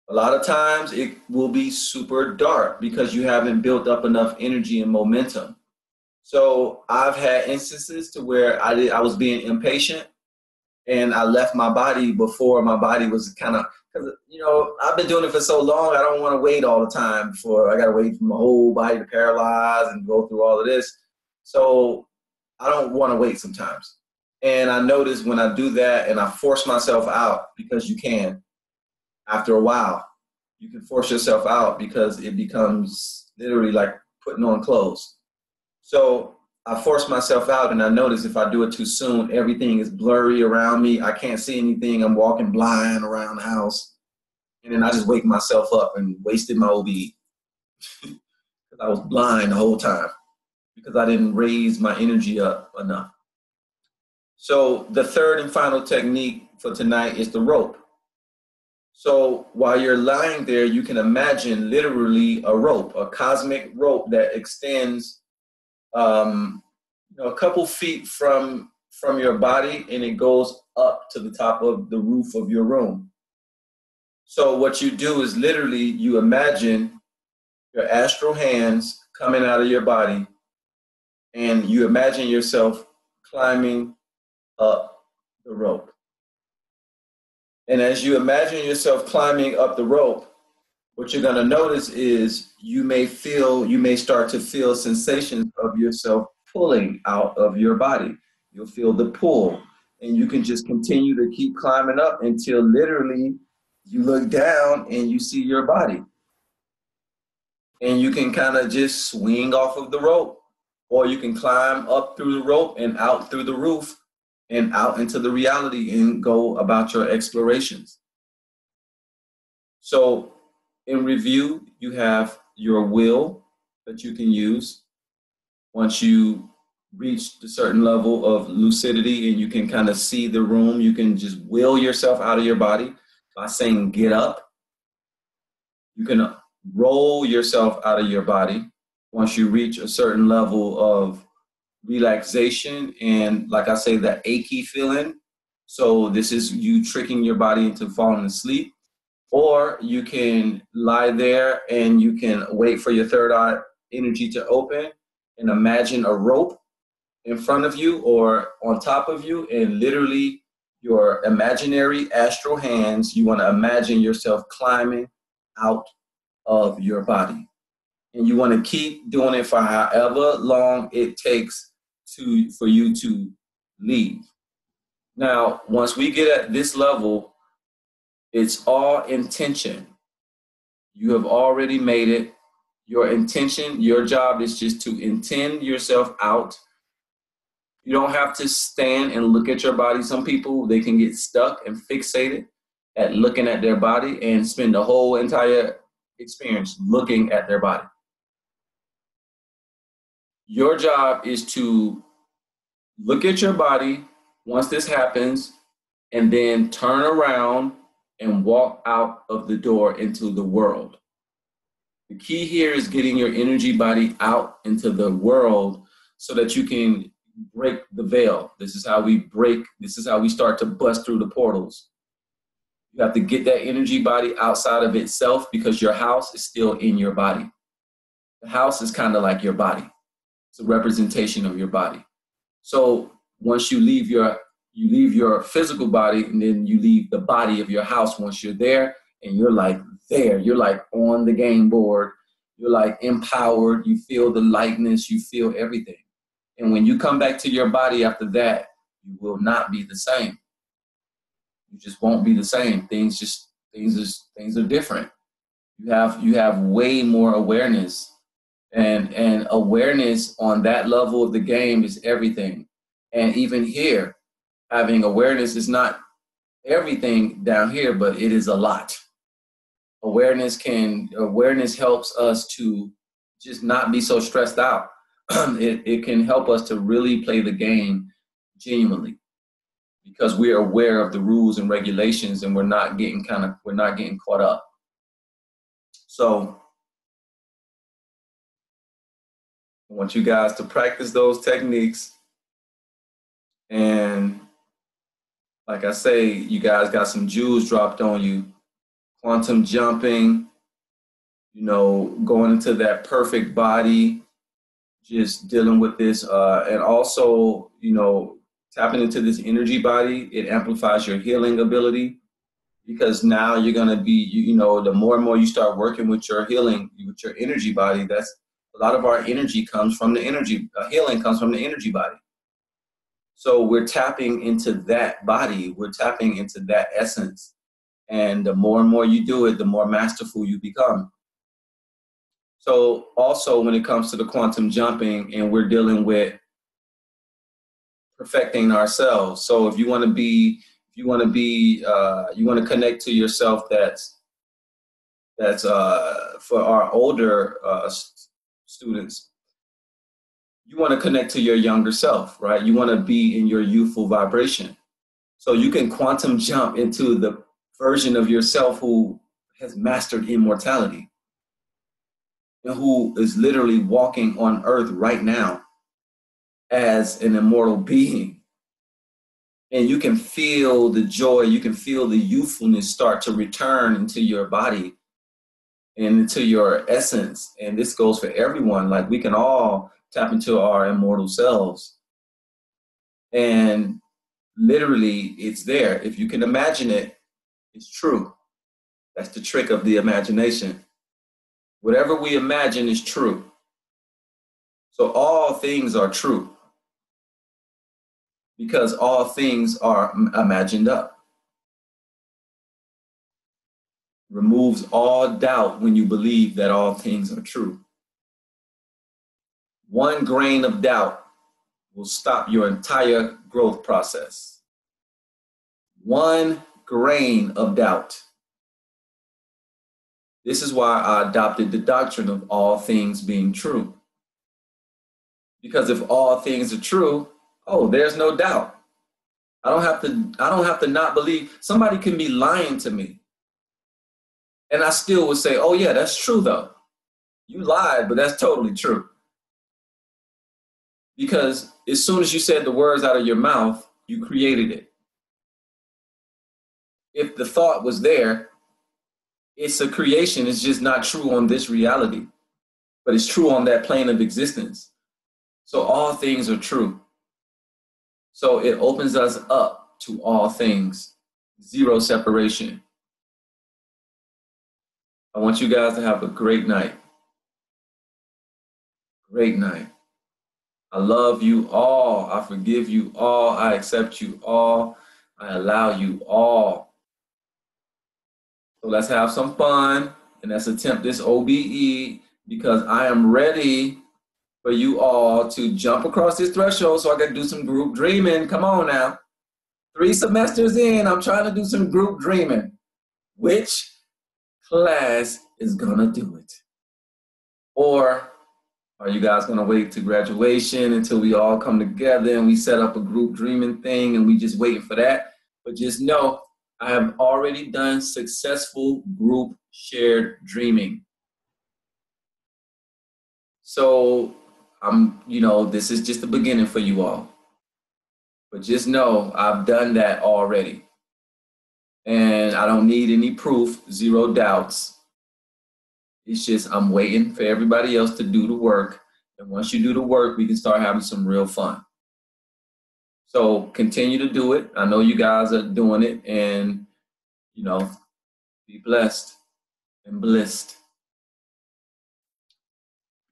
A lot of times it will be super dark because you haven't built up enough energy and momentum. So I've had instances to where I was being impatient and I left my body before my body was kind of, because, you know, I've been doing it for so long, I don't want to wait all the time I got to wait for my whole body to paralyze and go through all of this. So I don't want to wait sometimes. And I notice when I do that and I force myself out, because you can, after a while, you can force yourself out because it becomes literally like putting on clothes. So I force myself out, and I notice if I do it too soon, everything is blurry around me. I can't see anything. I'm walking blind around the house. And then I just wake myself up and wasted my OBE because I was blind the whole time because I didn't raise my energy up enough. So the third and final technique for tonight is the rope. So while you're lying there, you can imagine literally a rope, a cosmic rope that extends a couple feet from your body, and it goes up to the top of the roof of your room. So what you do is literally you imagine your astral hands coming out of your body, and you imagine yourself climbing up the rope. And as you imagine yourself climbing up the rope, what you're going to notice is you may start to feel sensations of yourself pulling out of your body. You'll feel the pull, and you can just continue to keep climbing up until literally you look down and you see your body. And you can kind of just swing off of the rope, or you can climb up through the rope and out through the roof and out into the reality and go about your explorations. So in review, you have your will that you can use. Once you reach a certain level of lucidity and you can kind of see the room, you can just will yourself out of your body by saying, get up. You can roll yourself out of your body once you reach a certain level of relaxation and, like I say, that achy feeling. So this is you tricking your body into falling asleep. Or you can lie there and you can wait for your third eye energy to open and imagine a rope in front of you or on top of you, and literally your imaginary astral hands, you want to imagine yourself climbing out of your body. And you want to keep doing it for however long it takes for you to leave. Now, once we get at this level, it's all intention. You have already made it. Your intention, your job is just to intend yourself out. You don't have to stand and look at your body. Some people, they can get stuck and fixated at looking at their body and spend the whole entire experience looking at their body. Your job is to look at your body once this happens and then turn around and walk out of the door into the world. The key here is getting your energy body out into the world so that you can break the veil. This is how we start to bust through the portals. You have to get that energy body outside of itself because your house is still in your body. The house is kind of like your body. It's a representation of your body. So once you leave your physical body, and then you leave the body of your house. Once you're there, and you're like there, you're like on the game board, you're like empowered, you feel the lightness, you feel everything. And when you come back to your body after that, you will not be the same. You just won't be the same. Things are different. You have way more awareness. And awareness on that level of the game is everything. And even here, having awareness is not everything down here, but it is a lot. Awareness helps us to just not be so stressed out. It can help us to really play the game genuinely because we're aware of the rules and regulations and we're not getting caught up. So I want you guys to practice those techniques. And like I say, you guys got some jewels dropped on you. Quantum jumping, going into that perfect body, just dealing with this. And also, tapping into this energy body, it amplifies your healing ability because now you're going to be, the more and more you start working with your healing, with your energy body, that's a lot of our energy comes from the energy, healing comes from the energy body. So we're tapping into that body, we're tapping into that essence. And the more and more you do it, the more masterful you become. So also when it comes to the quantum jumping and we're dealing with perfecting ourselves. So if you want to connect to yourself, that's for our older students, you want to connect to your younger self, right? You want to be in your youthful vibration. So you can quantum jump into the version of yourself who has mastered immortality and who is literally walking on earth right now as an immortal being. And you can feel the joy, you can feel the youthfulness start to return into your body and into your essence. And this goes for everyone. Like we can all tap into our immortal selves. And literally it's there. If you can imagine it, it's true. That's the trick of the imagination. Whatever we imagine is true. So all things are true because all things are imagined up. Removes all doubt when you believe that all things are true. One grain of doubt will stop your entire growth process. One grain of doubt. This is why I adopted the doctrine of all things being true. Because if all things are true, there's no doubt. I don't have to not believe. Somebody can be lying to me. And I still would say, oh yeah, that's true though. You lied, but that's totally true. Because as soon as you said the words out of your mouth, you created it. If the thought was there, it's a creation. It's just not true on this reality, but it's true on that plane of existence. So all things are true. So it opens us up to all things, zero separation. I want you guys to have a great night. Great night. I love you all. I forgive you all. I accept you all. I allow you all. So let's have some fun and let's attempt this OBE because I am ready for you all to jump across this threshold so I can do some group dreaming. Come on now. 3 semesters in, I'm trying to do some group dreaming. Which class is gonna do it? Or are you guys gonna wait to graduation until we all come together and we set up a group dreaming thing and we just waiting for that? But just know, I have already done successful group shared dreaming. So this is just the beginning for you all. But just know I've done that already. And I don't need any proof, 0 doubts. It's just I'm waiting for everybody else to do the work. And once you do the work, we can start having some real fun. So continue to do it. I know you guys are doing it and, be blessed and blissed.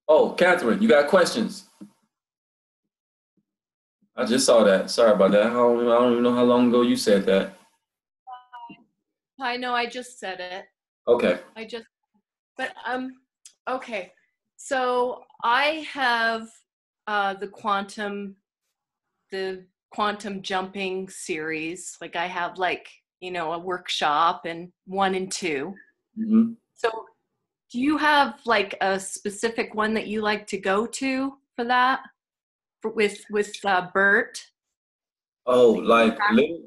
Oh, Catherine, you got questions? I just saw that. Sorry about that. I don't even know how long ago you said that. I know, I just said it. Okay. Okay. So I have the quantum jumping series. Like I have a workshop and 1 and 2. Mm-hmm. So do you have like a specific one that you like to go to for that? With Bert? Oh, like little?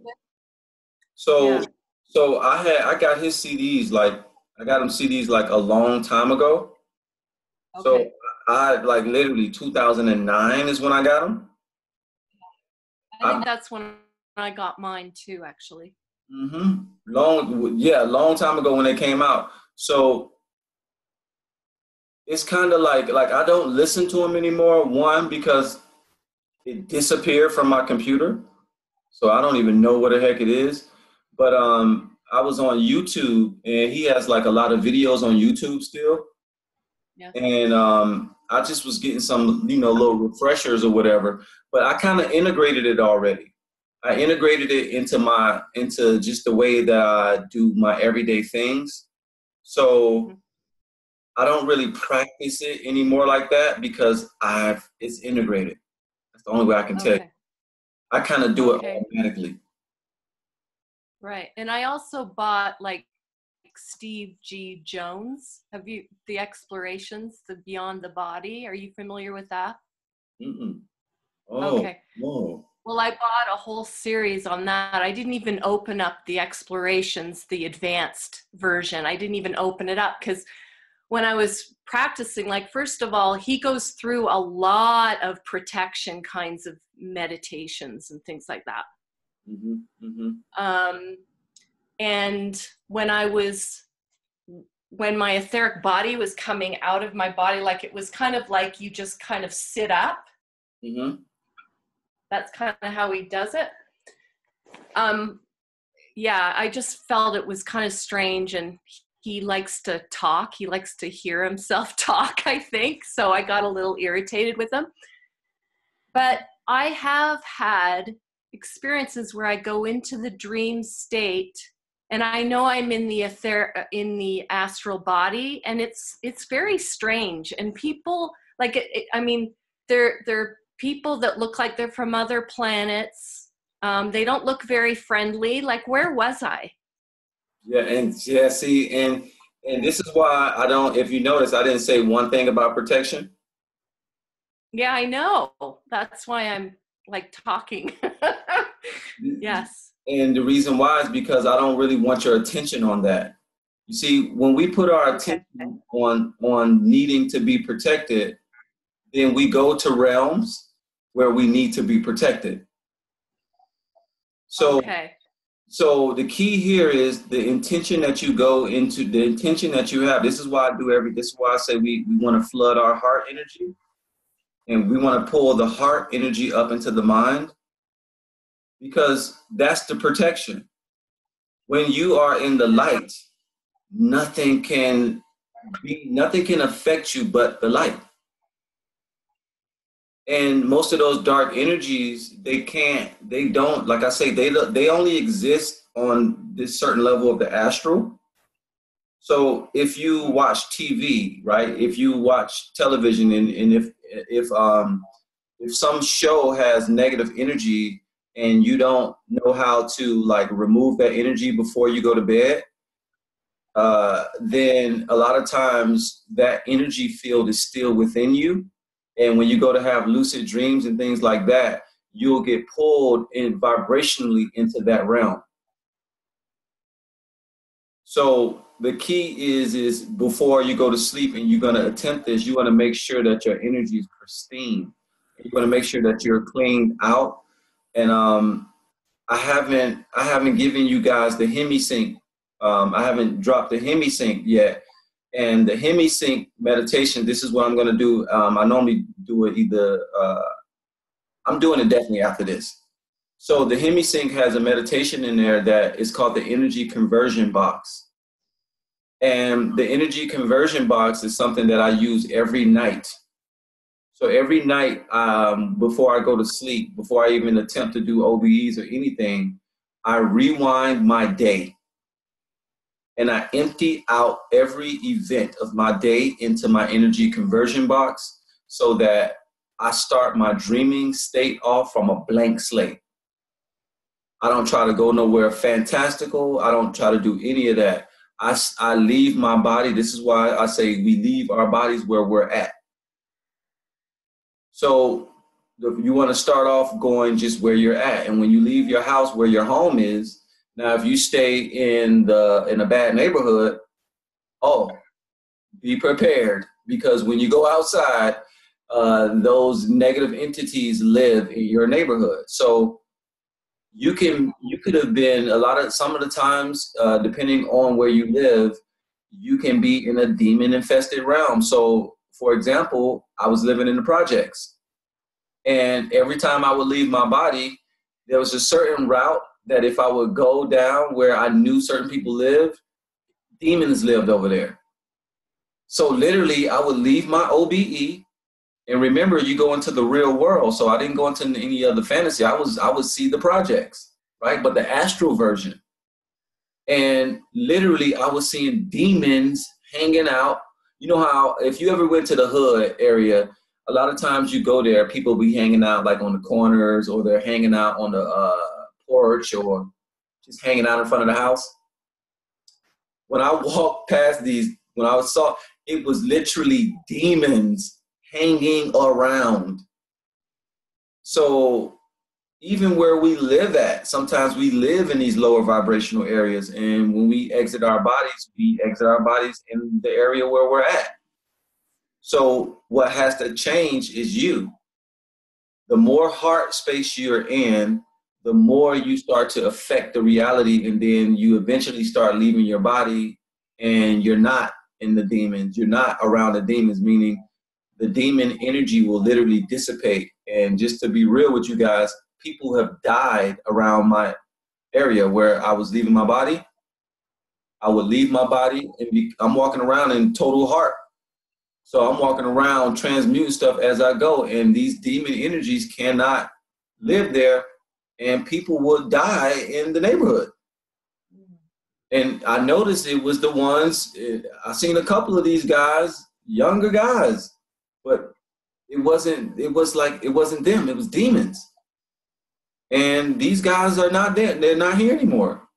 So Yeah. so I got his CDs I got him CDs like a long time ago. Okay. So I like literally 2009 is when I got them. I think that's when I got mine too, actually. Mm-hmm. Long time ago when they came out. So it's kind of like I don't listen to them anymore. One, because it disappeared from my computer, so I don't even know what the heck it is. But I was on YouTube, and he has like a lot of videos on YouTube still. Yeah. And I just was getting some, little refreshers or whatever. But I kind of integrated it already. I integrated it into just the way that I do my everyday things. So I don't really practice it anymore like that because it's integrated. That's the only way I can tell you. I kind of do it automatically. Right. And I also bought like Steve G. Jones. Have you, the Explorations, the Beyond the Body? Are you familiar with that? Mm-mm. Oh, okay. Whoa. Well, I bought a whole series on that. I didn't even open up the Explorations, the advanced version. I didn't even open it up because when I was practicing, like, first of all, he goes through a lot of protection kinds of meditations and things like that. Mm-hmm. Mm-hmm. And when my etheric body was coming out of my body, like it was kind of like you just kind of sit up. Mm-hmm. That's kind of how he does it. Yeah, I just felt it was kind of strange, and he likes to talk. He likes to hear himself talk, I think. So I got a little irritated with him. But I have had experiences where I go into the dream state, and I know I'm in the astral body, and it's very strange. And people like it, I mean, they're people that look like they're from other planets. They don't look very friendly. Like, where was I? See, and this is why I don't. If you notice, I didn't say one thing about protection. Yeah, I know. That's why I'm like talking. Yes. And the reason why is because I don't really want your attention on that. You see, when we put our attention on needing to be protected, then we go to realms where we need to be protected. So, so the key here is the intention that you go into, the intention that you have. This is why this is why I say we want to flood our heart energy, and we want to pull the heart energy up into the mind, because that's the protection. When you are in the light, nothing can affect you but the light. And most of those dark energies, they don't, like I say, they only exist on this certain level of the astral. So if you watch TV, right? If you watch television, and if some show has negative energy and you don't know how to like remove that energy before you go to bed, then a lot of times that energy field is still within you. And when you go to have lucid dreams and things like that, you'll get pulled in vibrationally into that realm. So the key is before you go to sleep and you're going to attempt this, you want to make sure that your energy is pristine. You want to make sure that you're cleaned out. And I haven't given you guys the HemiSync. I haven't dropped the HemiSync yet. And the HemiSync meditation, this is what I'm going to do. I normally do it I'm doing it definitely after this. So the HemiSync has a meditation in there that is called the Energy Conversion Box. And the Energy Conversion Box is something that I use every night. So every night before I go to sleep, before I even attempt to do OBEs or anything, I rewind my day. And I empty out every event of my day into my energy conversion box so that I start my dreaming state off from a blank slate. I don't try to go nowhere fantastical. I don't try to do any of that. I leave my body. This is why I say we leave our bodies where we're at. So you want to start off going just where you're at. And when you leave your house where your home is, now if you stay in a bad neighborhood, be prepared, because when you go outside, those negative entities live in your neighborhood. So you could have been some of the times, depending on where you live, you can be in a demon infested realm. So for example, I was living in the projects, and every time I would leave my body, there was a certain route that if I would go down where I knew certain people lived, demons lived over there. So literally I would leave my OBE, and remember, you go into the real world. So I didn't go into any other fantasy. I would see the projects, right? But the astral version. And literally I was seeing demons hanging out. You know how if you ever went to the hood area, a lot of times you go there, people be hanging out like on the corners, or they're hanging out on the porch, or just hanging out in front of the house. When I walked past when I saw, it was literally demons hanging around. So even where we live at, sometimes we live in these lower vibrational areas, and when we exit our bodies in the area where we're at. So what has to change is you. The more heart space you're in, the more you start to affect the reality, and then you eventually start leaving your body, and you're not in the demons. You're not around the demons, meaning the demon energy will literally dissipate. And just to be real with you guys, people have died around my area where I was leaving my body. I would leave my body, and I'm walking around in total heart. So I'm walking around transmuting stuff as I go, and these demon energies cannot live there, and people would die in the neighborhood. And I noticed it was the ones, I seen a couple of these guys, younger guys, but it wasn't them, it was demons. And these guys are not there, they're not here anymore.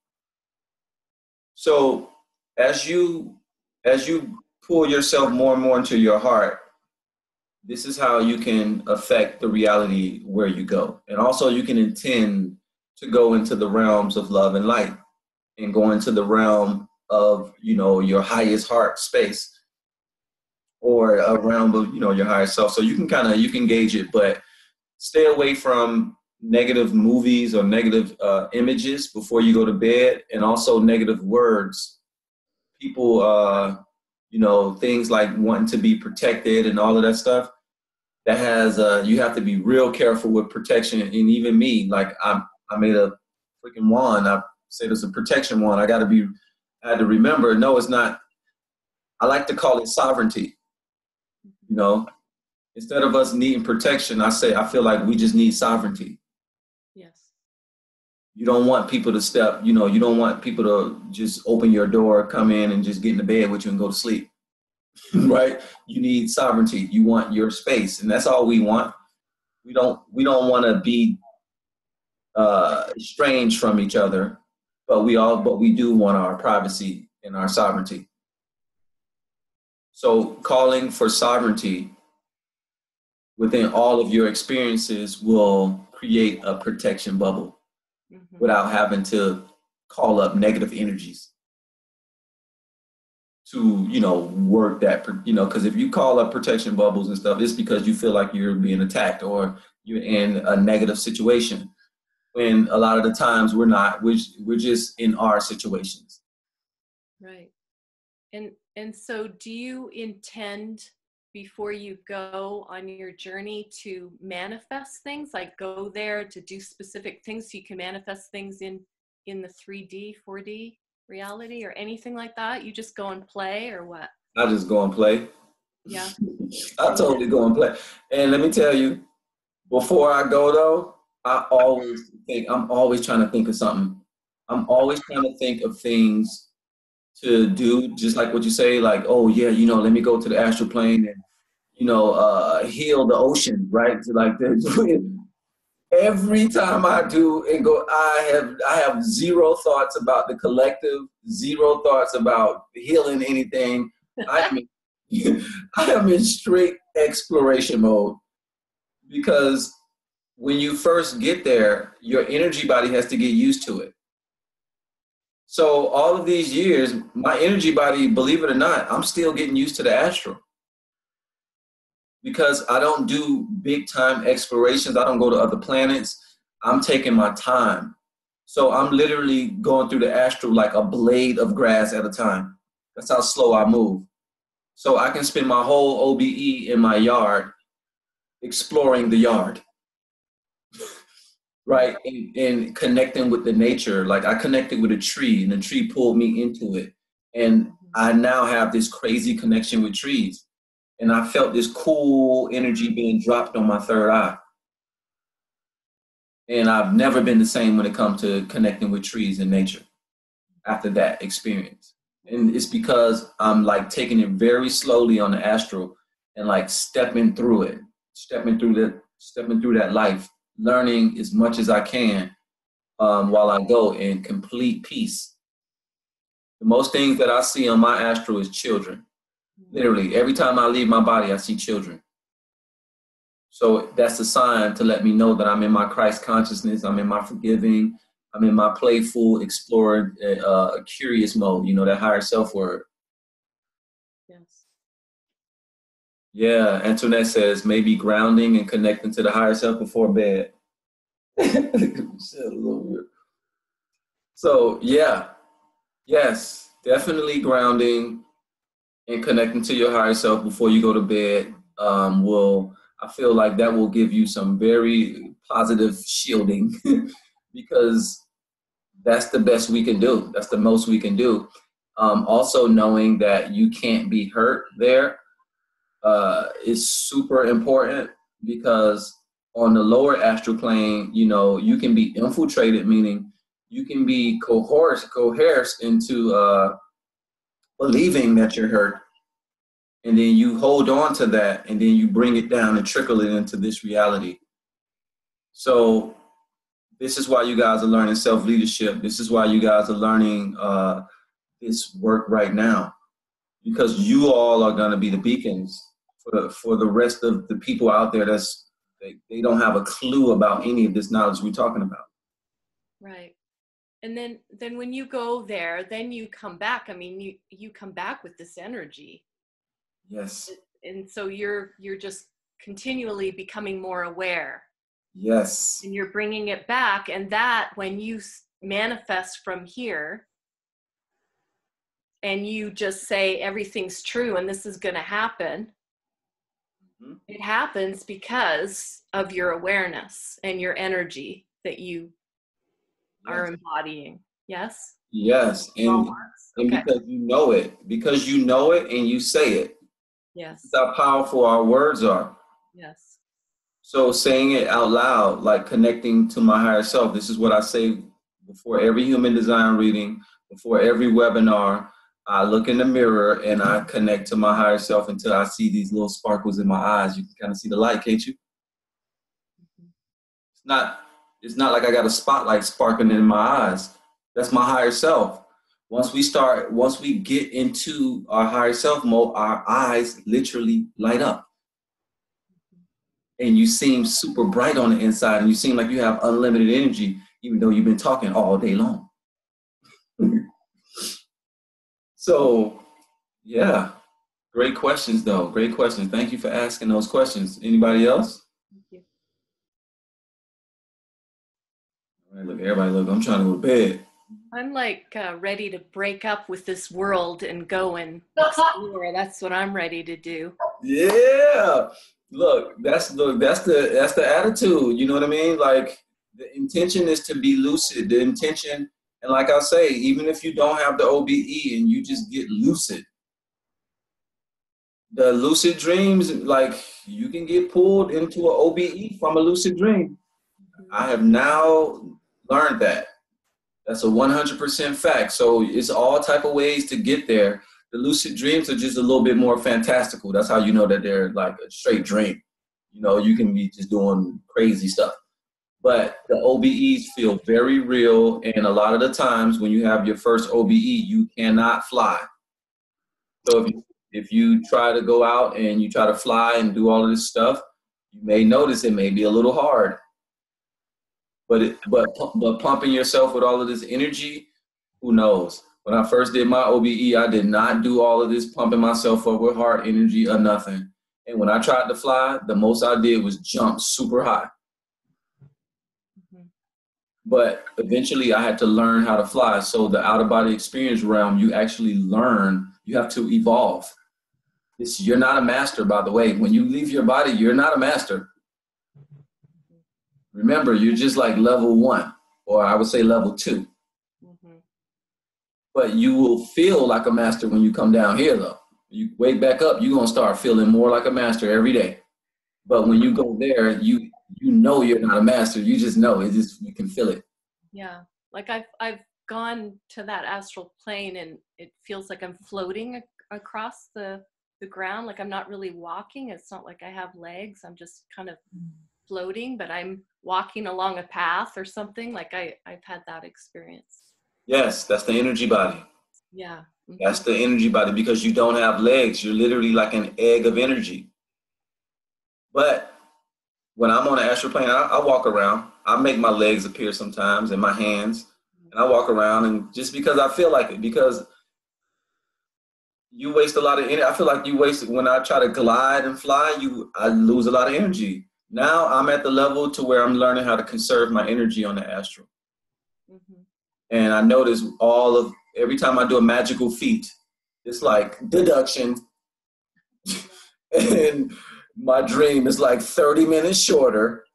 So as you pull yourself more and more into your heart, this is how you can affect the reality where you go. And also you can intend to go into the realms of love and light, and go into the realm of, your highest heart space, or a realm of, your higher self. So you can gauge it, but stay away from negative movies or negative images before you go to bed, and also negative words. People, things like wanting to be protected and all of that stuff. That has, you have to be real careful with protection. And even me, like I made a freaking wand. I said it's a protection wand. I had to remember, no, it's not. I like to call it sovereignty. Instead of us needing protection, I feel like we just need sovereignty. Yes. You don't want people to step, you don't want people to just open your door, come in and just get in the bed with you and go to sleep, right? You need sovereignty. You want your space, and that's all we want. We don't want to be estranged from each other, but we do want our privacy and our sovereignty. So calling for sovereignty within all of your experiences will create a protection bubble without having to call up negative energies to, work that, because if you call up protection bubbles and stuff, it's because you feel like you're being attacked or you're in a negative situation. When a lot of the times we're not, we're just in our situations. Right. And so do you intend before you go on your journey to manifest things, like go there to do specific things so you can manifest things in the 3D, 4D reality or anything like that? You just go and play or what? I just go and play. Yeah. I totally go and play. And let me tell you, before I go though, I'm always trying to think of something. I'm always trying to think of things to do, just like what you say, like, oh yeah, let me go to the astral plane and, heal the ocean, right? So like every time I do and go, I have zero thoughts about the collective, zero thoughts about healing anything. I am in straight exploration mode, because when you first get there, your energy body has to get used to it. So all of these years, my energy body, believe it or not, I'm still getting used to the astral. Because I don't do big time explorations. I don't go to other planets. I'm taking my time. So I'm literally going through the astral like a blade of grass at a time. That's how slow I move. So I can spend my whole OBE in my yard exploring the yard. Right, and connecting with the nature. Like I connected with a tree and the tree pulled me into it. And I now have this crazy connection with trees. And I felt this cool energy being dropped on my third eye. And I've never been the same when it comes to connecting with trees and nature after that experience. And it's because I'm like taking it very slowly on the astral and like stepping through it, stepping through that life, learning as much as I can while I go in complete peace. The most things that I see on my astral is children. Literally, every time I leave my body, I see children. So that's a sign to let me know that I'm in my Christ consciousness, I'm in my forgiving, I'm in my playful, exploring, curious mode, that higher self word. Yes. Yeah, Antoinette says maybe grounding and connecting to the higher self before bed. So yeah, yes, definitely grounding and connecting to your higher self before you go to bed I feel like that will give you some very positive shielding because that's the best we can do. That's the most we can do. Also knowing that you can't be hurt there is super important, because on the lower astral plane, you can be infiltrated, meaning you can be coerced into believing that you're hurt. And then you hold on to that, and then you bring it down and trickle it into this reality. So this is why you guys are learning self-leadership. This is why you guys are learning this work right now, because you all are going to be the beacons for the rest of the people out there they don't have a clue about any of this knowledge we're talking about. Right. And then when you go there, then you come back. I mean, you come back with this energy. Yes. And so you're just continually becoming more aware. Yes. And you're bringing it back. And that when you manifest from here and you just say everything's true and this is going to happen, it happens because of your awareness and your energy that you are embodying. Yes? Yes. And because you know it and you say it. Yes. That's how powerful our words are. Yes. So saying it out loud, like connecting to my higher self, this is what I say before every human design reading, before every webinar. I look in the mirror and I connect to my higher self until I see these little sparkles in my eyes. You can kind of see the light, can't you? It's not, it's not like I got a spotlight sparkling in my eyes. That's my higher self. Once we get into our higher self mode, our eyes literally light up. And you seem super bright on the inside, and you seem like you have unlimited energy, even though you've been talking all day long. So, yeah, great questions, though. Great questions. Thank you for asking those questions. Anybody else? Thank you. All right, look, everybody, look, I'm trying to go to bed. I'm like ready to break up with this world and go and explore. That's what I'm ready to do. Yeah. Look, that's the attitude. You know what I mean? Like the intention is to be lucid. The intention, and like I say, even if you don't have the OBE and you just get lucid, the lucid dreams, like you can get pulled into an OBE from a lucid dream. I have now learned that. That's a 100% fact. So it's all type of ways to get there. The lucid dreams are just a little bit more fantastical. That's how you know that they're like a straight dream. You know, you can be just doing crazy stuff. But the OBEs feel very real. And a lot of the times when you have your first OBE, you cannot fly. So if you try to go out and you try to fly and do all of this stuff, you may notice it may be a little hard. But pumping yourself with all of this energy, who knows? When I first did my OBE, I did not do all of this pumping myself up with heart energy or nothing. And when I tried to fly, the most I did was jump super high. But eventually I had to learn how to fly. So the out-of-body experience realm, you actually learn, you have to evolve. You're not a master, by the way. When you leave your body, you're not a master. Remember, you're just like level 1, or I would say level 2. But you will feel like a master when you come down here, though. You wake back up, you're going to start feeling more like a master every day. But when you go there, you know you're not a master. You just know. You can feel it. Yeah. Like I've gone to that astral plane and it feels like I'm floating across the ground. Like I'm not really walking. It's not like I have legs. I'm just kind of floating, but I'm walking along a path or something. Like I've had that experience. Yes, that's the energy body. Yeah. That's the energy body because you don't have legs. You're literally like an egg of energy. But when I'm on the astral plane, I walk around. I make my legs appear sometimes and my hands. And I walk around and just because I feel like it, because you waste a lot of energy. I feel like you waste, when I try to glide and fly, I lose a lot of energy. Now I'm at the level to where I'm learning how to conserve my energy on the astral. And I notice every time I do a magical feat, it's like deduction. And my dream is like 30 minutes shorter.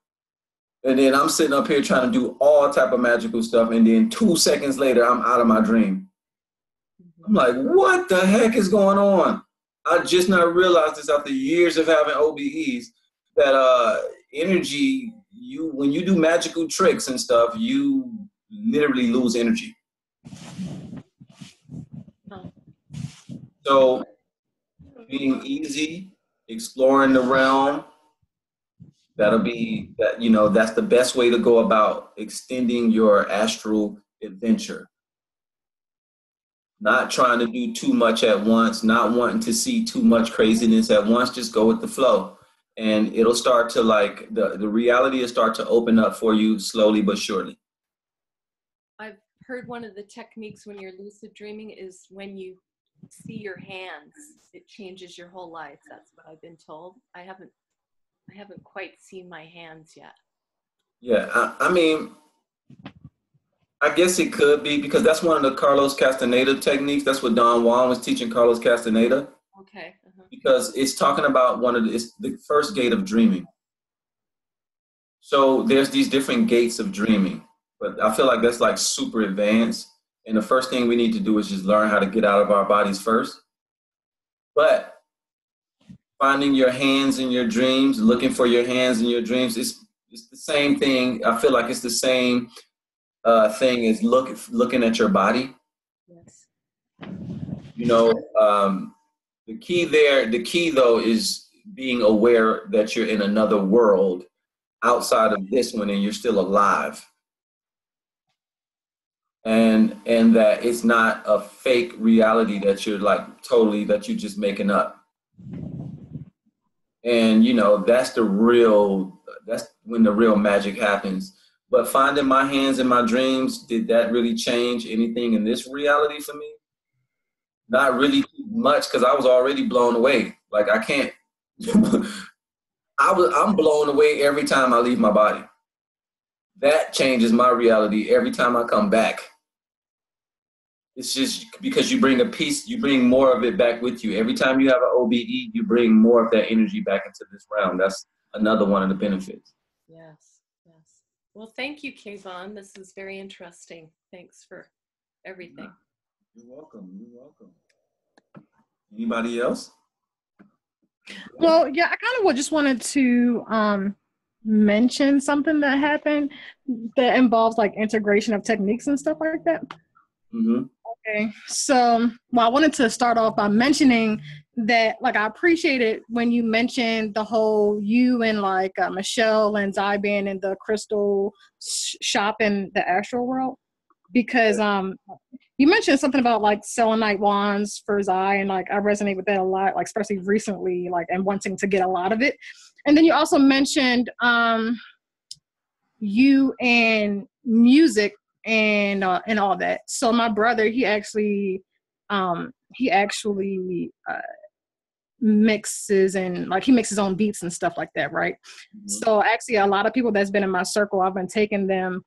And then I'm sitting up here trying to do all type of magical stuff. And then 2 seconds later, I'm out of my dream. I'm like, what the heck is going on? I just not realized this after years of having OBEs, that energy, when you do magical tricks and stuff, you literally lose energy. So being easy, exploring the realm, that's the best way to go about extending your astral adventure. Not trying to do too much at once, not wanting to see too much craziness at once, just go with the flow. And it'll start to the reality will start to open up for you slowly but surely. I've heard one of the techniques when you're lucid dreaming is when you see your hands, it changes your whole life. That's what I've been told. I haven't quite seen my hands yet. Yeah, I mean, I guess it could be because that's one of the Carlos Castaneda techniques. That's what Don Juan was teaching Carlos Castaneda. Okay. Because it's talking about it's the first gate of dreaming. So there's these different gates of dreaming, but I feel like that's like super advanced. And the first thing we need to do is just learn how to get out of our bodies first. But finding your hands in your dreams, looking for your hands in your dreams. It's the same thing. I feel like it's the same thing as looking at your body. Yes. You know, the key though is being aware that you're in another world outside of this one and you're still alive. And that it's not a fake reality that you're like totally, that you're just making up. And you know, that's when the real magic happens. But finding my hands in my dreams, did that really change anything in this reality for me? Not really much, because I was already blown away. Like I can't I'm blown away every time I leave my body. That changes my reality every time I come back. It's just because you bring a piece, you bring more of it back with you. Every time you have an OBE, you bring more of that energy back into this realm. That's another one of the benefits. Yes, yes. Well, thank you, Kayvon. This is very interesting. Thanks for everything. You're welcome. You're welcome. Anybody else? Well, yeah, I kind of just wanted to mention something that happened that involves like integration of techniques and stuff like that. Mm-hmm. Okay, so I wanted to start off by mentioning that, like, I appreciated when you mentioned the whole you and like Michelle and Zyban and the crystal shop in the astral world, because you mentioned something about like selenite wands for Zy, and like I resonate with that a lot, like especially recently, like, and wanting to get a lot of it. And then you also mentioned you and music and all that. So my brother, he actually mixes, and like he makes his own beats and stuff like that, right? Mm-hmm. So actually a lot of people that's been in my circle, I've been taking them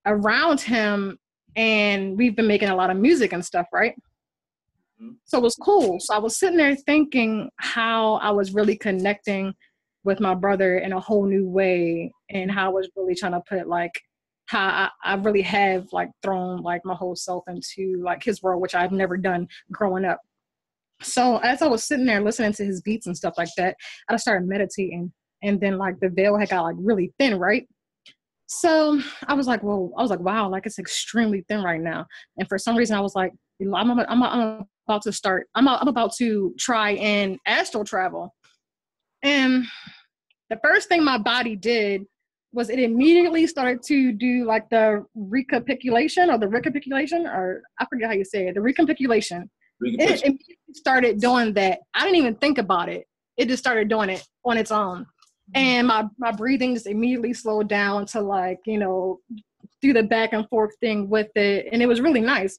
around him, and we've been making a lot of music and stuff, right? Mm-hmm. So it was cool. So I was sitting there thinking how I was really connecting with my brother in a whole new way, and how I was really trying to put like how I really have like thrown like my whole self into like his world, which I've never done growing up. So as I was sitting there listening to his beats and stuff like that, I started meditating, and then like the veil had got like really thin, right? So I was like, wow, like it's extremely thin right now. And for some reason I was like, I'm about to try and astral travel. And the first thing my body did was it immediately started to do like the recapitulation, or I forget how you say it, the recapitulation. It immediately started doing that. I didn't even think about it. It just started doing it on its own. And my breathing just immediately slowed down to like, you know, do the back and forth thing with it. And it was really nice.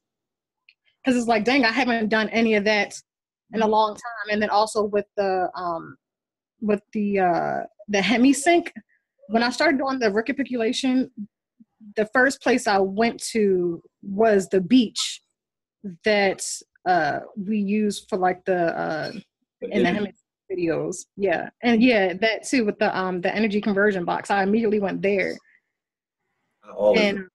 Because it's like, dang, I haven't done any of that in a long time. And then also with the hemisync, when I started doing the recapitulation, the first place I went to was the beach that we use for like the in the hemisync videos. Yeah. And yeah, that too with the energy conversion box. I immediately went there. I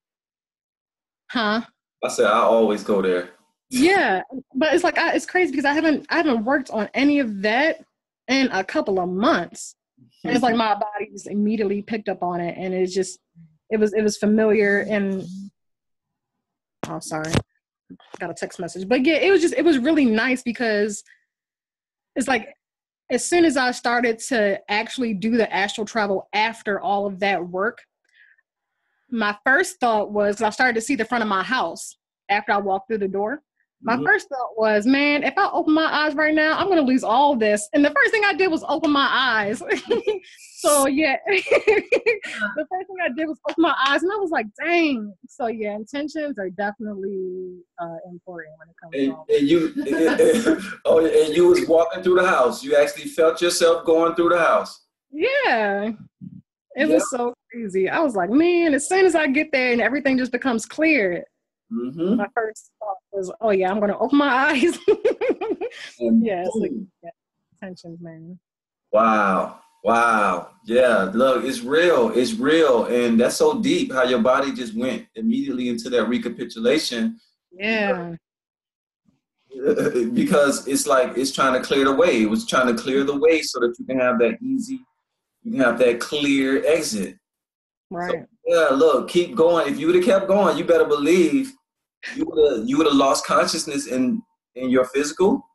said I always go there. Yeah, but it's like it's crazy because I haven't worked on any of that in a couple of months. And it's like my body just immediately picked up on it, and it was familiar. And oh, sorry, got a text message. But yeah, it was really nice because it's like as soon as I started to actually do the astral travel after all of that work, my first thought was, I started to see the front of my house after I walked through the door. My first thought was, man, if I open my eyes right now, I'm going to lose all this. And the first thing I did was open my eyes. So, yeah, the first thing I did was open my eyes. And I was like, dang. So, yeah, intentions are definitely important when it comes to and you was walking through the house. You actually felt yourself going through the house. Yeah. It was so crazy. I was like, man, as soon as I get there and everything just becomes clear, my first thought was, oh yeah, I'm gonna open my eyes. Yeah, it's like tensions, man. Wow. Yeah, look, it's real, and that's so deep how your body just went immediately into that recapitulation. Yeah. because it's like it's trying to clear the way. It was trying to clear the way so that you can have that easy, you can have that clear exit. Right. So, yeah, look, keep going. If you would have kept going, you better believe you would have lost consciousness in your physical,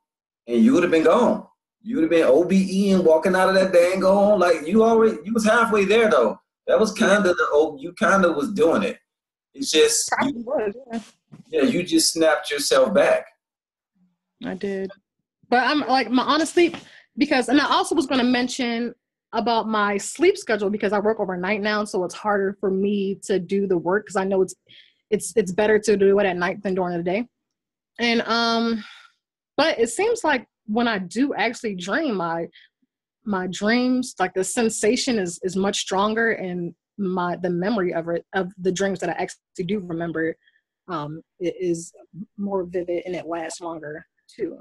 and you would have been gone. You would have been OBE and walking out of that dang on like you was halfway there though. That was kind of you kind of was doing it. It's just Probably was, yeah. yeah, you just snapped yourself back. I did. But I'm like, honestly, because, and I also was going to mention about my sleep schedule because I work overnight now. So it's harder for me to do the work because I know it's better to do it at night than during the day. And, but it seems like when I do actually dream, my dreams, like the sensation is much stronger, and the memory of the dreams that I actually do remember, it is more vivid and it lasts longer too.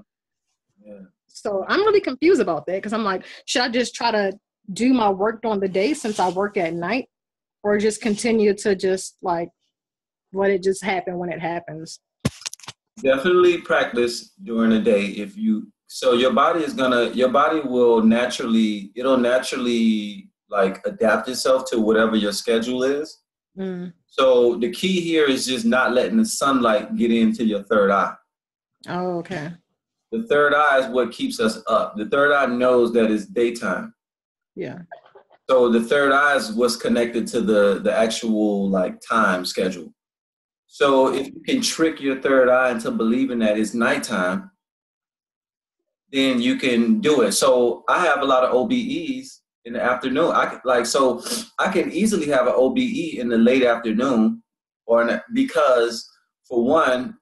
Yeah. So I'm really confused about that because I'm like, should I just try to do my work during the day since I work at night, or just continue to just like let it just happen when it happens? Definitely practice during the day. So your body will naturally like adapt itself to whatever your schedule is. Mm. So the key here is just not letting the sunlight get into your third eye. Oh, okay. The third eye is what keeps us up. The third eye knows that it's daytime. Yeah. So the third eye is what's connected to the actual like time schedule. So if you can trick your third eye into believing that it's nighttime, then you can do it. So I have a lot of OBEs in the afternoon. I can easily have an OBE in the late afternoon, because for one,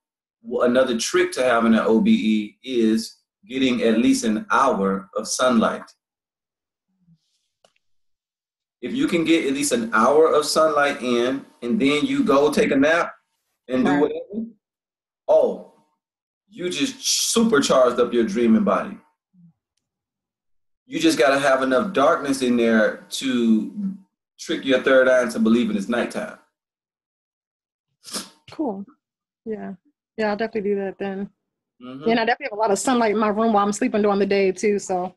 another trick to having an OBE is getting at least an hour of sunlight. If you can get at least an hour of sunlight in, and then you go take a nap and do whatever, you just supercharged up your dreaming body. You just got to have enough darkness in there to trick your third eye into believing it's nighttime. Cool. Yeah. Yeah, I'll definitely do that then. Mm-hmm. And I definitely have a lot of sunlight in my room while I'm sleeping during the day too. So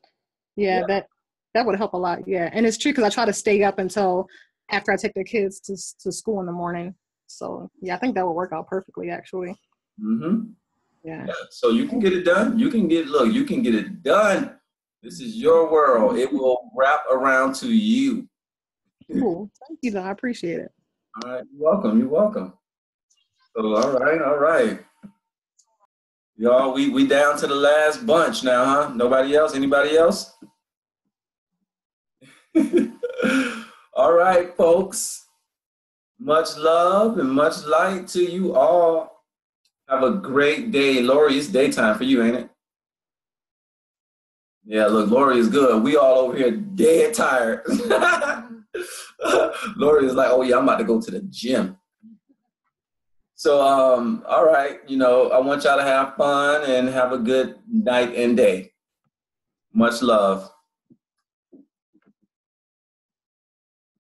yeah. that would help a lot. Yeah. And it's true because I try to stay up until after I take the kids to school in the morning. So yeah, I think that would work out perfectly actually. Mm-hmm. Yeah. So you can get it done. You can get it done. This is your world. It will wrap around to you. Cool. Thank you though. I appreciate it. All right. You're welcome. So all right. Y'all, we down to the last bunch now, huh? Nobody else? Anybody else? All right, folks. Much love and much light to you all. Have a great day. Lori, it's daytime for you, ain't it? Yeah, look, Lori is good. We all over here dead tired. Lori is like, oh yeah, I'm about to go to the gym. So, all right, I want y'all to have fun and have a good night and day. Much love.